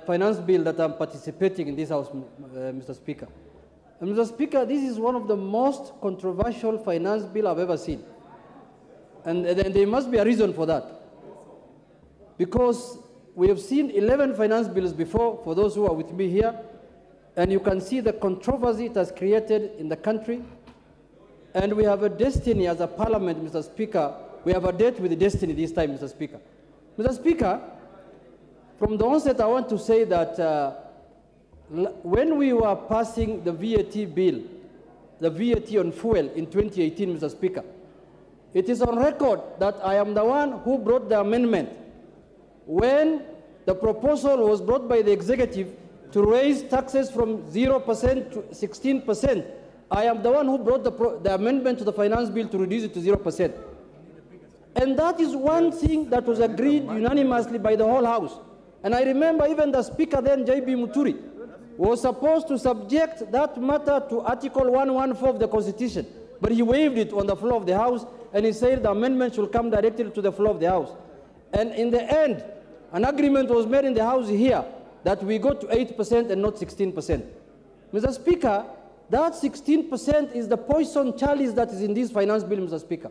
finance bill that I'm participating in this House, Mr. Speaker. And Mr. Speaker, this is one of the most controversial finance bill I've ever seen. And there must be a reason for that. Because we have seen 11 finance bills before, for those who are with me here, and you can see the controversy it has created in the country. And we have a destiny as a parliament, Mr. Speaker. We have a date with the destiny this time, Mr. Speaker. Mr. Speaker, from the onset, I want to say that when we were passing the VAT bill, the VAT on fuel in 2018, Mr. Speaker, it is on record that I am the one who brought the amendment when the proposal was brought by the executive to raise taxes from 0% to 16%. I am the one who brought the amendment to the finance bill to reduce it to 0%. And that is one thing that was agreed unanimously by the whole House. And I remember even the Speaker then, J.B. Muturi, was supposed to subject that matter to Article 114 of the Constitution, but he waived it on the floor of the House, and he said the amendment should come directly to the floor of the House. And in the end, an agreement was made in the House here that we go to 8% and not 16%. Mr. Speaker, that 16% is the poison chalice that is in this finance bill, Mr. Speaker.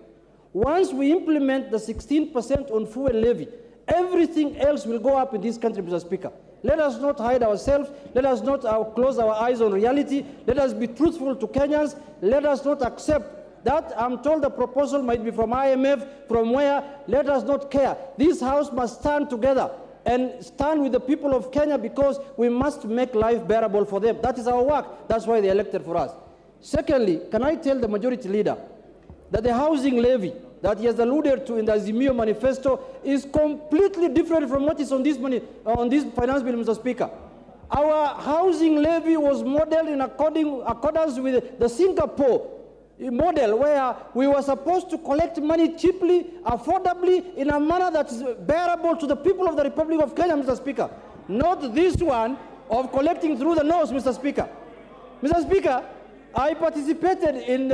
Once we implement the 16% on fuel levy, everything else will go up in this country, Mr. Speaker. Let us not hide ourselves. Let us not close our eyes on reality. Let us be truthful to Kenyans. Let us not accept that. I'm told the proposal might be from IMF, from where. Let us not care. This House must stand together and stand with the people of Kenya, because we must make life bearable for them. That is our work. That's why they elected for us. Secondly, can I tell the majority leader that the housing levy that he has alluded to in the Azimio manifesto is completely different from what is on this finance bill, Mr. Speaker. Our housing levy was modeled in accordance with the Singapore model, where we were supposed to collect money cheaply, affordably, in a manner that is bearable to the people of the Republic of Kenya, Mr. Speaker. Not this one of collecting through the nose, Mr. Speaker. Mr. Speaker, I participated in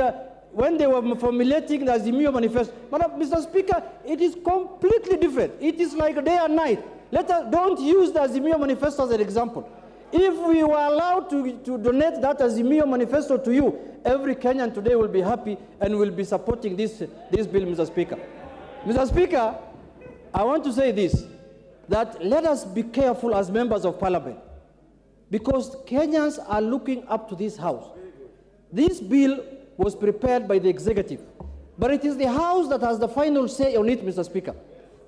when they were formulating the Azimio manifesto. But Mr. Speaker, it is completely different. It is like day and night. Don't use the Azimio manifesto as an example. If we were allowed to donate that Azimio manifesto to you, every Kenyan today will be happy and will be supporting this bill, Mr. Speaker. Mr. Speaker, I want to say this, that let us be careful as members of parliament, because Kenyans are looking up to this House. This bill was prepared by the executive, but it is the House that has the final say on it, Mr. Speaker.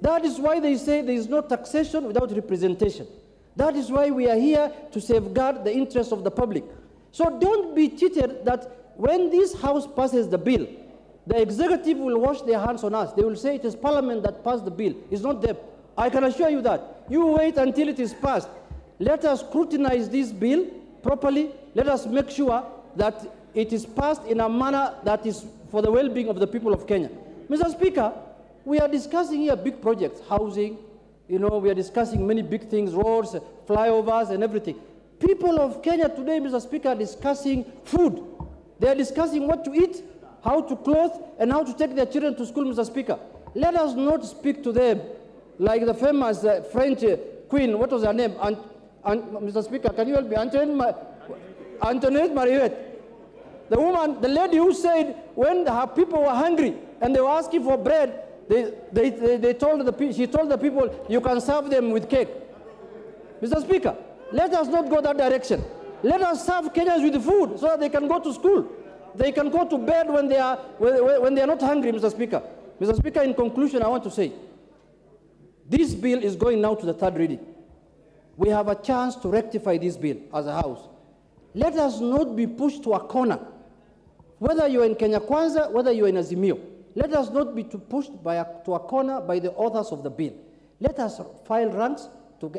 That is why they say there is no taxation without representation. That is why we are here to safeguard the interests of the public. So don't be cheated that when this House passes the bill, the executive will wash their hands on us. They will say it is Parliament that passed the bill. It's not them. I can assure you that. You wait until it is passed. Let us scrutinize this bill properly. Let us make sure that it is passed in a manner that is for the well-being of the people of Kenya. Mr. Speaker, we are discussing here big projects, housing, we are discussing many big things, roads, flyovers, and everything. People of Kenya today, Mr. Speaker, are discussing food. They are discussing what to eat, how to clothe, and how to take their children to school, Mr. Speaker. Let us not speak to them like the famous French queen, what was her name? Mr. Speaker, can you help me? Antoinette Mariette. The woman, the lady who said when her people were hungry and they were asking for bread, she told the people, you can serve them with cake. Mr. Speaker, let us not go that direction. Let us serve Kenyans with food so that they can go to school. They can go to bed when they are not hungry, Mr. Speaker. Mr. Speaker, in conclusion, I want to say, this bill is going now to the third reading. We have a chance to rectify this bill as a House. Let us not be pushed to a corner. Whether you're in Kenya Kwanza, whether you're in Azimio, let us not be pushed to a corner by the authors of the bill. Let us file ranks,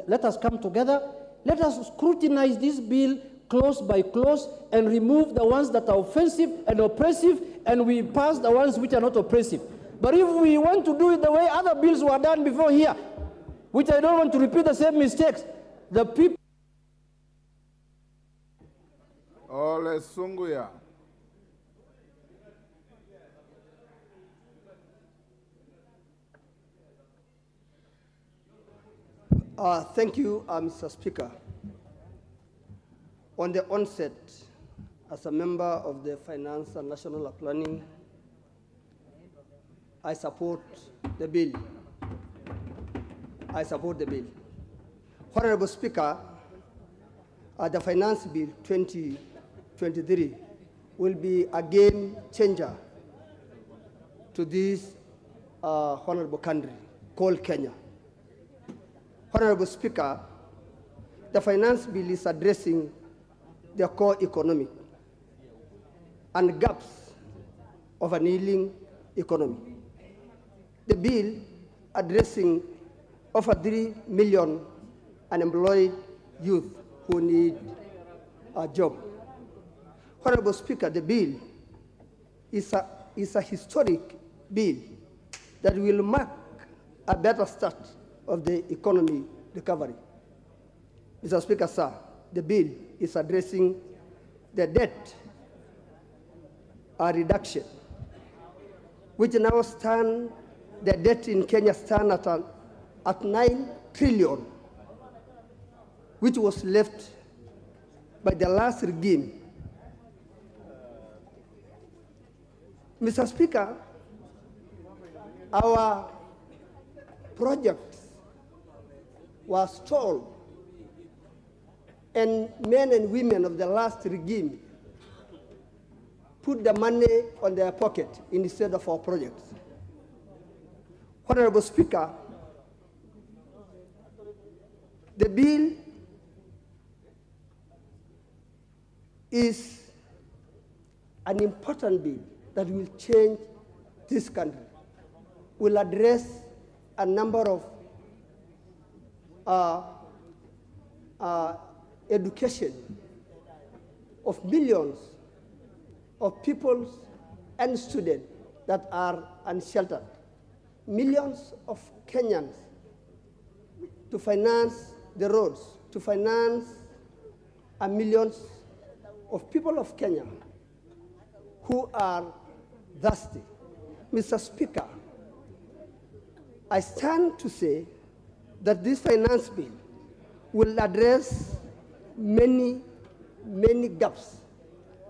let us come together, let us scrutinize this bill clause by clause and remove the ones that are offensive and oppressive, and we pass the ones which are not oppressive. But if we want to do it the way other bills were done before here, which I don't want to repeat the same mistakes, the people... Ole Sunguya. Thank you, Mr. Speaker. On the onset, as a member of the Finance and National Planning, I support the bill. I support the bill. Honorable Speaker, the Finance Bill 2023 will be a game changer to this honorable country called Kenya. Honorable Speaker, the Finance Bill is addressing the core economic and gaps of an ailing economy. The bill addressing over 3 million unemployed youth who need a job. Honorable Speaker, the bill is a historic bill that will mark a better start of the economy recovery. Mr. Speaker, sir, the bill is addressing the debt reduction, which now stand, the debt in Kenya stand at 9 trillion, which was left by the last regime. Mr. Speaker, our projects were stalled, and men and women of the last regime put the money on their pocket instead of our projects. Honorable Speaker, the bill is an important bill that will change this country, will address a number of education of millions of people and students that are unsheltered, millions of Kenyans, to finance the roads, to finance millions of people of Kenya who are thirsty. Mr. Speaker, I stand to say that this finance bill will address many gaps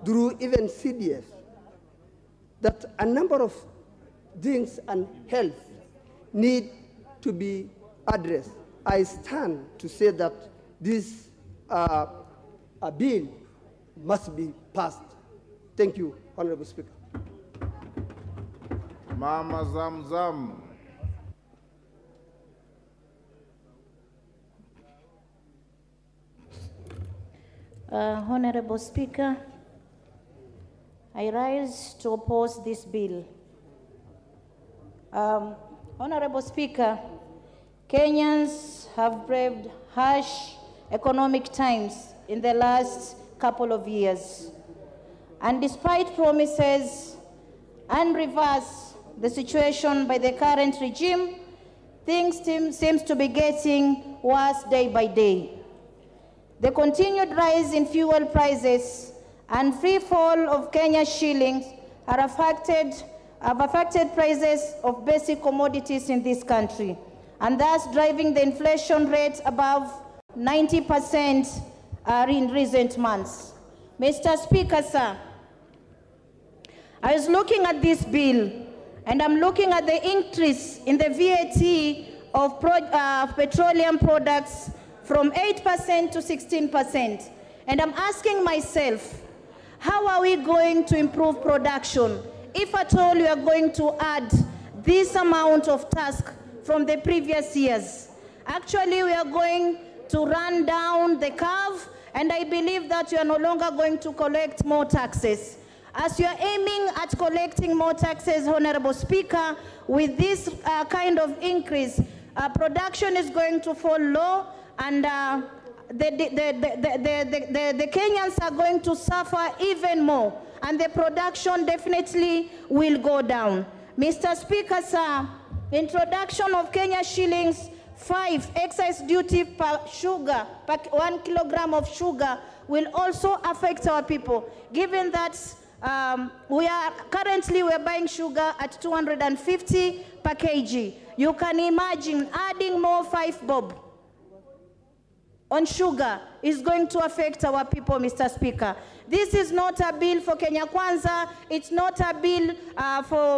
through even CDF, that a number of things and health need to be addressed. I stand to say that this bill must be passed. Thank you, Honorable Speaker. Mama Zamzam. Honorable Speaker, I rise to oppose this bill. Honorable Speaker, Kenyans have braved harsh economic times in the last couple of years. And despite promises and reverse the situation by the current regime, things seems to be getting worse day by day. The continued rise in fuel prices and free fall of Kenya's shillings have affected prices of basic commodities in this country. and thus driving the inflation rate above 90% in recent months. Mr. Speaker, sir, I was looking at this bill, and I'm looking at the increase in the VAT of petroleum products from 8% to 16%. And I'm asking myself, how are we going to improve production if at all we are going to add this amount of tax from the previous years? Actually, we are going to run down the curve, and I believe that you are no longer going to collect more taxes. As you are aiming at collecting more taxes, Honorable Speaker, with this kind of increase, production is going to fall low, and the Kenyans are going to suffer even more, and the production definitely will go down. Mr. Speaker, sir, introduction of Kenya shillings 5 excise duty per sugar, per 1 kilogram of sugar, will also affect our people, given that we are currently buying sugar at 250 per kg. You can imagine adding more 5 bob on sugar is going to affect our people, Mr. Speaker. This is not a bill for Kenya Kwanza. It's not a bill for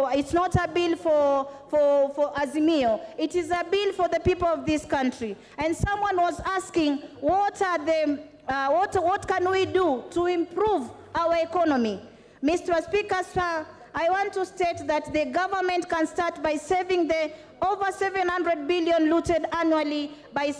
Azimio. It is a bill for the people of this country. And someone was asking, what can we do to improve our economy? Mr. Speaker, sir, I want to state that the government can start by saving the over 700 billion looted annually by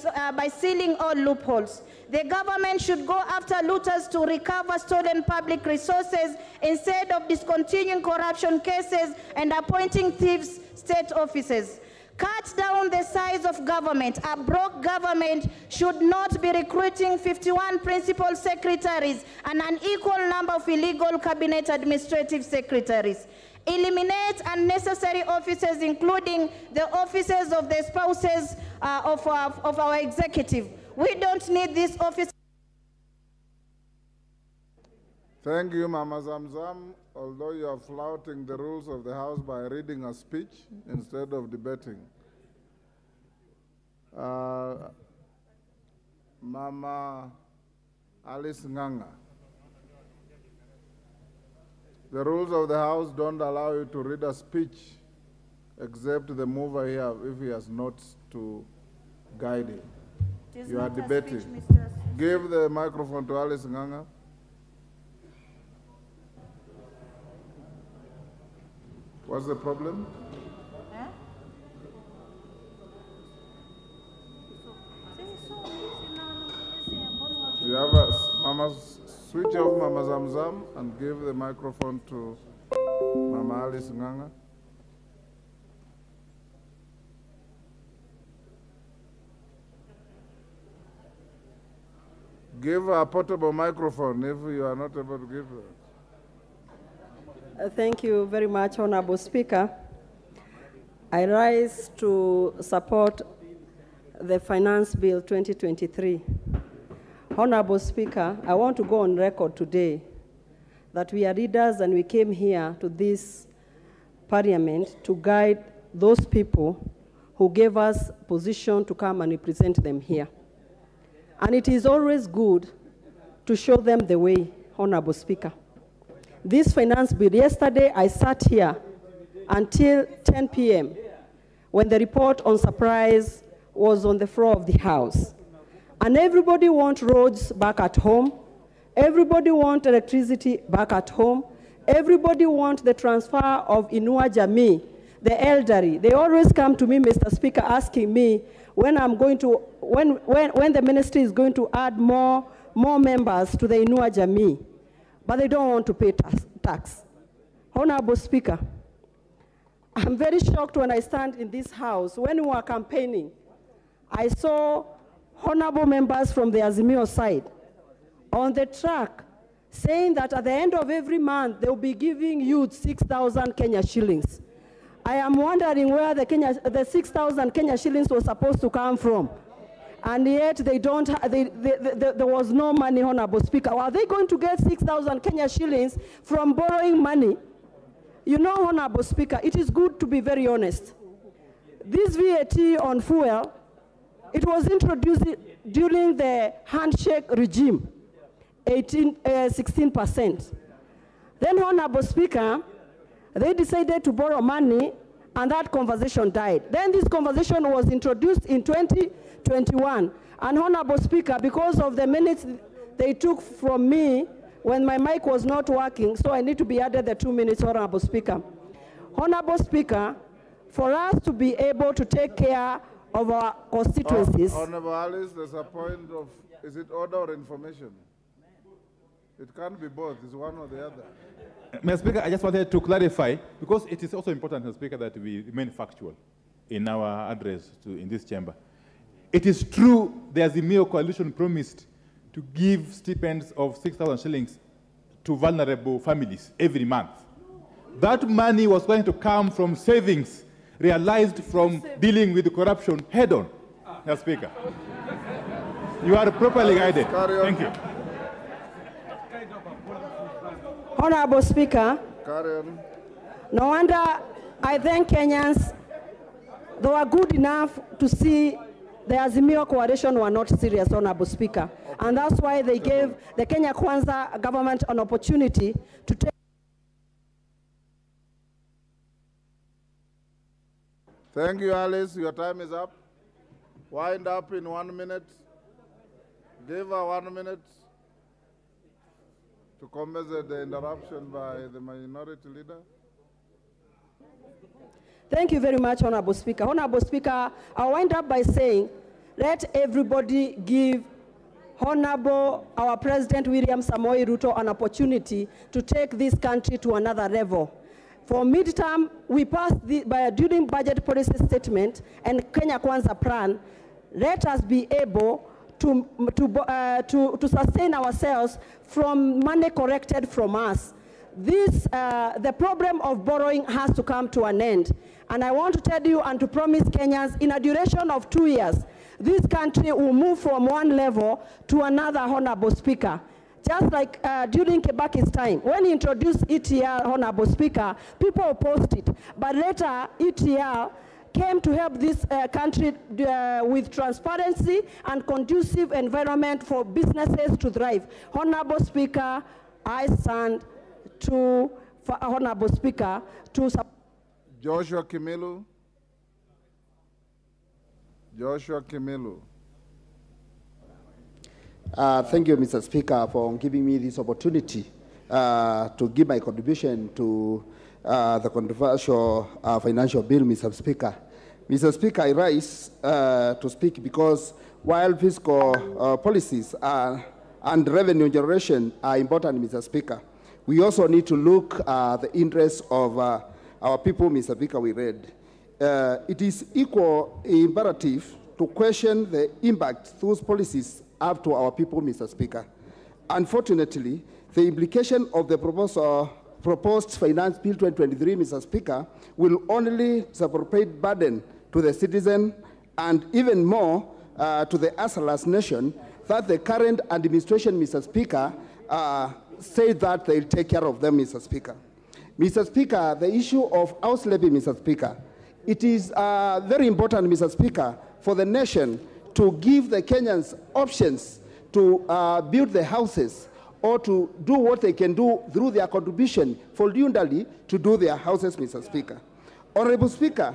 sealing all loopholes. The government should go after looters to recover stolen public resources instead of discontinuing corruption cases and appointing thieves state officers. Cut down the size of government. A broke government should not be recruiting 51 principal secretaries and an equal number of illegal cabinet administrative secretaries. Eliminate unnecessary offices, including the offices of the spouses of our executive. We don't need this office. Thank you, Mama Zamzam. Although you are flouting the rules of the House by reading a speech instead of debating. Mama Alice Nganga. The rules of the House don't allow you to read a speech except the mover here if he has notes to guide him. You are debating. Give the microphone to Alice Nganga. What's the problem? You have a Mama, switch off Mama Zamzam and give the microphone to Mama Alice Nganga. Give her a portable microphone if you are not able to give her. Thank you very much, Honorable Speaker. I rise to support the Finance Bill 2023. Honorable Speaker, I want to go on record today that we are leaders and we came here to this parliament to guide those people who gave us position to come and represent them here. And it is always good to show them the way, Honorable Speaker. This finance bill, yesterday I sat here until 10 p.m. when the report on surprise was on the floor of the House. And everybody wants roads back at home. Everybody wants electricity back at home. Everybody wants the transfer of Inua Jamii, the elderly. They always come to me, Mr. Speaker, asking me when I'm going to, when the ministry is going to add more members to the Inua Jamii. But they don't want to pay tax. Honorable Speaker, I'm very shocked when I stand in this house. When we were campaigning, I saw honorable members from the Azimio side on the track saying that at the end of every month, they'll be giving youth 6,000 Kenya shillings. I am wondering where the 6,000 Kenya shillings was supposed to come from. And yet they don't, there was no money, Honorable Speaker. Are they going to get 6,000 Kenya shillings from borrowing money? You know, Honorable Speaker, it is good to be very honest. this VAT on fuel, it was introduced during the handshake regime, 16%. Then, Honorable Speaker, they decided to borrow money, and that conversation died. Then this conversation was introduced in 2021. And Honorable Speaker, because of the minutes they took from me when my mic was not working, so I need to be added the 2 minutes, Honorable Speaker. Honorable Speaker, for us to be able to take care of our constituencies. Honorable Alice, there's a point of, is it order or information? It can't be both, it's one or the other. Mr. Speaker, I just wanted to clarify, because it is also important, Mr. Speaker, that we remain factual in our address in this chamber. It is true the Azimio coalition promised to give stipends of 6,000 shillings to vulnerable families every month. That money was going to come from savings realized from dealing with corruption head-on, Mr. Speaker. You are properly guided. Thank you. Honorable Speaker, no wonder I thank Kenyans. They were good enough to see the Azimio coalition were not serious, Honorable Speaker. And that's why they gave the Kenya Kwanza government an opportunity to take. Thank you, Alice. Your time is up. Wind up in 1 minute. Give her 1 minute to compensate the interruption by the minority leader. Thank you very much, Honorable Speaker. Honorable Speaker, I'll wind up by saying, let everybody give Honorable, our President William Samoei Ruto, an opportunity to take this country to another level. For midterm, we passed during budget policy statement and Kenya Kwanza plan. Let us be able to sustain ourselves from money collected from us. The problem of borrowing has to come to an end. And I want to tell you and to promise Kenyans, in a duration of 2 years, this country will move from one level to another, Honorable Speaker. Just like during Kibaki's time, when he introduced ETL, Honorable Speaker, people opposed it. But later, ETL came to help this country with transparency and conducive environment for businesses to thrive. Honorable Speaker, I stand to, Honorable Speaker, to support. Joshua Kimilu. Joshua Kimilu. Thank you, Mr. Speaker, for giving me this opportunity to give my contribution to the controversial financial bill, Mr. Speaker. Mr. Speaker, I rise to speak because while fiscal policies and revenue generation are important, Mr. Speaker, we also need to look at the interests of our people, Mr. Speaker, we read. It is equal imperative to question the impact those policies have to our people, Mr. Speaker. Unfortunately, the implication of the proposed Finance Bill 2023, Mr. Speaker, will only disproportionate burden to the citizen and even more to the Asalas nation that the current administration, Mr. Speaker, say that they'll take care of them, Mr. Speaker. Mr. Speaker, the issue of house levy, Mr. Speaker, it is very important, Mr. Speaker, for the nation to give the Kenyans options to build the houses or to do what they can do through their contribution voluntarily to do their houses, Mr. Speaker. Honorable Speaker,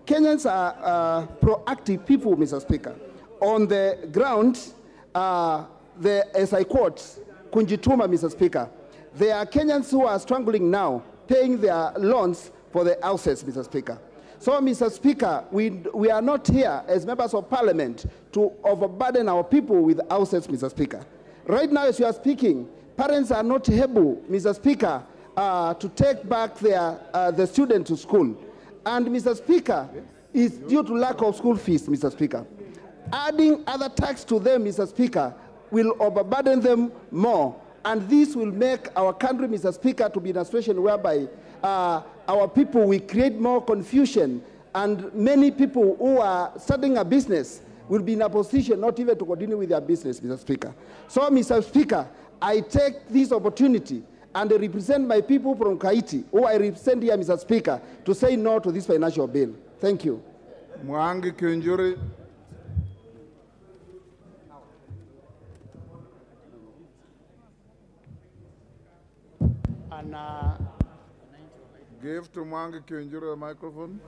Kenyans are proactive people, Mr. Speaker. On the ground, as I quote, Kunjituma, Mr. Speaker, there are Kenyans who are struggling now, paying their loans for the houses, Mr. Speaker. So, Mr. Speaker, we are not here as members of parliament to overburden our people with houses, Mr. Speaker. Right now, as you are speaking, parents are not able, Mr. Speaker, to take back the students to school. And, Mr. Speaker, it's due to lack of school fees, Mr. Speaker. Adding other tax to them, Mr. Speaker, will overburden them more. And this will make our country, Mr. Speaker, to be in a situation whereby our people will create more confusion, and many people who are starting a business will be in a position not even to continue with their business, Mr. Speaker. So, Mr. Speaker, I take this opportunity and I represent my people from Haiti, who I represent here, Mr. Speaker, to say no to this financial bill. Thank you. Mwangi Kibururi. And give to Mwangi Kibururi the microphone.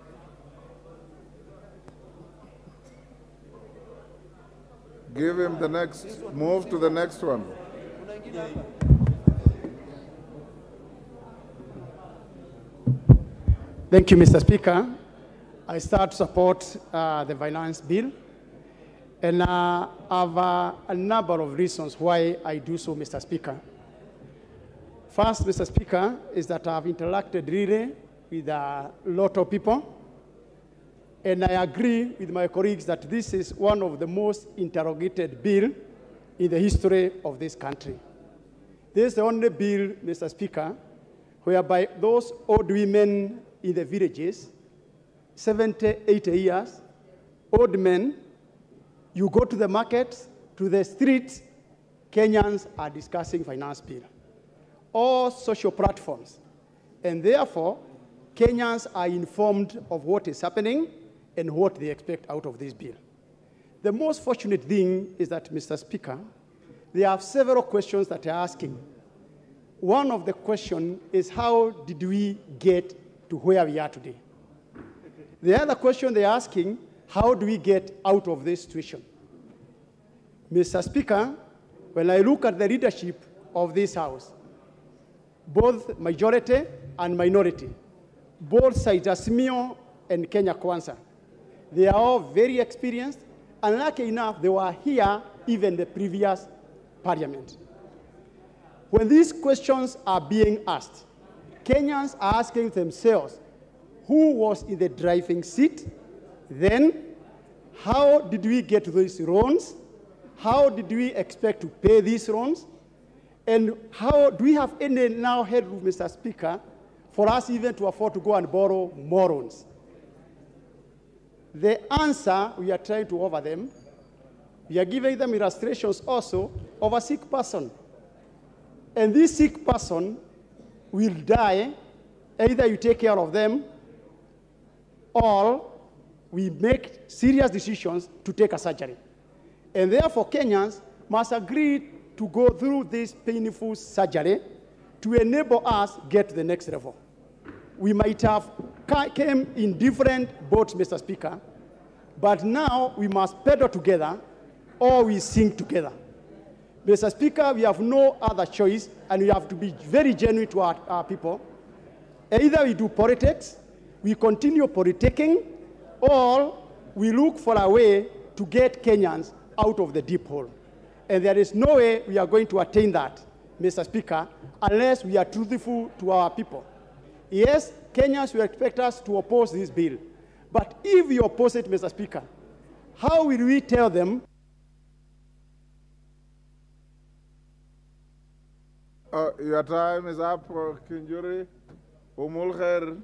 Give him the next, move to the next one. Thank you, Mr. Speaker. I start to support the finance bill. And I have a number of reasons why I do so, Mr. Speaker. First, Mr. Speaker, is that I've interacted really with a lot of people. And I agree with my colleagues that this is one of the most interrogated bills in the history of this country. This is the only bill, Mr. Speaker, whereby those old women in the villages, 70, 80 years, old men, you go to the market, to the streets, Kenyans are discussing finance bill. All social platforms. And therefore, Kenyans are informed of what is happening and what they expect out of this bill. The most fortunate thing is that, Mr. Speaker, there are several questions that are asking. One of the questions is, how did we get to where we are today? The other question they're asking, how do we get out of this situation? Mr. Speaker, when I look at the leadership of this House, both majority and minority, both sides, Azimio and Kenya Kwanza, they are all very experienced, and lucky enough, they were here even the previous parliament. When these questions are being asked, Kenyans are asking themselves, who was in the driving seat? Then, how did we get these loans? How did we expect to pay these loans? And how do we have any now headroom, Mr. Speaker, for us even to afford to go and borrow more loans? The answer we are trying to offer them, we are giving them illustrations also of a sick person. And this sick person will die, either you take care of them, or we make serious decisions to take a surgery. And therefore, Kenyans must agree to go through this painful surgery to enable us get to the next level. We might have came in different boats, Mr. Speaker, but now we must pedal together or we sink together. Mr. Speaker, we have no other choice, and we have to be very genuine to our people. Either we do politics, we continue politicking, or we look for a way to get Kenyans out of the deep hole. And there is no way we are going to attain that, Mr. Speaker, unless we are truthful to our people. Yes, Kenyans will expect us to oppose this bill. But if we oppose it, Mr. Speaker, how will we tell them? Your time is up, Kibururi. Umulkhair.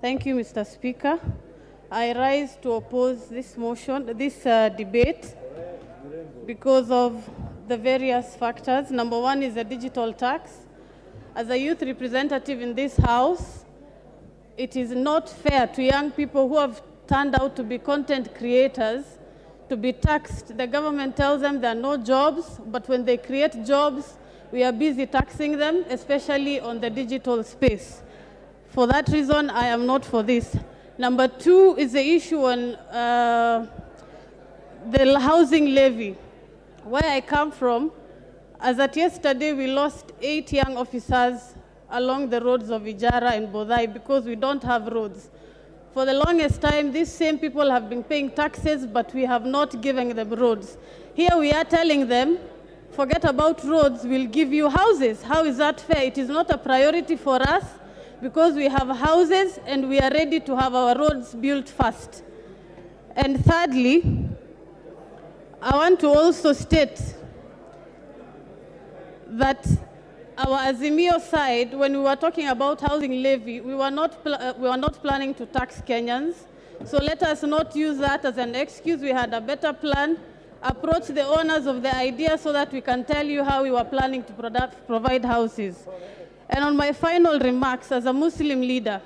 Thank you, Mr. Speaker. I rise to oppose this motion, this debate, because of the various factors. Number one is the digital tax. As a youth representative in this House, it is not fair to young people who have turned out to be content creators to be taxed. The government tells them there are no jobs, but when they create jobs, we are busy taxing them, especially on the digital space. For that reason, I am not for this. Number two is the issue on the housing levy. Where I come from, as at yesterday, we lost 8 young officers along the roads of Ijara and Bodai because we don't have roads. For the longest time, these same people have been paying taxes, but we have not given them roads. Here we are telling them, forget about roads, we'll give you houses. How is that fair? It is not a priority for us, because we have houses and we are ready to have our roads built fast. And thirdly, I want to also state that our Azimio side, when we were talking about housing levy, we were not planning to tax Kenyans. So let us not use that as an excuse. We had a better plan. Approach the owners of the idea so that we can tell you how we were planning to provide houses. And on my final remarks, as a Muslim leader,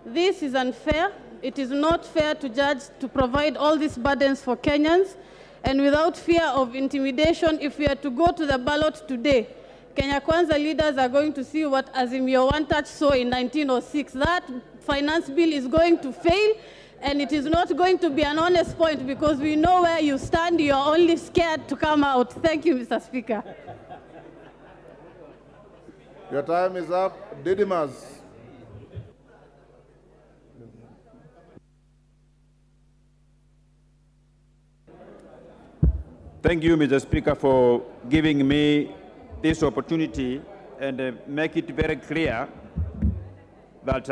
this is unfair. It is not fair to provide all these burdens for Kenyans. And without fear of intimidation, if we are to go to the ballot today, Kenya Kwanza leaders are going to see what Azimio One Touch saw in 1906. That finance bill is going to fail, and it is not going to be an honest point because we know where you stand. You are only scared to come out. Thank you, Mr. Speaker. Your time is up. Didymus. Thank you, Mr. Speaker, for giving me this opportunity and make it very clear that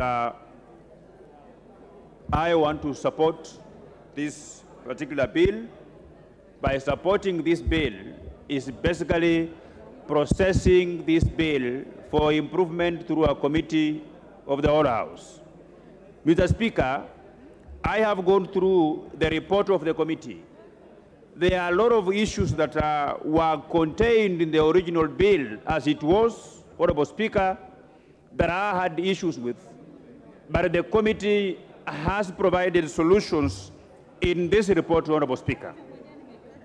I want to support this particular bill. By supporting this bill is basically processing this bill for improvement through a committee of the whole House. Mr. Speaker, I have gone through the report of the committee. There are a lot of issues that were contained in the original bill as it was, Honorable Speaker, that I had issues with. But the committee has provided solutions in this report, Honorable Speaker.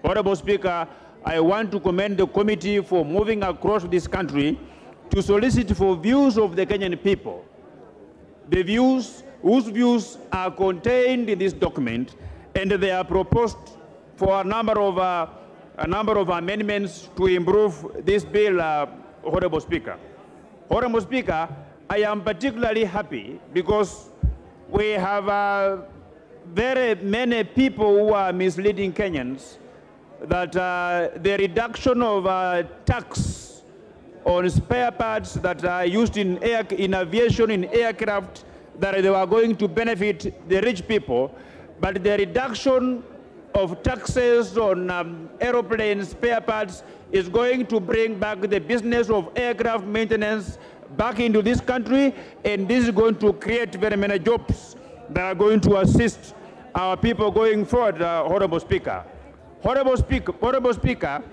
Honorable Speaker, I want to commend the committee for moving across this country to solicit for views of the Kenyan people. The views, whose views are contained in this document, and they are proposed for a number of amendments to improve this bill, Honorable Speaker. Honorable Speaker, I am particularly happy because we have very many people who are misleading Kenyans that the reduction of tax on spare parts that are used in aviation, in aircraft, that they were going to benefit the rich people, but the reduction of taxes on aeroplane spare parts is going to bring back the business of aircraft maintenance back into this country, and this is going to create very many jobs that are going to assist our people going forward, Honorable Speaker. Honorable Speaker,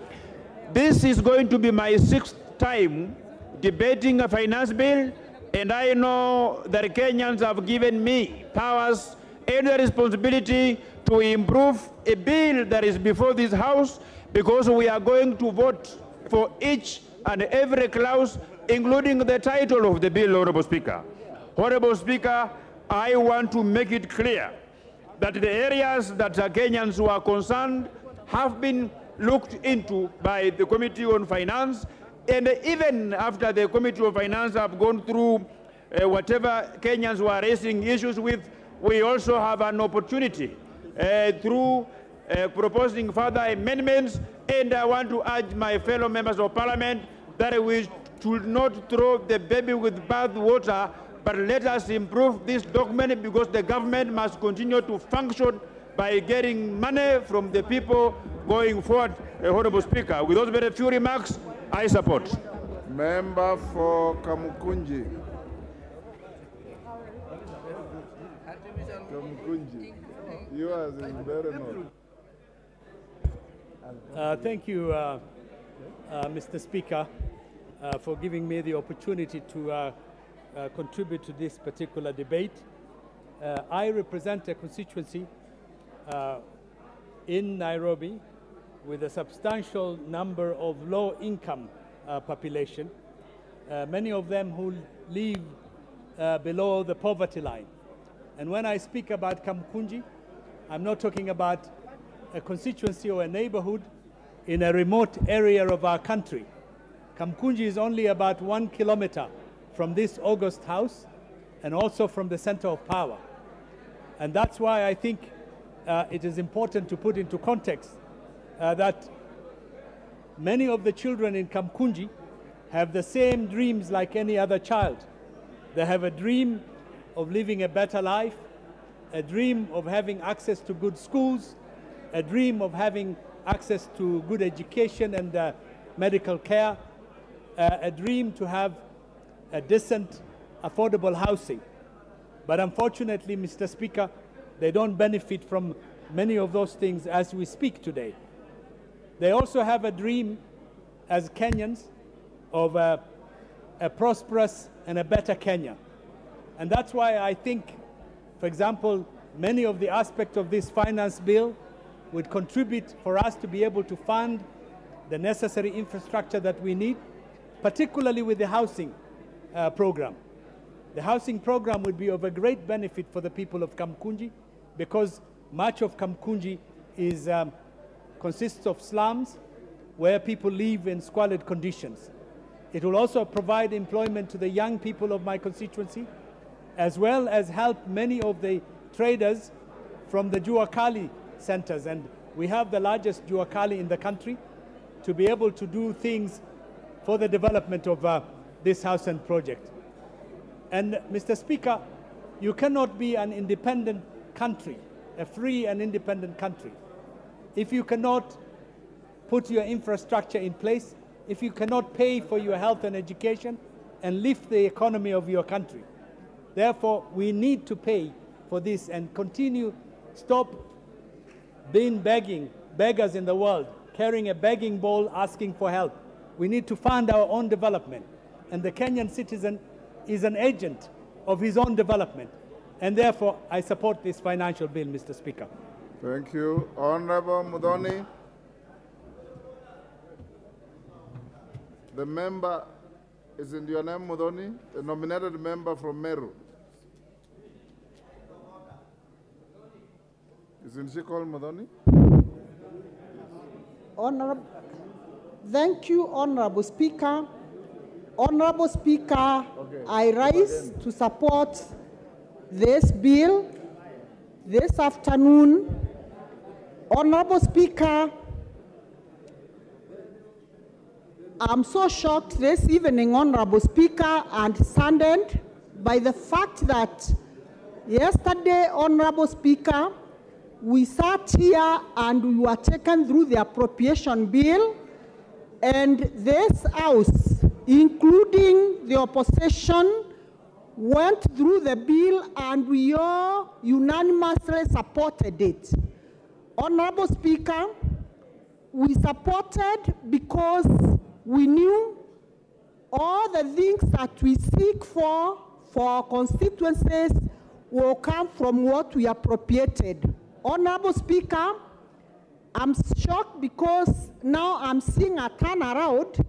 this is going to be my 6th time debating a finance bill, and I know that Kenyans have given me powers and the responsibility to improve a bill that is before this House, because we are going to vote for each and every clause, including the title of the bill, Honorable Speaker. Honorable Speaker, I want to make it clear that the areas that Kenyans who are concerned have been looked into by the Committee on Finance, and even after the Committee on Finance have gone through whatever Kenyans were raising issues with, we also have an opportunity through proposing further amendments, and I want to urge my fellow members of Parliament that we should not throw the baby with bath water, but let us improve this document, because the government must continue to function by getting money from the people going forward, Honorable Speaker. With those very few remarks, I support. Member for Kamukunji. Kamukunji. Yours is very much. Thank you, Mr. Speaker, for giving me the opportunity to contribute to this particular debate. I represent a constituency in Nairobi with a substantial number of low-income population, many of them who live below the poverty line. And when I speak about Kamukunji, I'm not talking about a constituency or a neighborhood in a remote area of our country. Kamukunji is only about 1 kilometer from this August House and also from the center of power. And that's why I think it is important to put into context that many of the children in Kamukunji have the same dreams like any other child. They have a dream of living a better life, a dream of having access to good schools, a dream of having access to good education and medical care, a dream to have a decent, affordable housing. But unfortunately, Mr. Speaker, They don't benefit from many of those things as we speak today. They also have a dream as Kenyans of a prosperous and a better Kenya. And that's why I think, for example, many of the aspects of this finance bill would contribute for us to be able to fund the necessary infrastructure that we need, particularly with the housing program. The housing program would be of a great benefit for the people of Kamkunji, because much of Kamkunji consists of slums where people live in squalid conditions. It will also provide employment to the young people of my constituency, as well as help many of the traders from the Juakali centers. And we have the largest Juakali in the country, to be able to do things for the development of this housing project. And Mr. Speaker, you cannot be an independent country, a free and independent country, if you cannot put your infrastructure in place, if you cannot pay for your health and education and lift the economy of your country. Therefore, we need to pay for this and stop being beggars in the world, carrying a begging bowl asking for help. We need to fund our own development. And the Kenyan citizen is an agent of his own development. And therefore, I support this financial bill, Mr. Speaker. Thank you. Honorable Mudhoni. The member is in your name, Mudhoni, the nominated member from Meru. Isn't she called Mudhoni? Honorable, thank you, Honorable Speaker. Honorable Speaker, okay. I rise to support this bill this afternoon. Honorable Speaker, I'm so shocked this evening, Honorable Speaker, and saddened by the fact that yesterday, Honorable Speaker, we sat here and we were taken through the appropriation bill, and this House, including the opposition, went through the bill and we all unanimously supported it. Honorable Speaker, we supported because we knew all the things that we seek for our constituencies will come from what we appropriated. Honorable Speaker, I'm shocked because now I'm seeing a turnaround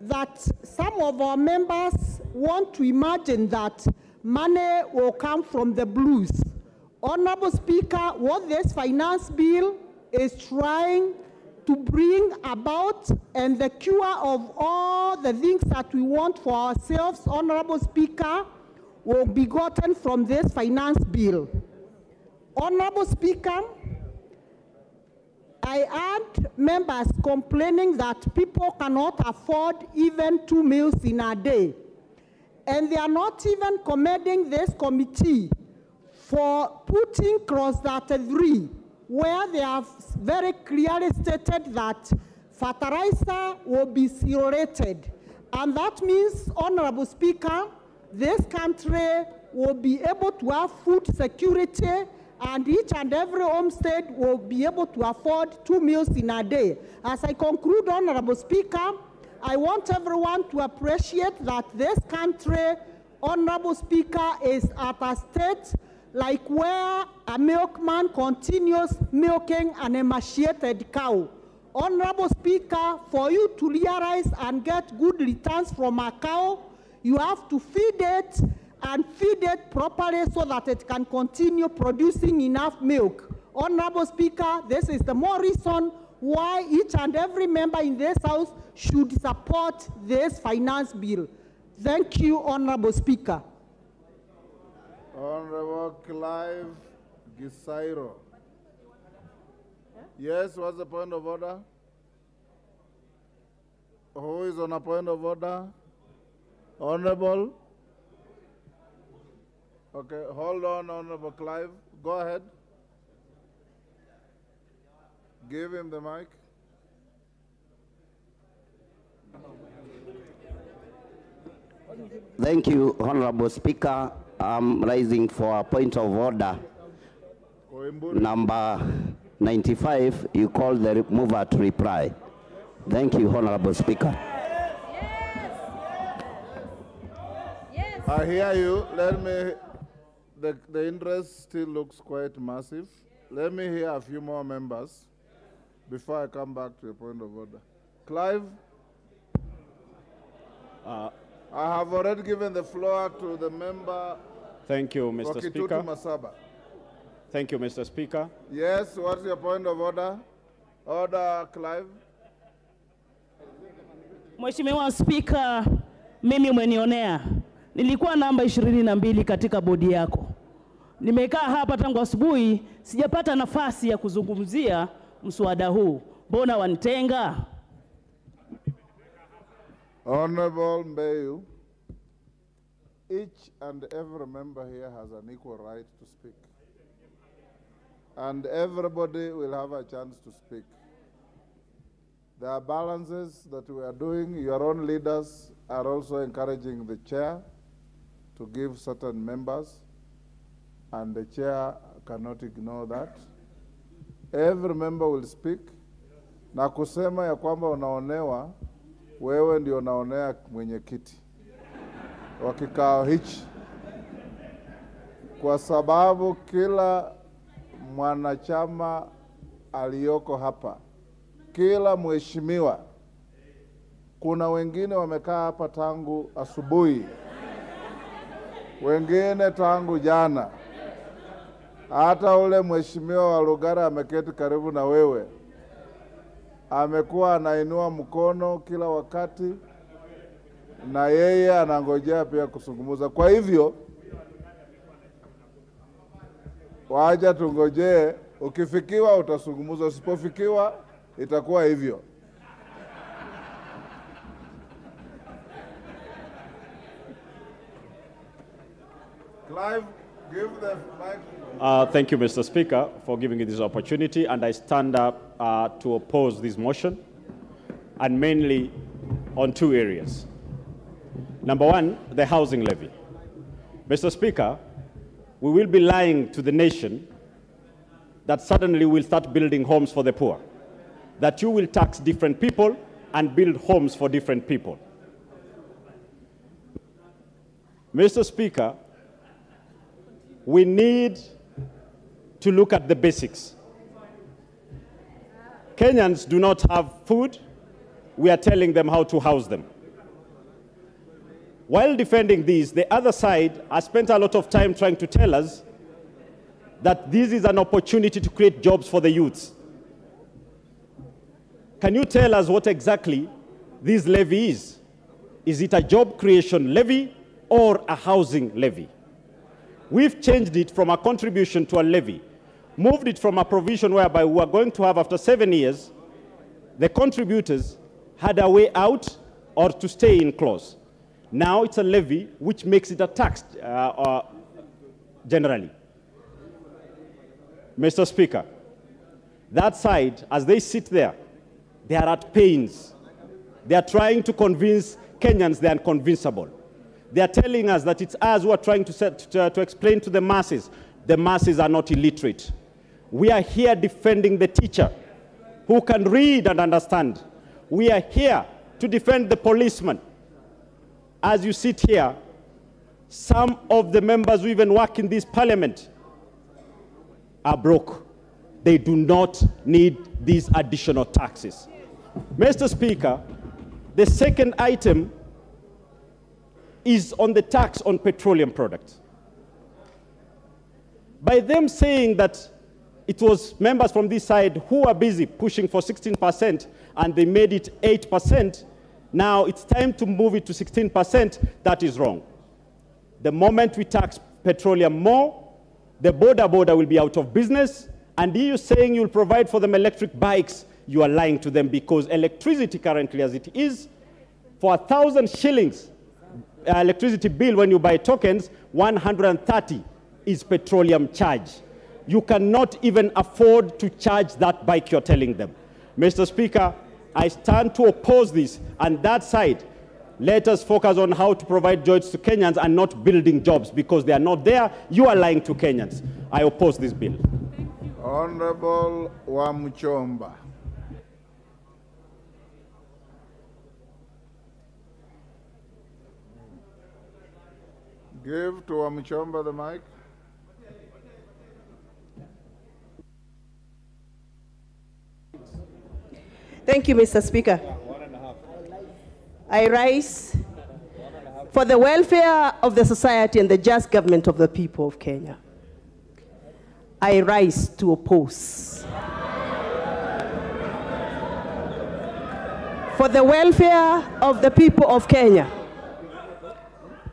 that some of our members want to imagine that money will come from the blues. Honorable Speaker, what this finance bill is trying to bring about and the cure of all the things that we want for ourselves, Honorable Speaker, will be gotten from this finance bill. Honorable Speaker, I heard members complaining that people cannot afford even 2 meals in a day. And they are not even commending this committee for putting clause 33, where they have very clearly stated that fertilizer will be zero-rated. And that means, Honorable Speaker, this country will be able to have food security, and each and every homestead will be able to afford 2 meals in a day. As I conclude, Honorable Speaker, I want everyone to appreciate that this country, Honorable Speaker, is at a state like where a milkman continues milking an emaciated cow. Honorable Speaker, for you to realize and get good returns from a cow, you have to feed it and feed it properly so that it can continue producing enough milk. Honorable Speaker, this is the more reason why each and every member in this House should support this finance bill. Thank you, Honorable Speaker. Honorable Clive Gisairo. Yes, what's the point of order? Who is on a point of order? Honorable? Okay, hold on, Honorable Clive. Go ahead. Give him the mic. Thank you, Honorable Speaker. I'm rising for a point of order. number 95, you call the mover to reply. Thank you, Honorable Speaker. I hear you. Let me, the interest still looks quite massive. Let me hear a few more members before I come back to a point of order. Clive? I have already given the floor to the member. Thank you, Mr. Speaker. Masaba. Thank you, Mr. Speaker. Yes, what's your point of order? Order, Clive. Mheshimiwa Speaker, mimi umenionea. Nilikuwa namba 22 katika bodi yako. Nimekaa hapa tangu asubuhi, sijapata nafasi ya kuzungumzia mswada huu. Mbona wanitenga? Honorable Mbeyu, each and every member here has an equal right to speak. And everybody will have a chance to speak. There are balances that we are doing. Your own leaders are also encouraging the chair to give certain members, and the chair cannot ignore that. Every member will speak. Na kusema ya kwamba unaonewa, wewe ndio unaonea mwenyekiti wa kikao hichi, kwa sababu kila mwanachama aliyoko hapa, kila mheshimiwa, kuna wengine wamekaa hapa tangu asubuhi, wengine tangu jana. Hata ule mheshimiwa wa Lugara ameketi karibu na wewe, amekuwa anainua mkono kila wakati, na yeye anangojea pia kuzungumza. Kwa hivyo, wacha tungojee, ukifikiwa utazungumza, usipofikiwa itakuwa hivyo. Clive, give the mic. Thank you, Mr. Speaker, for giving me this opportunity, and I stand up to oppose this motion, and mainly on two areas. Number one, the housing levy. Mr. Speaker, we will be lying to the nation that suddenly we'll start building homes for the poor, that you will tax different people and build homes for different people. Mr. Speaker, we need to look at the basics. Kenyans do not have food. We are telling them how to house them. While defending these, the other side has spent a lot of time trying to tell us that this is an opportunity to create jobs for the youths. Can you tell us what exactly this levy is? Is it a job creation levy or a housing levy? We've changed it from a contribution to a levy, moved it from a provision whereby we are going to have, after 7 years, the contributors had a way out or to stay in clause. Now it's a levy which makes it a tax generally. Mr. Speaker, that side, as they sit there, they are at pains. They are trying to convince Kenyans they are unconvincible. They are telling us that it's us who are trying to explain to the masses. The masses are not illiterate. We are here defending the teacher who can read and understand. We are here to defend the policeman. As you sit here, some of the members who even work in this parliament are broke. They do not need these additional taxes. Mr. Speaker, the second item is on the tax on petroleum products. By them saying that it was members from this side who are busy pushing for 16% and they made it 8%, now it's time to move it to 16%, that is wrong. The moment we tax petroleum more, the border will be out of business, and you saying you'll provide for them electric bikes, you are lying to them, because electricity currently as it is, for 1,000 shillings, electricity bill when you buy tokens, 130 is petroleum charge. You cannot even afford to charge that bike you're telling them. Mr. Speaker, I stand to oppose this, and that side, let us focus on how to provide jobs to Kenyans and not building jobs, because they are not there. You are lying to Kenyans. I oppose this bill. Thank you. Honorable Wamchomba. Give to Wamchomba the mic. Thank you, Mr. Speaker. I rise for the welfare of the society and the just government of the people of Kenya. I rise to oppose. For the welfare of the people of Kenya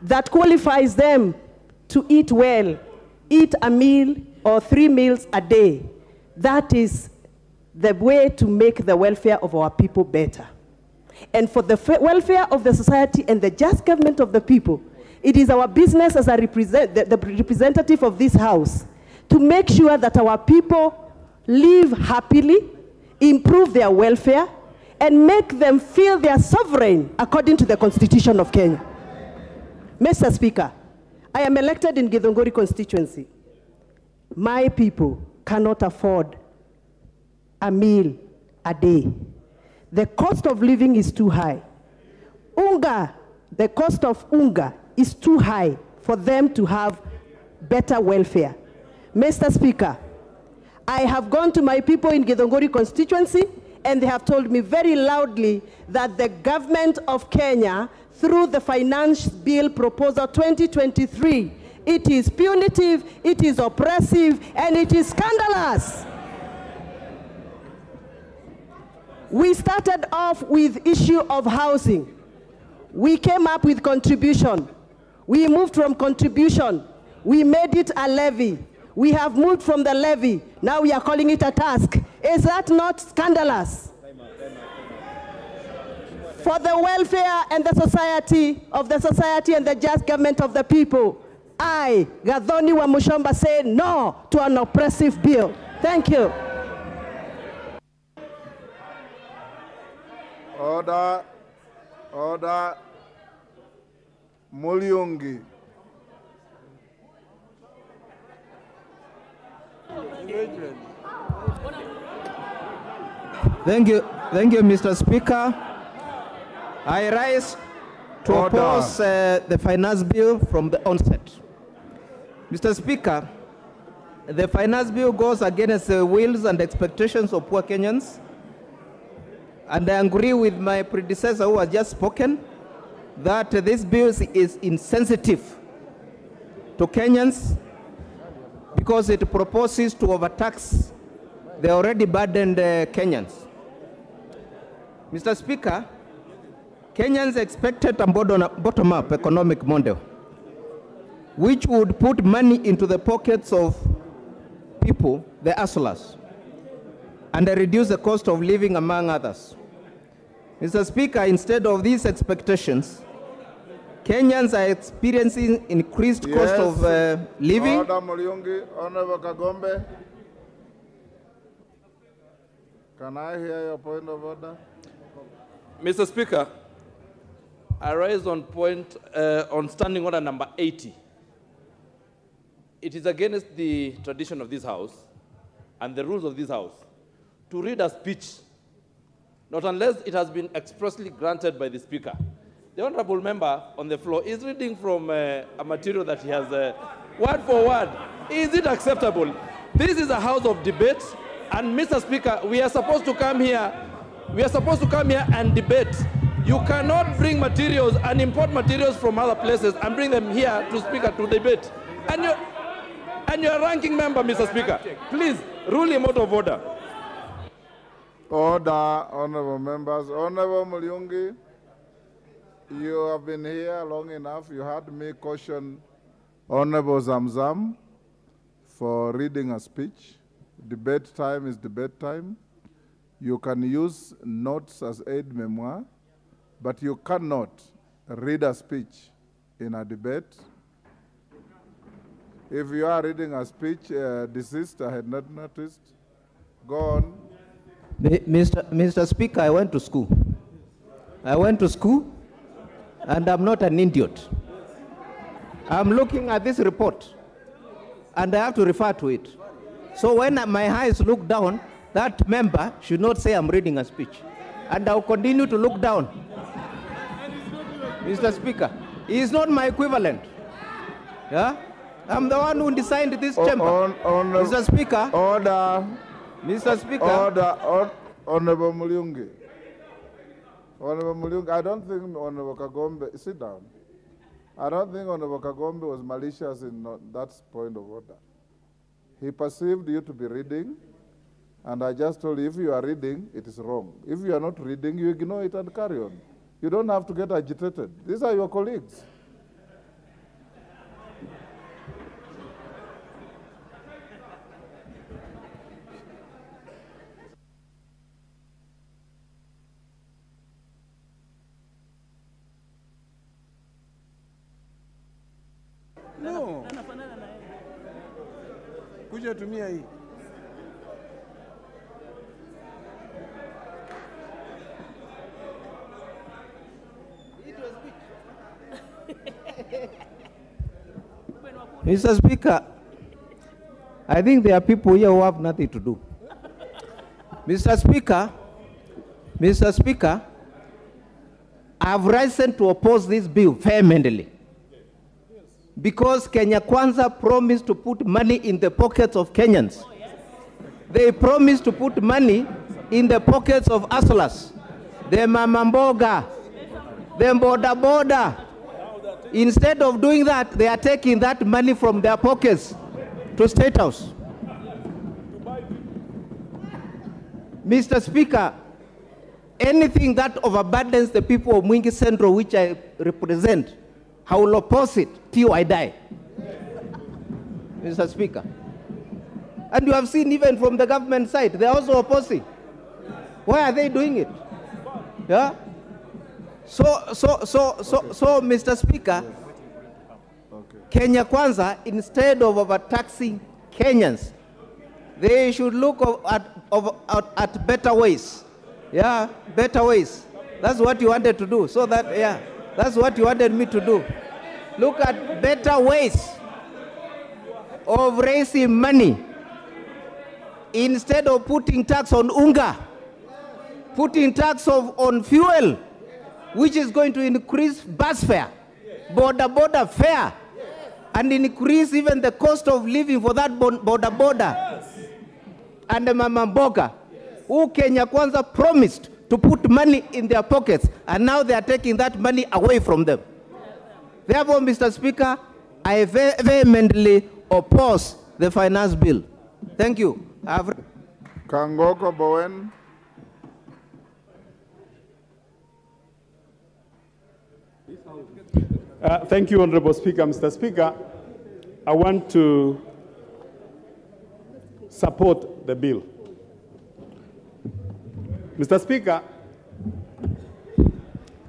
that qualifies them to eat well, eat a meal or 3 meals a day. That is the way to make the welfare of our people better. And for the welfare of the society and the just government of the people, it is our business as a the representative of this house to make sure that our people live happily, improve their welfare, and make them feel they are sovereign according to the Constitution of Kenya. Mr. Speaker, I am elected in Githunguri constituency. My people cannot afford a meal a day. The cost of living is too high. The cost of unga is too high for them to have better welfare. Mr. Speaker, I have gone to my people in Githunguri constituency and they have told me very loudly that the government of Kenya, through the Finance Bill Proposal 2023, it is punitive, it is oppressive, and it is scandalous. We started off with issue of housing. We came up with contribution. We moved from contribution. We made it a levy. We have moved from the levy. Now we are calling it a task. Is that not scandalous? For the welfare and the society and the just government of the people, I, Gathoni Wamuchomba, say no to an oppressive bill. Thank you. Order. Order. Mulyungi. Thank you, Mr. Speaker. I rise to oppose the finance bill from the onset. Mr. Speaker, the finance bill goes against the wills and expectations of poor Kenyans, and I agree with my predecessor who has just spoken that this bill is insensitive to Kenyans because it proposes to overtax the already burdened Kenyans. Mr. Speaker, Kenyans expected a bottom-up economic model which would put money into the pockets of people, the hustlers, and reduce the cost of living, among others. Mr. Speaker, instead of these expectations, Kenyans are experiencing increased cost of living. Order, Mulyungi. Honorable Kagombe. Can I hear your point of order? Mr. Speaker, I rise on on standing order number 80. It is against the tradition of this house and the rules of this house to read a speech, not unless it has been expressly granted by the Speaker. The honorable member on the floor is reading from a material that he has word for word. Is it acceptable? This is a house of debate, and Mr. Speaker, we are supposed to come here. We are supposed to come here and debate. You cannot bring materials and import materials from other places and bring them here to Speaker to debate. And you're a ranking member, Mr. Speaker. Please, rule him out of order. Order, honorable members. Honorable Mulyungi, you have been here long enough. You heard me caution Honorable Zamzam for reading a speech. Debate time is debate time. You can use notes as aid memoir, but you cannot read a speech in a debate. If you are reading a speech, desist, I had not noticed. Go on. Mr. Speaker, I went to school. And I'm not an idiot. I'm looking at this report, and I have to refer to it. So when my eyes look down, that member should not say I'm reading a speech. And I'll continue to look down. Mr. Speaker, he is not my equivalent. Yeah? I'm the one who designed this chamber. Mr. Speaker. Order. Mr. Speaker. Order. Honorable Mulungi. Honorable Mulungi, I don't think Honorable Kagombe, sit down. I don't think Honorable Kagombe was malicious in that point of order. He perceived you to be reading, and I just told you, if you are reading, it is wrong. If you are not reading, you ignore it and carry on. You don't have to get agitated. These are your colleagues. No. Kuja tumia hii. Mr. Speaker, I think there are people here who have nothing to do. Mr. Speaker, I have risen to oppose this bill vehemently. Because Kenya Kwanza promised to put money in the pockets of Kenyans. They promised to put money in the pockets of hustlers, the mamamboga, the boda boda. Instead of doing that, they are taking that money from their pockets to State House. Mr. Speaker, anything that overburdens the people of Mwingi Central, which I represent, I will oppose it till I die. Mr. Speaker. And you have seen even from the government side, they are also opposing. Why are they doing it? Yeah? So, Mr. Speaker, Kenya Kwanza, instead of overtaxing Kenyans, they should look at better ways. Yeah, better ways. That's what you wanted to do. So that, yeah, that's what you wanted me to do. Look at better ways of raising money. Instead of putting tax on unga, putting tax on fuel, which is going to increase bus fare, border fare, and increase even the cost of living for that border. And the mama mboga, who Kenya Kwanza promised to put money in their pockets, and now they are taking that money away from them. Therefore, Mr. Speaker, I vehemently oppose the finance bill. Thank you. Kangoko Bowen. Thank you, Honorable Speaker. Mr. Speaker, I want to support the bill. Mr. Speaker,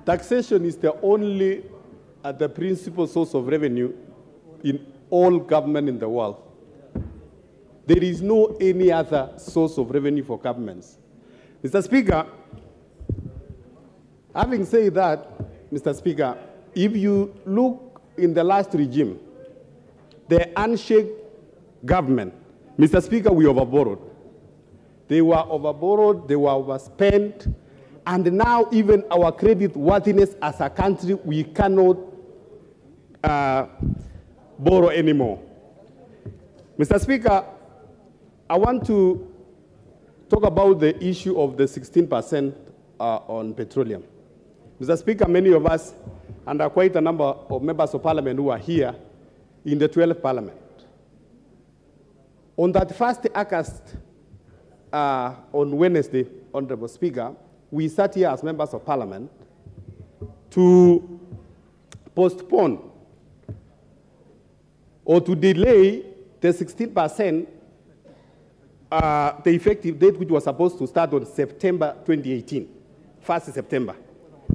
taxation is the only the principal source of revenue in all government in the world. There is no any other source of revenue for governments. Mr. Speaker, having said that, Mr. Speaker, if you look in the last regime, the handshake government, Mr. Speaker, we overborrowed. They were overborrowed, they were overspent, and now even our credit worthiness as a country, we cannot borrow anymore. Mr. Speaker, I want to talk about the issue of the 16% on petroleum. Mr. Speaker, many of us, and there are quite a number of members of parliament who are here in the 12th parliament. On that first August, on Wednesday, Honorable Speaker, we sat here as members of parliament to postpone or to delay the 16%, the effective date which was supposed to start on September 2018, 1st September.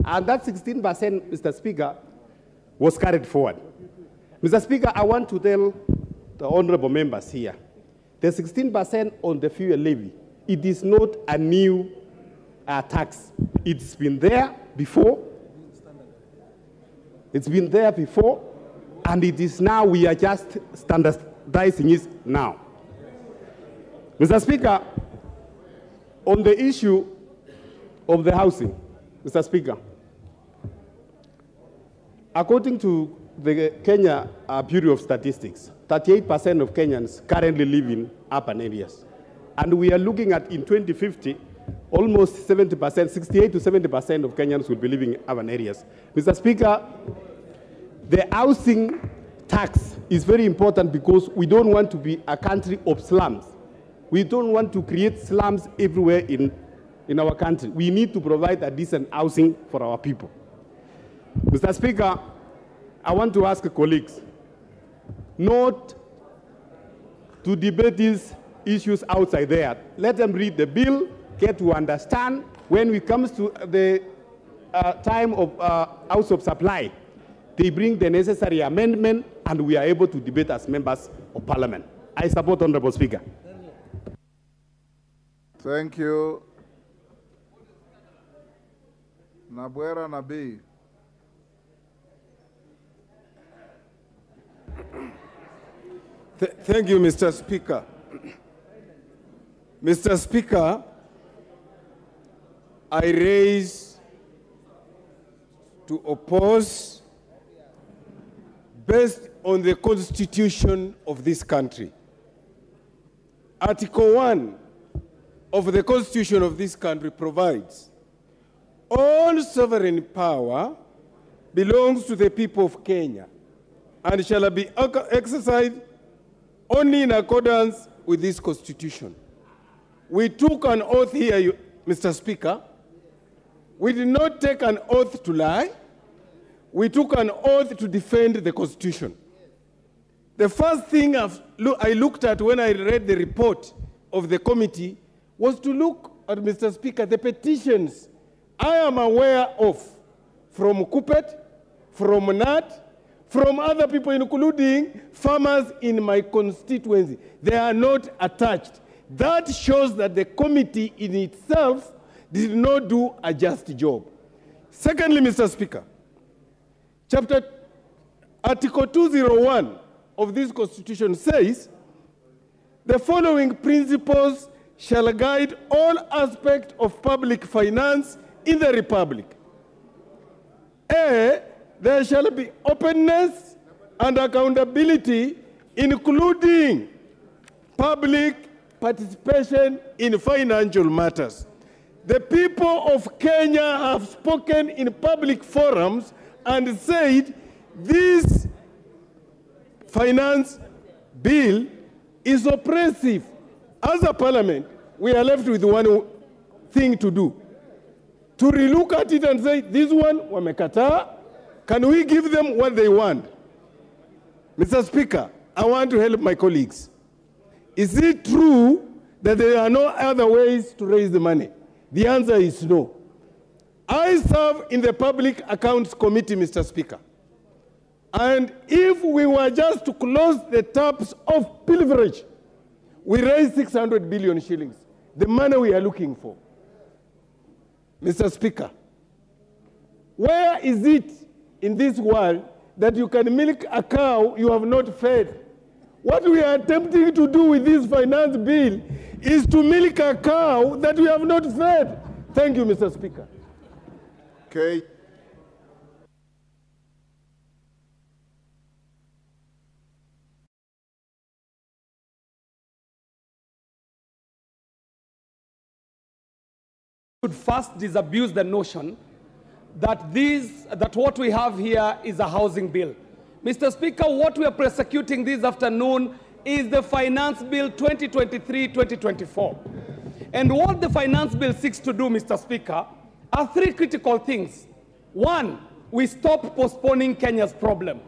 And that 16%, Mr. Speaker, was carried forward. Mr. Speaker, I want to tell the honorable members here, the 16% on the fuel levy, it is not a new tax. It's been there before. It's been there before, and it is now, we are just standardizing it now. Mr. Speaker, on the issue of the housing, Mr. Speaker, according to the Kenya Bureau of Statistics, 38% of Kenyans currently live in urban areas. And we are looking at, in 2050, almost 70%, 68 to 70% of Kenyans will be living in urban areas. Mr. Speaker, the housing tax is very important because we don't want to be a country of slums. We don't want to create slums everywhere in our country. We need to provide a decent housing for our people. Mr. Speaker, I want to ask colleagues not to debate these issues outside there. Let them read the bill, get to understand. When it comes to the time of House of Supply, they bring the necessary amendment, and we are able to debate as members of Parliament. I support Honorable Speaker. Thank you. Nabwera Nabii. Thank you, Mr. Speaker. Mr. Speaker, I raise to oppose based on the Constitution of this country. Article 1 of the Constitution of this country provides all sovereign power belongs to the people of Kenya and shall be exercised only in accordance with this Constitution. We took an oath here, Mr. Speaker. We did not take an oath to lie. We took an oath to defend the Constitution. The first thing I looked at when I read the report of the committee was to look at, Mr. Speaker, the petitions I am aware of from Kupet, from NAT, from other people, including farmers in my constituency. They are not attached. That shows that the committee in itself did not do a just job. Secondly, Mr. Speaker, Article 201 of this Constitution says, the following principles shall guide all aspects of public finance in the Republic. A, there shall be openness and accountability, including public participation in financial matters. The people of Kenya have spoken in public forums and said this finance bill is oppressive. As a parliament, we are left with one thing to do. To relook at it and say, this one, wamekataa. Can we give them what they want? Mr. Speaker, I want to help my colleagues. Is it true that there are no other ways to raise the money? The answer is no. I serve in the Public Accounts Committee, Mr. Speaker. And if we were just to close the taps of pilferage, we raise 600 billion shillings, the money we are looking for. Mr. Speaker, where is it in this world that you can milk a cow you have not fed? What we are attempting to do with this finance bill is to milk a cow that we have not fed. Thank you, Mr. Speaker. Okay. Should first disabuse the notion that what we have here is a housing bill. Mr. Speaker, what we are prosecuting this afternoon is the Finance Bill 2023-2024. And what the Finance Bill seeks to do, Mr. Speaker, are three critical things. One, we stop postponing Kenya's problem.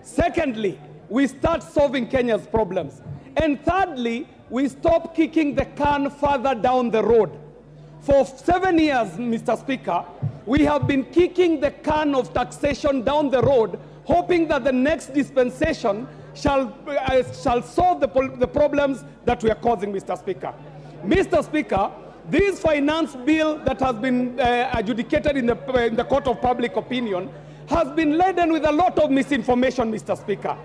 Secondly, we start solving Kenya's problems. And thirdly, we stop kicking the can further down the road. For 7 years, Mr. Speaker, we have been kicking the can of taxation down the road, hoping that the next dispensation shall solve the problems that we are causing, Mr. Speaker. Mr. Speaker, this finance bill that has been adjudicated in the court of public opinion has been laden with a lot of misinformation, Mr. Speaker.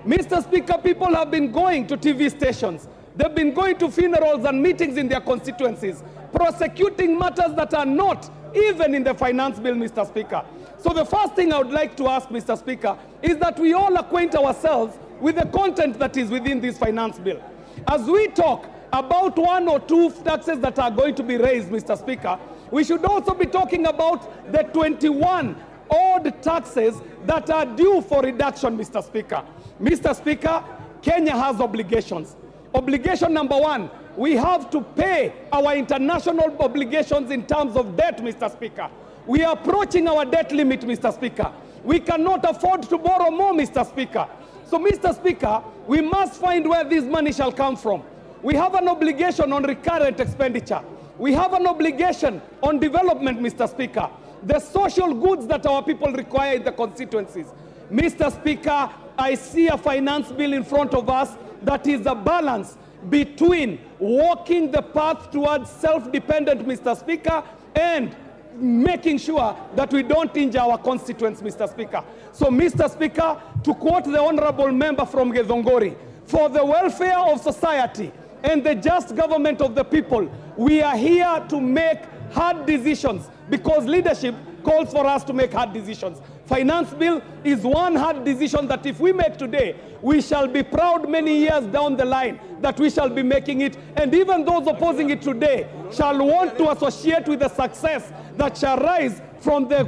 Mr. Speaker, people have been going to TV stations, They've been going to funerals and meetings in their constituencies, prosecuting matters that are not even in the finance bill, Mr. Speaker. So the first thing I would like to ask, Mr. Speaker, is that we all acquaint ourselves with the content that is within this finance bill. As we talk about 1 or 2 taxes that are going to be raised, Mr. Speaker, we should also be talking about the 21 odd taxes that are due for reduction, Mr. Speaker. Mr. Speaker, Kenya has obligations. Obligation number 1, we have to pay our international obligations in terms of debt, Mr. Speaker. We are approaching our debt limit, Mr. Speaker. We cannot afford to borrow more, Mr. Speaker. So, Mr. Speaker, we must find where this money shall come from. We have an obligation on recurrent expenditure. We have an obligation on development, Mr. Speaker. The social goods that our people require in the constituencies. Mr. Speaker, I see a finance bill in front of us that is a balance between walking the path towards self-dependent, Mr. Speaker, and making sure that we don't injure our constituents, Mr. Speaker. So, Mr. Speaker, to quote the honorable member from Githongori, for the welfare of society and the just government of the people, we are here to make hard decisions because leadership calls for us to make hard decisions. Finance bill is one hard decision that if we make today, we shall be proud many years down the line that we shall be making it. And even those opposing it today shall want to associate with the success that shall rise from the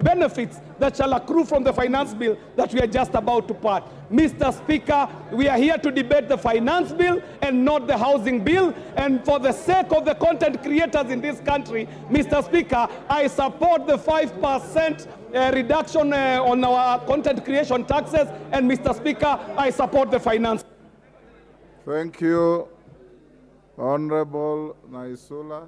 benefits that shall accrue from the finance bill that we are just about to part. Mr. Speaker, we are here to debate the finance bill and not the housing bill. And for the sake of the content creators in this country, Mr. Speaker, I support the 5% reduction on our content creation taxes. And Mr. Speaker, I support the finance. Thank you, Honorable Naisula.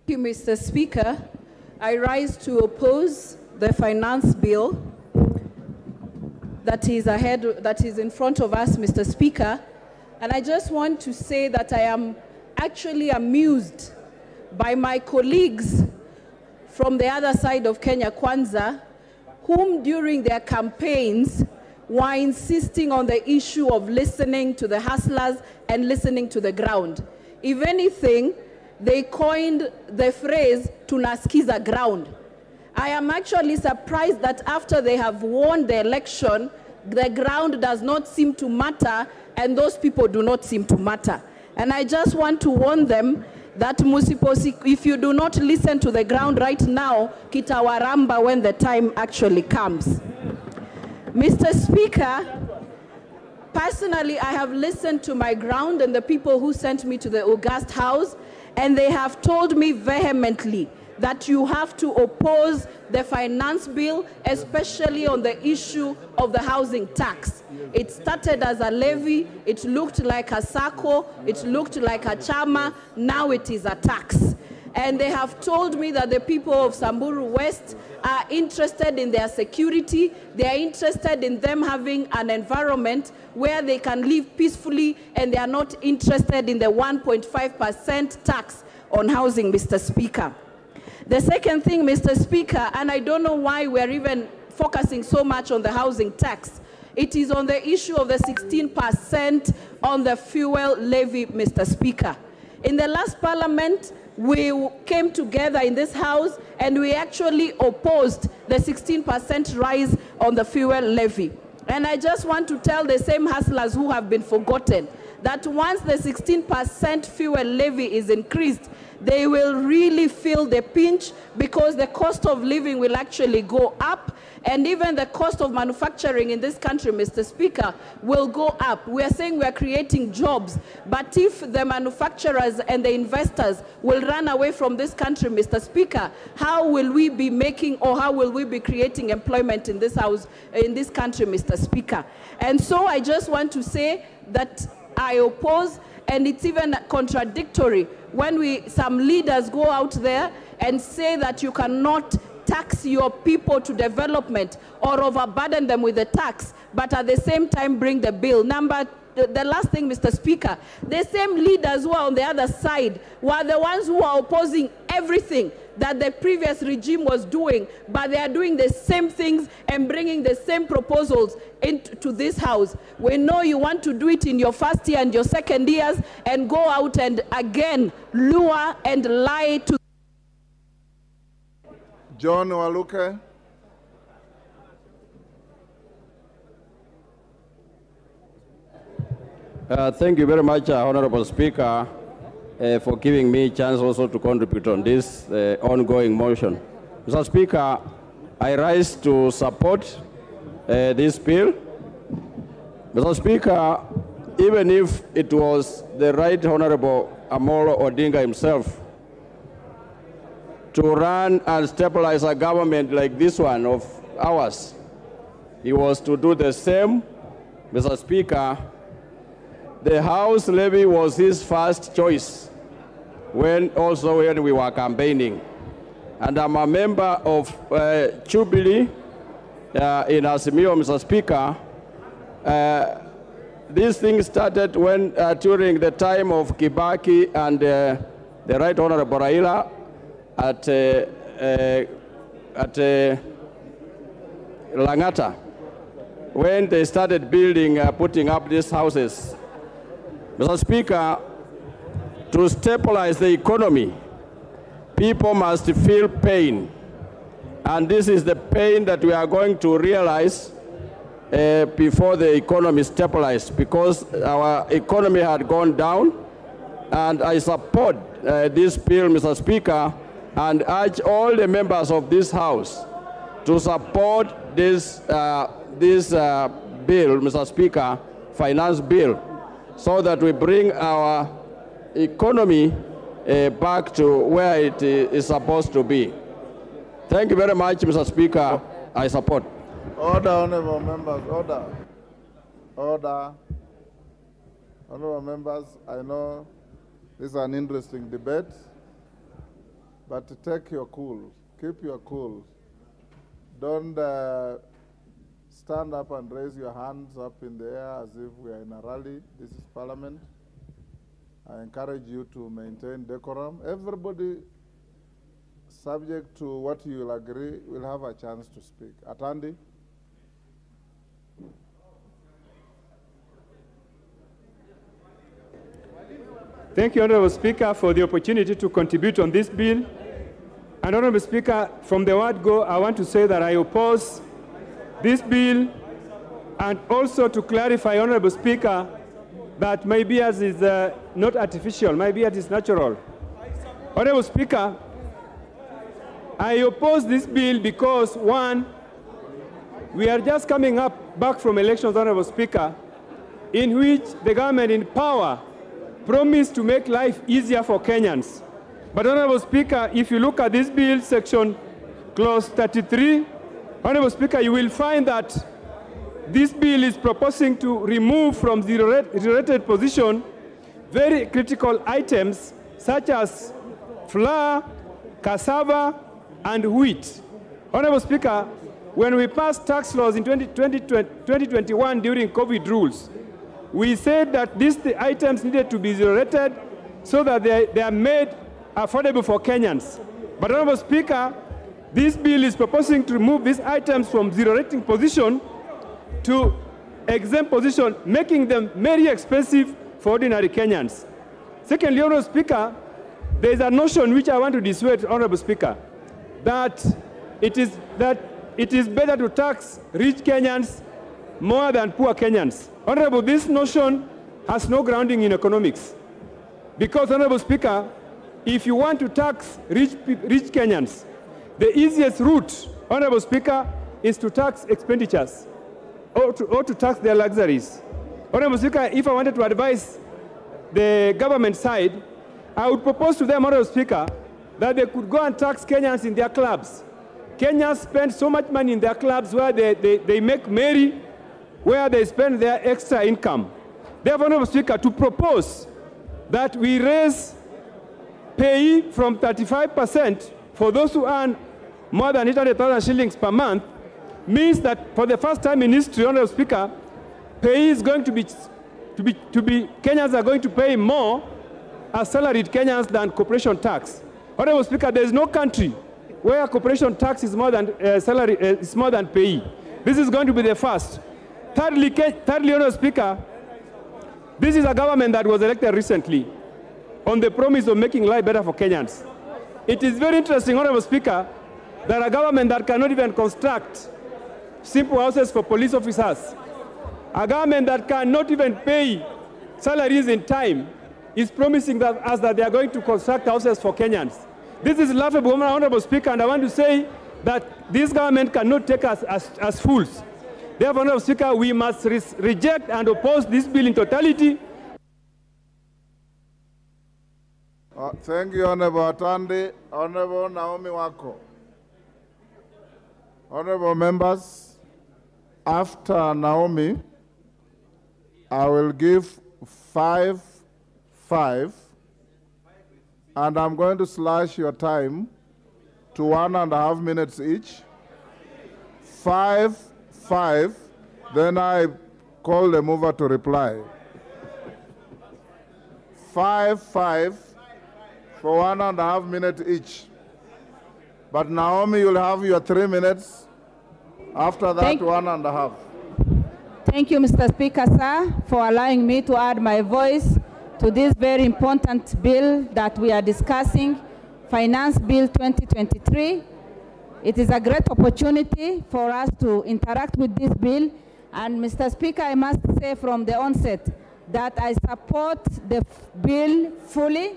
Thank you, Mr. Speaker. I rise to oppose the finance bill that is in front of us, Mr. Speaker. And I just want to say that I am actually amused by my colleagues from the other side of Kenya Kwanza, whom during their campaigns were insisting on the issue of listening to the hustlers and listening to the ground. If anything, they coined the phrase, tunasikiza ground. I am actually surprised that after they have won the election, the ground does not seem to matter and those people do not seem to matter. And I just want to warn them that if you do not listen to the ground right now, kitawaramba when the time actually comes. Mr. Speaker, personally, I have listened to my ground and the people who sent me to the August House, and they have told me vehemently that you have to oppose the finance bill, especially on the issue of the housing tax. It started as a levy, it looked like a SACCO, it looked like a chama, now it is a tax. And they have told me that the people of Samburu West are interested in their security, they are interested in them having an environment where they can live peacefully, and they are not interested in the 1.5% tax on housing, Mr. Speaker. The second thing, Mr. Speaker, and I don't know why we're even focusing so much on the housing tax, it is on the issue of the 16% on the fuel levy, Mr. Speaker. In the last parliament, we came together in this house and we actually opposed the 16% rise on the fuel levy. And I just want to tell the same hustlers who have been forgotten that once the 16% fuel levy is increased, they will really feel the pinch because the cost of living will actually go up, and even the cost of manufacturing in this country, Mr. Speaker, will go up. We are saying we are creating jobs, but if the manufacturers and the investors will run away from this country, Mr. Speaker, how will we be making, or how will we be creating employment in this house, in this country, Mr. Speaker? And so I just want to say that I oppose, and it's even contradictory when some leaders go out there and say that you cannot tax your people to development or overburden them with the tax, but at the same time bring the bill. The last thing, Mr. Speaker, the same leaders who are on the other side were the ones who are opposing everything that the previous regime was doing, but they are doing the same things and bringing the same proposals into this house. We know you want to do it in your first year and your second years and go out and again lure and lie to. John Waluke. Thank you very much, Honorable Speaker, for giving me a chance also to contribute on this ongoing motion. Mr. Speaker, I rise to support this bill. Mr. Speaker, even if it was the Right Honorable Amolo Odinga himself to run and stabilize a government like this one of ours, he was to do the same. Mr. Speaker, the House levy was his first choice when we were campaigning. And I'm a member of Jubilee in Azimio, Mr. Speaker. This thing started when during the time of Kibaki and the Right Honorable Raila at Langata, when they started building, putting up these houses. Mr. Speaker, to stabilize the economy, people must feel pain. And this is the pain that we are going to realize before the economy stabilized, because our economy had gone down. And I support this bill, Mr. Speaker, and urge all the members of this House to support this, bill, Mr. Speaker, finance bill, so that we bring our economy back to where it is supposed to be. Thank you very much, Mr. Speaker. I support. Order, honorable members, order. Order. Honorable members, I know this is an interesting debate, but take your cool. Keep your cool. Don't stand up and raise your hands up in the air as if we are in a rally. This is Parliament. I encourage you to maintain decorum. Everybody, subject to what you will agree, will have a chance to speak. Atandi. Thank you, Honorable Speaker, for the opportunity to contribute on this bill. And Honorable Speaker, from the word go, I want to say that I oppose this bill, and also to clarify, Honorable Speaker, that my bias is not artificial, my bias is natural. Honorable Speaker, I oppose this bill because, one, we are just coming back from elections, Honorable Speaker, in which the government in power promised to make life easier for Kenyans. But, Honorable Speaker, if you look at this bill, section clause 33, Honorable Speaker, you will find that this bill is proposing to remove from the zero-rated position very critical items such as flour, cassava, and wheat. Honorable Speaker, when we passed tax laws in 2021 during COVID rules, we said that these items needed to be zero-rated so that they are made affordable for Kenyans. But, Honorable Speaker, this bill is proposing to remove these items from zero-rating position to exempt position, making them very expensive for ordinary Kenyans. Secondly, Honorable Speaker, there is a notion which I want to dissuade, Honorable Speaker, that it is better to tax rich Kenyans more than poor Kenyans. Honorable, this notion has no grounding in economics. Because, Honorable Speaker, if you want to tax rich Kenyans, the easiest route, Honorable Speaker, is to tax expenditures or to tax their luxuries. Honorable Speaker, if I wanted to advise the government side, I would propose to them, Honorable Speaker, that they could go and tax Kenyans in their clubs. Kenyans spend so much money in their clubs where they make merry, where they spend their extra income. Therefore, Honorable Speaker, to propose that we raise pay from 35% for those who earn more than 800,000 shillings per month means that for the first time in history, Honorable Speaker, pay is going to be Kenyans are going to pay more as salaried Kenyans than corporation tax. Honorable Speaker, there is no country where corporation tax is more than salary is more than pay. This is going to be the first. Thirdly, Honorable Speaker, this is a government that was elected recently on the promise of making life better for Kenyans. It is very interesting, Honorable Speaker, that a government that cannot even construct simple houses for police officers, a government that cannot even pay salaries in time, is promising us that they are going to construct houses for Kenyans. This is laughable, Honorable Speaker, and I want to say that this government cannot take us as fools. Therefore, Honorable Speaker, we must reject and oppose this bill in totality. Thank you, Honorable Atandi. Honorable Naomi Wako. Honorable members, after Naomi, I will give 5, and I'm going to slash your time to 1.5 minutes each. 5, then I call the mover to reply. 5 for 1.5 minutes each. But Naomi, you'll have your 3 minutes. After that, 1.5. Thank you, Mr. Speaker, sir, for allowing me to add my voice to this very important bill that we are discussing, Finance Bill 2023. It is a great opportunity for us to interact with this bill. And Mr. Speaker, I must say from the onset that I support the bill fully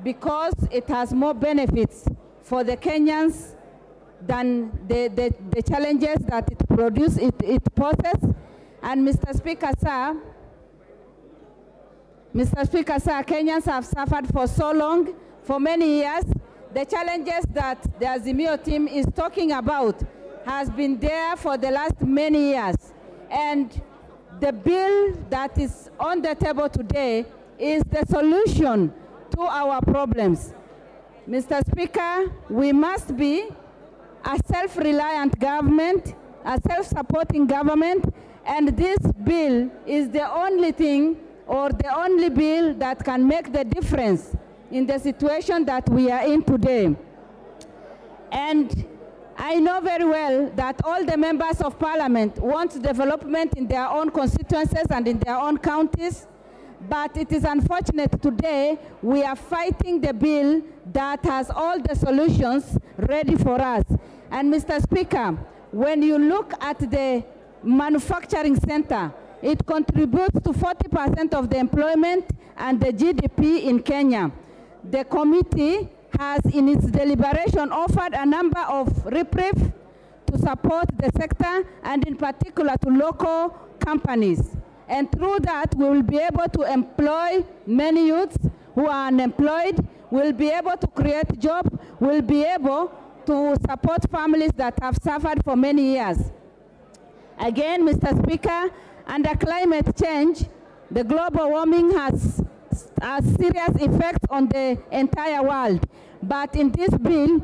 because it has more benefits for the Kenyans than the challenges that it poses. And Mr. Speaker, sir, Kenyans have suffered for so long, for many years. The challenges that the Azimio team is talking about has been there for the last many years. And the bill that is on the table today is the solution to our problems. Mr. Speaker, we must be a self-reliant government, a self-supporting government, and this bill is the only thing or the only bill that can make the difference in the situation that we are in today. And I know very well that all the members of parliament want development in their own constituencies and in their own counties, but it is unfortunate today we are fighting the bill that has all the solutions ready for us. And Mr. Speaker, when you look at the manufacturing center, it contributes to 40% of the employment and the GDP in Kenya. The committee has in its deliberation offered a number of reprieve to support the sector and in particular to local companies. And through that, we will be able to employ many youths who are unemployed, we'll be able to create jobs, we'll be able to support families that have suffered for many years. Again, Mr. Speaker, under climate change, the global warming has a serious effect on the entire world. But in this bill,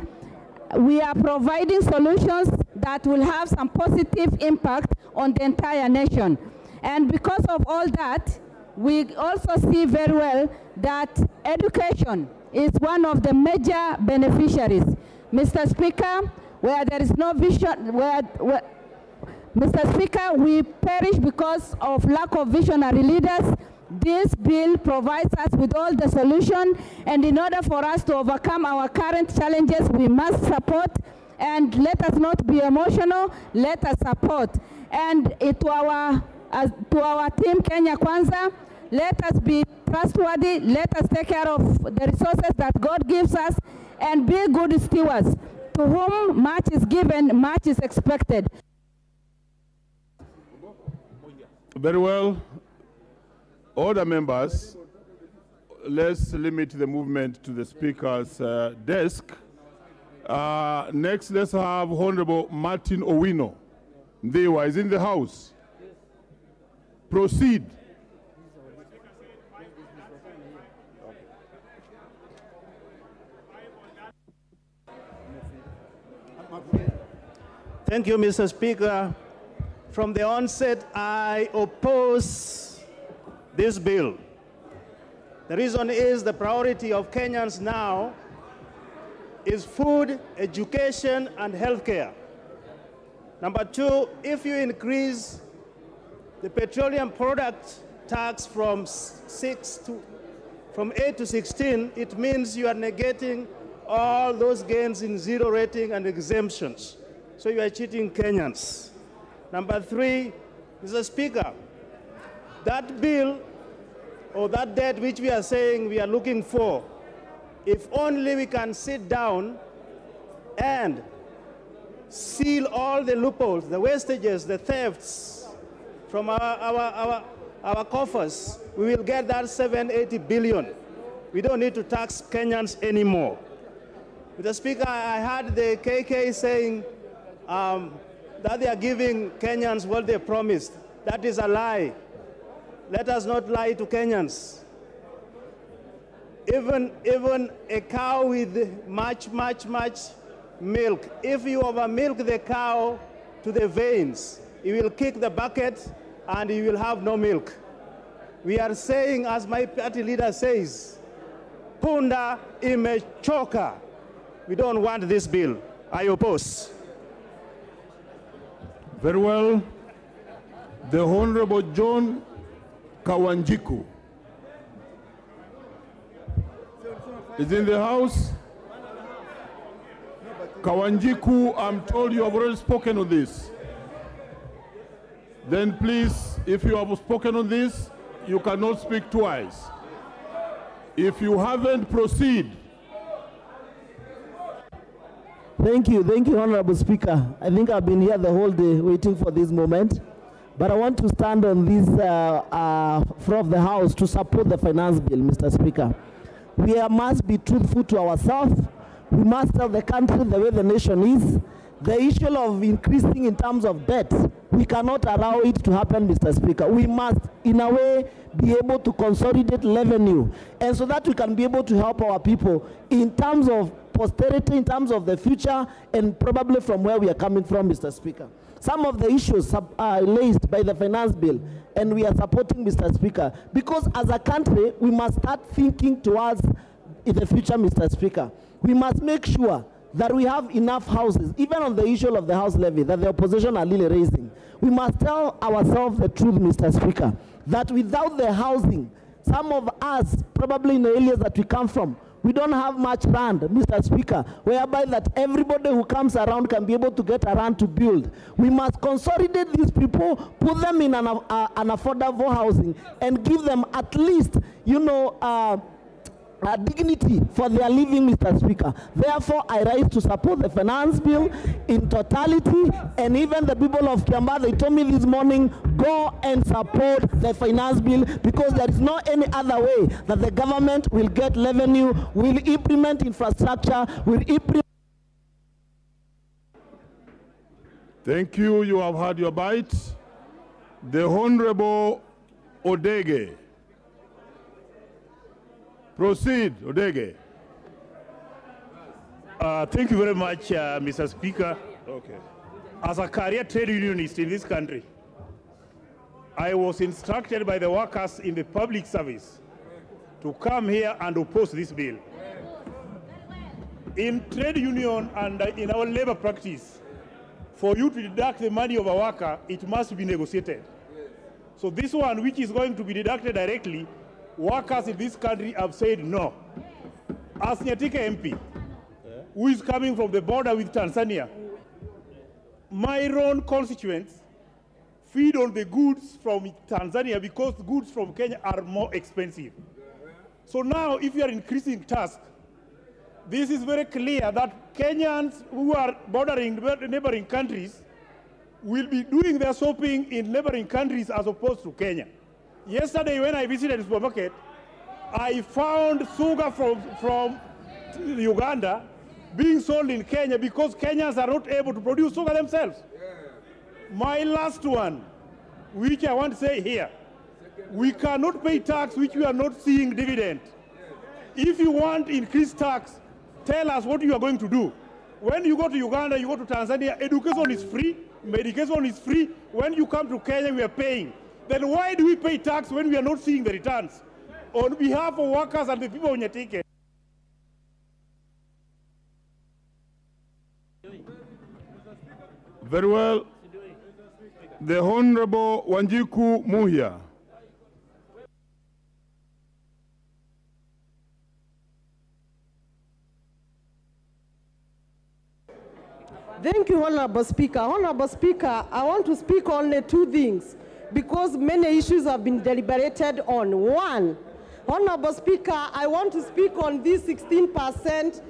we are providing solutions that will have some positive impact on the entire nation. And because of all that, we also see very well that education is one of the major beneficiaries. Mr. Speaker, where there is no vision, Mr. Speaker, we perish because of lack of visionary leaders. This bill provides us with all the solution, and in order for us to overcome our current challenges, we must support, and let us not be emotional, let us support. And to our team, Kenya Kwanza, let us be trustworthy, let us take care of the resources that God gives us, and be good stewards. To whom much is given, much is expected. Very well. Order, members, let's limit the movement to the Speaker's desk. Next, let's have Honorable Martin Owino. Ndewa is in the House. Proceed. Thank you, Mr. Speaker. From the onset, I oppose this bill. The reason is the priority of Kenyans now is food, education, and healthcare. Number two, if you increase the petroleum product tax from 8 to 16, it means you are negating all those gains in zero rating and exemptions. So you are cheating Kenyans. Number three, Mr. Speaker, that bill or that debt which we are saying we are looking for, if only we can sit down and seal all the loopholes, the wastages, the thefts from our coffers, we will get that 780 billion. We don't need to tax Kenyans anymore. Mr. Speaker, I heard the KK saying that they are giving Kenyans what they promised. That is a lie. Let us not lie to Kenyans. Even a cow with much milk, if you over milk the cow to the veins, it will kick the bucket and you will have no milk. We are saying, as my party leader says, Punda imechoka. We don't want this bill. I oppose. Very well. The Honorable John Kawanjiku is in the house. Kawanjiku, I'm told you have already spoken on this. Then please, if you have spoken on this, you cannot speak twice. If you haven't, proceed. Thank you, Honorable Speaker. I think I've been here the whole day waiting for this moment. But I want to stand on this floor of the House to support the finance bill, Mr. Speaker. We must be truthful to ourselves. We must tell the country the way the nation is. The issue of increasing in terms of debt, we cannot allow it to happen, Mr. Speaker. We must, in a way, be able to consolidate revenue, and so that we can be able to help our people in terms of posterity, in terms of the future, and probably from where we are coming from, Mr. Speaker. Some of the issues are raised by the finance bill, and we are supporting, Mr. Speaker, because as a country, we must start thinking towards the future, Mr. Speaker. We must make sure that we have enough houses, even on the issue of the house levy that the opposition are really raising. We must tell ourselves the truth, Mr. Speaker, that without the housing, some of us, probably in the areas that we come from, we don't have much land, Mr. Speaker, whereby that everybody who comes around can be able to get around to build. We must consolidate these people, put them in an affordable housing, and give them at least, dignity for their living, Mr. Speaker. Therefore, I rise to support the finance bill in totality, and even the people of Kiambaa, they told me this morning, go and support the finance bill, because there is no any other way that the government will get revenue, will implement infrastructure, will implement. Thank you. You have had your bite. The Honorable Odege. Proceed, Odege. Thank you very much, Mr. Speaker. Okay. As a career trade unionist in this country, I was instructed by the workers in the public service to come here and oppose this bill. In trade union and in our labor practice, for you to deduct the money of a worker, it must be negotiated. So this one, which is going to be deducted directly, workers in this country have said no. As Nyatika MP, who is coming from the border with Tanzania, my own constituents feed on the goods from Tanzania because goods from Kenya are more expensive. So now, if you are increasing tax, this is very clear that Kenyans who are bordering neighboring countries will be doing their shopping in neighboring countries as opposed to Kenya. Yesterday, when I visited the supermarket, I found sugar from Uganda being sold in Kenya because Kenyans are not able to produce sugar themselves. My last one, which I want to say here, we cannot pay tax which we are not seeing dividend. If you want increased tax, tell us what you are going to do. When you go to Uganda, you go to Tanzania, education is free, medication is free. When you come to Kenya, we are paying. Then why do we pay tax when we are not seeing the returns? On behalf of workers and the people on your ticket. Very well. The Honorable Wanjiku Muhia. Thank you, Honorable Speaker. Honorable Speaker, I want to speak only two things because many issues have been deliberated on. One, Honorable Speaker, I want to speak on this 16%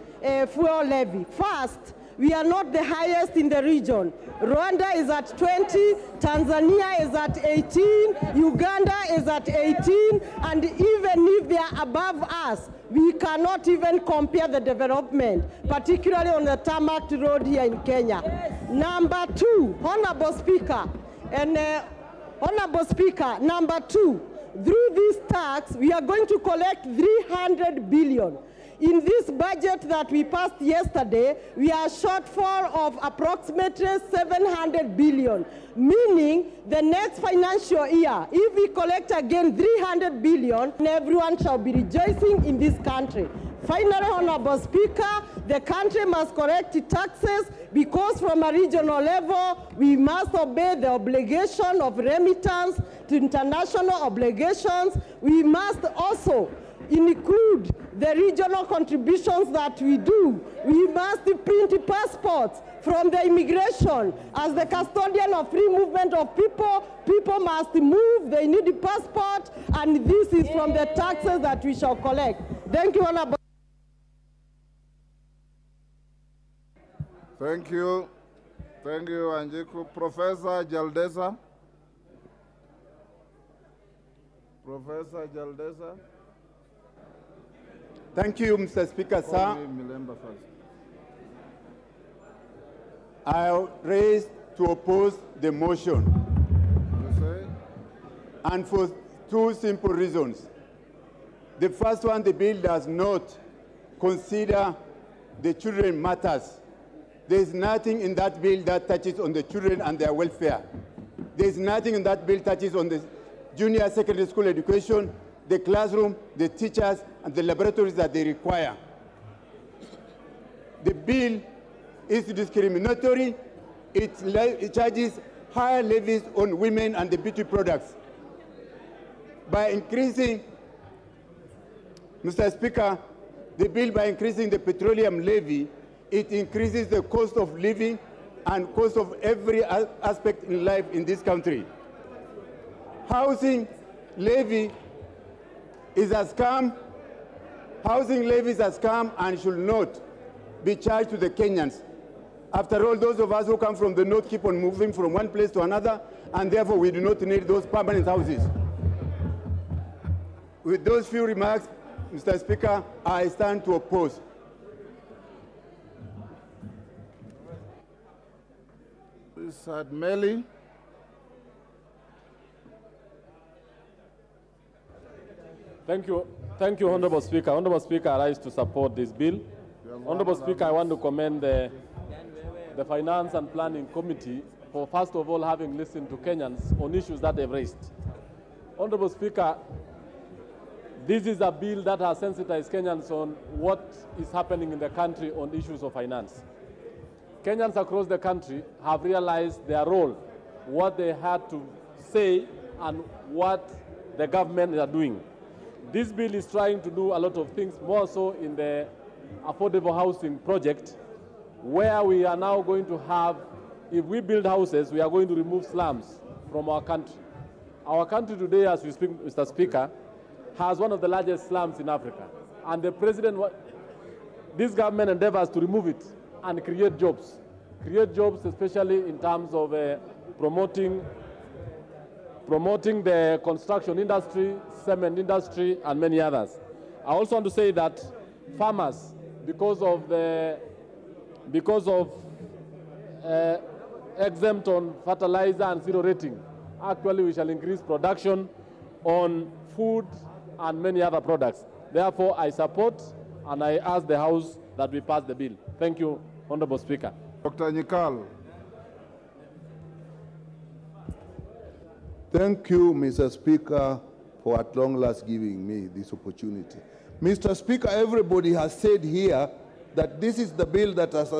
fuel levy. First, we are not the highest in the region. Rwanda is at 20, Tanzania is at 18, Uganda is at 18, and even if they are above us, we cannot even compare the development, particularly on the tarmac road here in Kenya. Yes. Number two, Honorable Speaker, Honorable Speaker, number two, through this tax, we are going to collect 300 billion. In this budget that we passed yesterday, we are shortfall of approximately 700 billion, meaning the next financial year, if we collect again 300 billion, everyone shall be rejoicing in this country. Finally, Honorable Speaker, the country must correct its taxes because from a regional level, we must obey the obligation of remittance to international obligations. We must also include the regional contributions that we do. We must print passports from the immigration. As the custodian of free movement of people, people must move, they need a passport, and this is from the taxes that we shall collect. Thank you, Honorable. Thank you. Thank you, Anjiku. Professor Jaldesa. Professor Jaldesa. Thank you, Mr. Speaker, sir. I raised to oppose the motion. And for two simple reasons. The first one, the bill does not consider the children matters. There is nothing in that bill that touches on the children and their welfare. There is nothing in that bill that touches on the junior secondary school education, the classroom, the teachers, and the laboratories that they require. The bill is discriminatory. It charges higher levies on women and the beauty products. By increasing, Mr. Speaker, the bill by increasing the petroleum levy, it increases the cost of living and cost of every aspect in life in this country. Housing levy is a scam. Housing levy is a scam and should not be charged to the Kenyans. After all, those of us who come from the north keep on moving from one place to another, and therefore we do not need those permanent houses. With those few remarks, Mr. Speaker, I stand to oppose. Mr. Admeli. Thank you, Honorable Speaker. Honorable Speaker, I rise to support this bill. Honorable Speaker, I want to commend the Finance and Planning Committee for, first of all, having listened to Kenyans on issues that they've raised. Honorable Speaker, this is a bill that has sensitized Kenyans on what is happening in the country on issues of finance. Kenyans across the country have realized their role, what they had to say, and what the government are doing. This bill is trying to do a lot of things, more so in the affordable housing project, where we are now going to have, if we build houses, we are going to remove slums from our country. Our country today, as we speak, Mr. Speaker, has one of the largest slums in Africa. And the president, this government endeavors to remove it and create jobs. Create jobs, especially in terms of promoting the construction industry, cement industry, and many others. I also want to say that farmers, because of exempt on fertilizer and zero rating, actually we shall increase production on food and many other products. Therefore, I support and I ask the House that we pass the bill. Thank you, Honorable Speaker. Dr. Nyikal. Thank you, Mr. Speaker, for at long last giving me this opportunity. Mr. Speaker, everybody has said here that this is the bill that has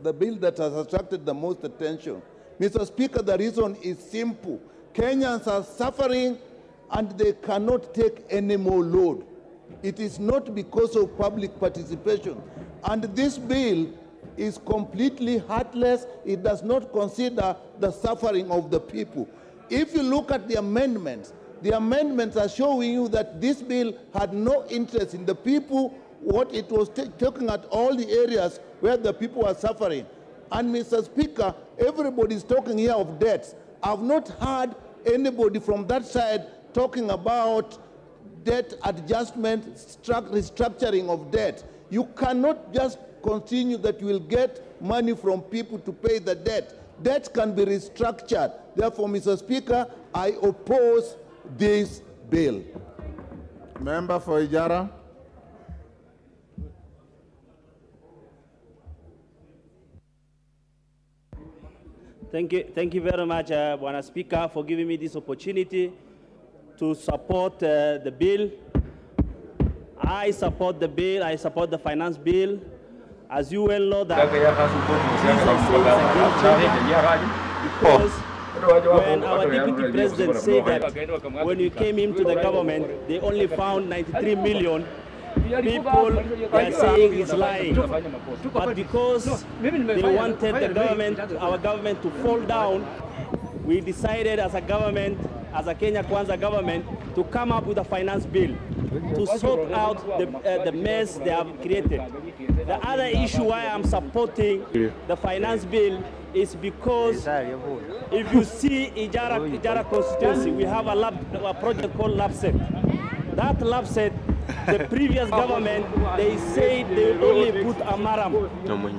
the bill that has attracted the most attention. Mr. Speaker, the reason is simple. Kenyans are suffering and they cannot take any more load. It is not because of public participation. And this bill is completely heartless. It does not consider the suffering of the people. If you look at the amendments are showing you that this bill had no interest in the people, what it was talking at all the areas where the people are suffering. And Mr. Speaker, everybody is talking here of debts. I've not heard anybody from that side talking about debt adjustment, restructuring of debt. You cannot just continue that you will get money from people to pay the debt. Debt can be restructured. Therefore, Mr. Speaker, I oppose this bill. Member for Ijara. Thank you very much, Bwana Speaker, for giving me this opportunity to support the bill. I support the bill. I support the finance bill. As you well know that because when our deputy president said that when you came into the government, they only found 93 million, people are saying he's lying. But because they wanted the government, our government to fall down, we decided as a government, as a Kenya Kwanza government, to come up with a finance bill to sort out the mess they have created. The other issue why I'm supporting the finance bill is because if you see Ijara constituency, we have a project called LabSet. That LabSet, the previous government, they said they will only put Amaram,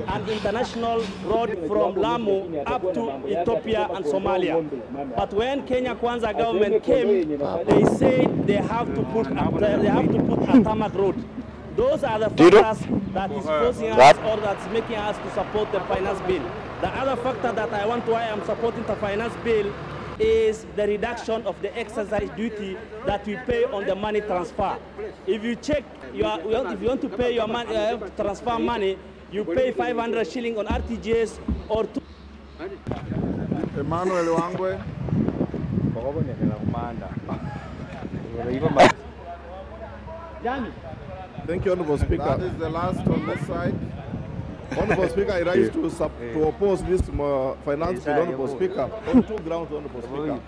an international road from Lamu up to Ethiopia and Somalia. But when Kenya Kwanza government came, they said they have to put a tarmac road. Those are the factors that is forcing us or that's making us to support the finance bill. The other factor that why I'm supporting the finance bill is the reduction of the exercise duty that we pay on the money transfer. If you check, if you want to pay your money, transfer money, you pay 500 shilling on RTGS or two. Emmanuel Wangwe. Thank you, Honorable Speaker. That is the last on this side. Honorable Speaker, I rise to oppose this finance bill, Honorable Speaker, on two grounds, Honorable Speaker.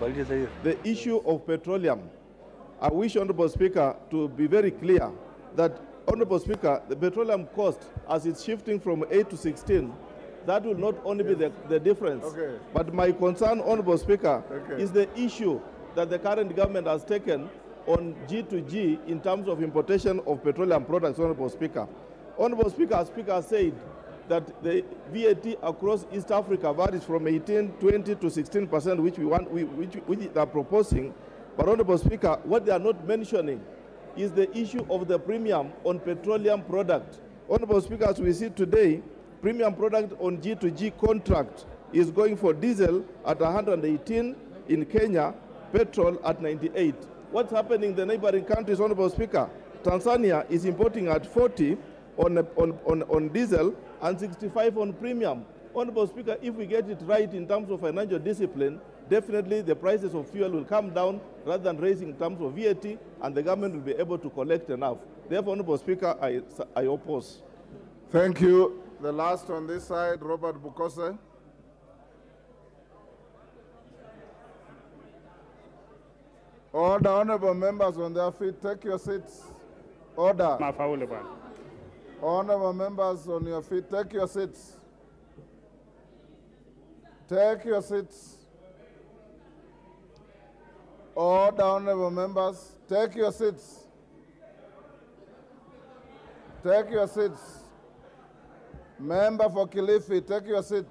The issue of petroleum. I wish, Honorable Speaker, to be very clear that, Honorable Speaker, the petroleum cost, as it's shifting from 8 to 16, that will not only be the difference. Okay. But my concern, Honorable Speaker, is the issue that the current government has taken on G2G in terms of importation of petroleum products, Honorable Speaker. Honorable Speaker, as Speaker said, that the VAT across East Africa varies from 18, 20 to 16%, which they are proposing. But Honorable Speaker, what they are not mentioning is the issue of the premium on petroleum product. Honorable Speaker, as we see today, premium product on G2G contract is going for diesel at 118 in Kenya, petrol at 98. What's happening in the neighboring countries, Honorable Speaker? Tanzania is importing at 40 on diesel and 65 on premium. Honorable Speaker, if we get it right in terms of financial discipline, definitely the prices of fuel will come down rather than raising in terms of VAT, and the government will be able to collect enough. Therefore, Honorable Speaker, I oppose. Thank you. The last on this side, Robert Bukose. All the honorable members on their feet, take your seats. Order. Honorable members on your feet, take your seats. Take your seats. All the honorable members, take your seats. Take your seats. Member for Kilifi, take your seat.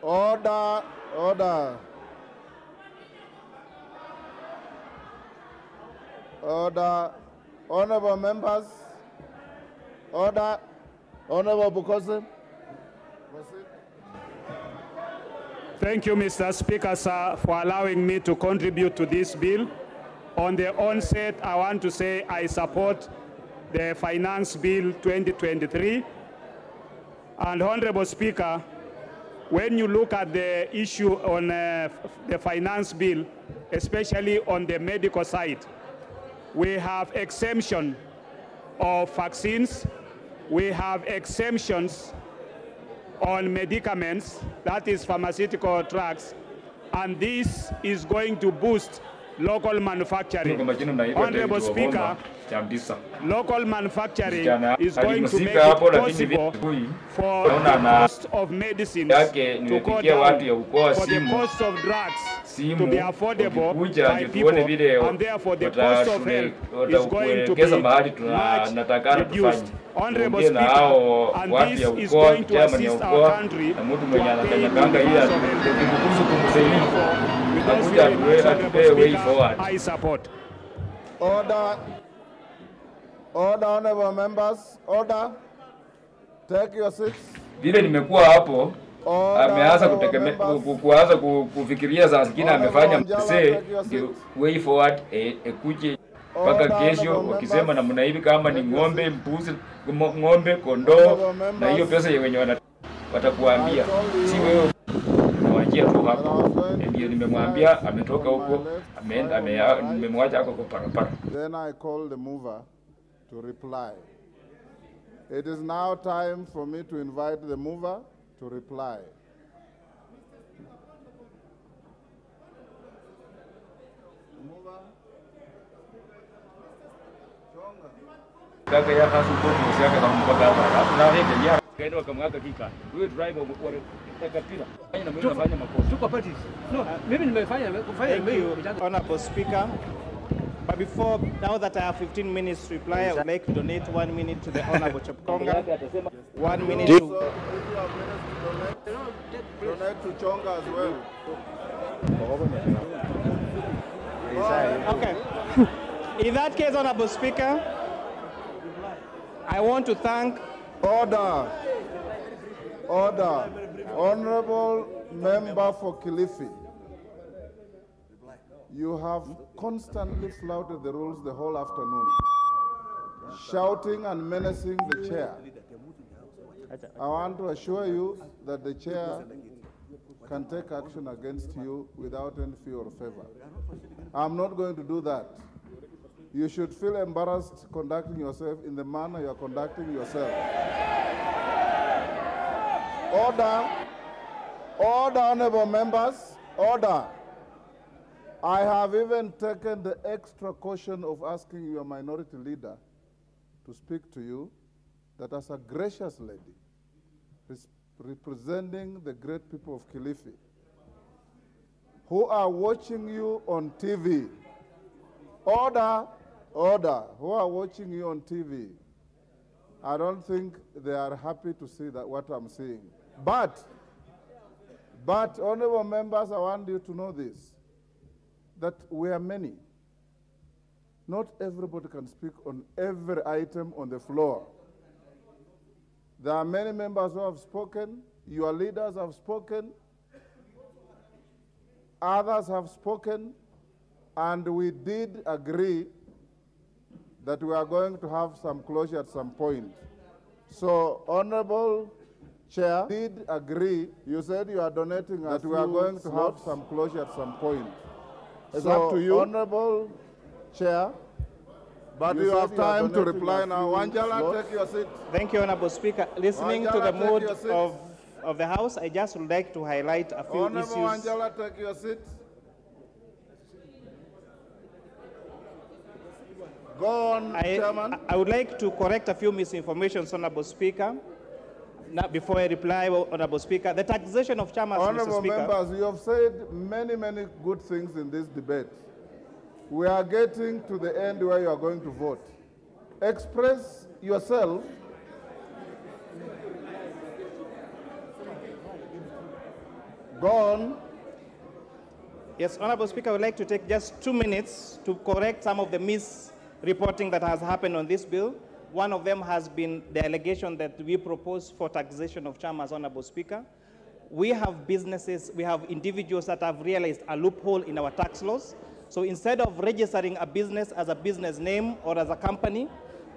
Order, order. Order. Honorable members, order. Honorable Bukose. Thank you, Mr. Speaker, sir, for allowing me to contribute to this bill. On the onset, I want to say I support the Finance Bill 2023. And Honorable Speaker, when you look at the issue on the Finance Bill, especially on the medical side, we have exemption of vaccines, we have exemptions on medicaments, that is pharmaceutical drugs, and this is going to boost local manufacturing. Honorable Speaker, local manufacturing is going to make it possible for the cost of medicines to go down, for the cost of drugs to be affordable by people, and therefore the cost of health is going to be much reduced. Honorable Speaker, and this is going to assist our country to attain the cost of health. Because I support. Order. Order, honorable members. Order. Take your seats. Vile nimekuwa hapo ameanza kuanza kufikiria saa zingine amefanya msee way forward ekuje mpaka kesho wakisema namna hivi kama ni ng'ombe, mbuzi, ng'ombe, kondoo na hiyo pesa wenye watakuambia si wewe unawajia tu hapo. Ndio nimemwambia ametoka huko ameenda nimemwacha hapo kwa parapara. Then I call the mover to reply. It is now time for me to invite the mover to reply. Kaka ya kasu kwa msiaka kama mpaka hapa. Na rege ya kaenda wakamwaka kika. Huyo driver wa takapila. Na mimi nafanya makosa. Tuko parties. No, mimi nimefanya Honorable Speaker. But before, now that I have 15 minutes to reply, I would like to donate 1 minute to the Honorable Chapkonga. 1 minute to... Donate to Chonga as well. Okay. In that case, Honorable Speaker, I want to thank... Order. Order. Honorable Member for Kilifi. You have constantly flouted the rules the whole afternoon, shouting and menacing the chair. I want to assure you that the chair can take action against you without any fear or favor. I'm not going to do that. You should feel embarrassed conducting yourself in the manner you are conducting yourself. Order. Order, honorable members. Order. I have even taken the extra caution of asking your minority leader to speak to you, that as a gracious lady, representing the great people of Kilifi, who are watching you on TV, order, who are watching you on TV, I don't think they are happy to see that what I'm seeing. But, honorable members, I want you to know this, that we are many. Not everybody can speak on every item on the floor. There are many members who have spoken, your leaders have spoken, others have spoken, and we did agree that we are going to have some closure at some point. So, Honorable Chair, did agree, you said you are donating that we are going to have some closure at some point. It's up to you. Honorable Chair, but you have time to reply now. Wanjala, take your seat. Thank you, Honorable Speaker. Listening to the mood of the House, I just would like to highlight a few issues. Honorable Wanjala, take your seat. Go on, Chairman. I would like to correct a few misinformations, Honorable Speaker. Now, before I reply, Honorable Speaker, the taxation of chairman, Honorable Mr. Speaker. members, you have said many, many good things in this debate. We are getting to the end where you are going to vote. Express yourself. Go on. Yes, Honorable Speaker, I would like to take just 2 minutes to correct some of the misreporting that has happened on this bill. One of them has been the allegation that we propose for taxation of chairman, Honorable Speaker. we have businesses, we have individuals that have realized a loophole in our tax laws. So instead of registering a business as a business name or as a company,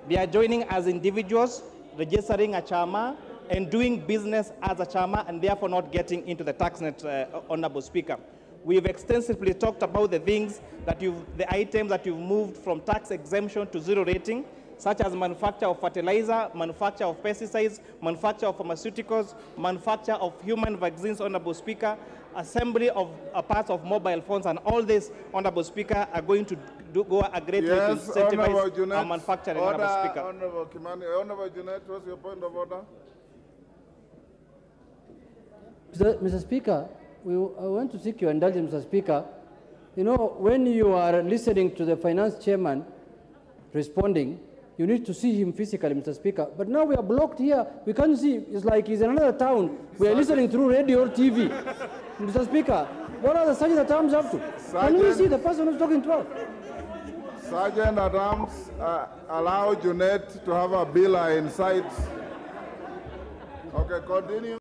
they are joining as individuals, registering a chama, and doing business as a chama, and therefore not getting into the tax net, Honorable Speaker. We've extensively talked about the things that the items that you've moved from tax exemption to zero rating, such as manufacture of fertilizer, manufacture of pesticides, manufacture of pharmaceuticals, manufacture of human vaccines, Honorable Speaker, assembly of parts of mobile phones, and all this, Honorable Speaker, are going to go a great way to incentivize our manufacturing, Honorable Speaker. Honorable Gutemanio. Honorable Junet, what's your point of order? Mr. Speaker, I want to seek your indulgence, Mr. Speaker. You know, when you are listening to the finance chairman responding, you need to see him physically, Mr. Speaker. But now we are blocked here. We can't see. It's like he's in another town. We are listening through radio or TV. Mr. Speaker, what are the sergeant at arms up to? Can we see the person who's talking to us? Sergeant at arms, allow Junet to have a bill in sight. Okay, continue.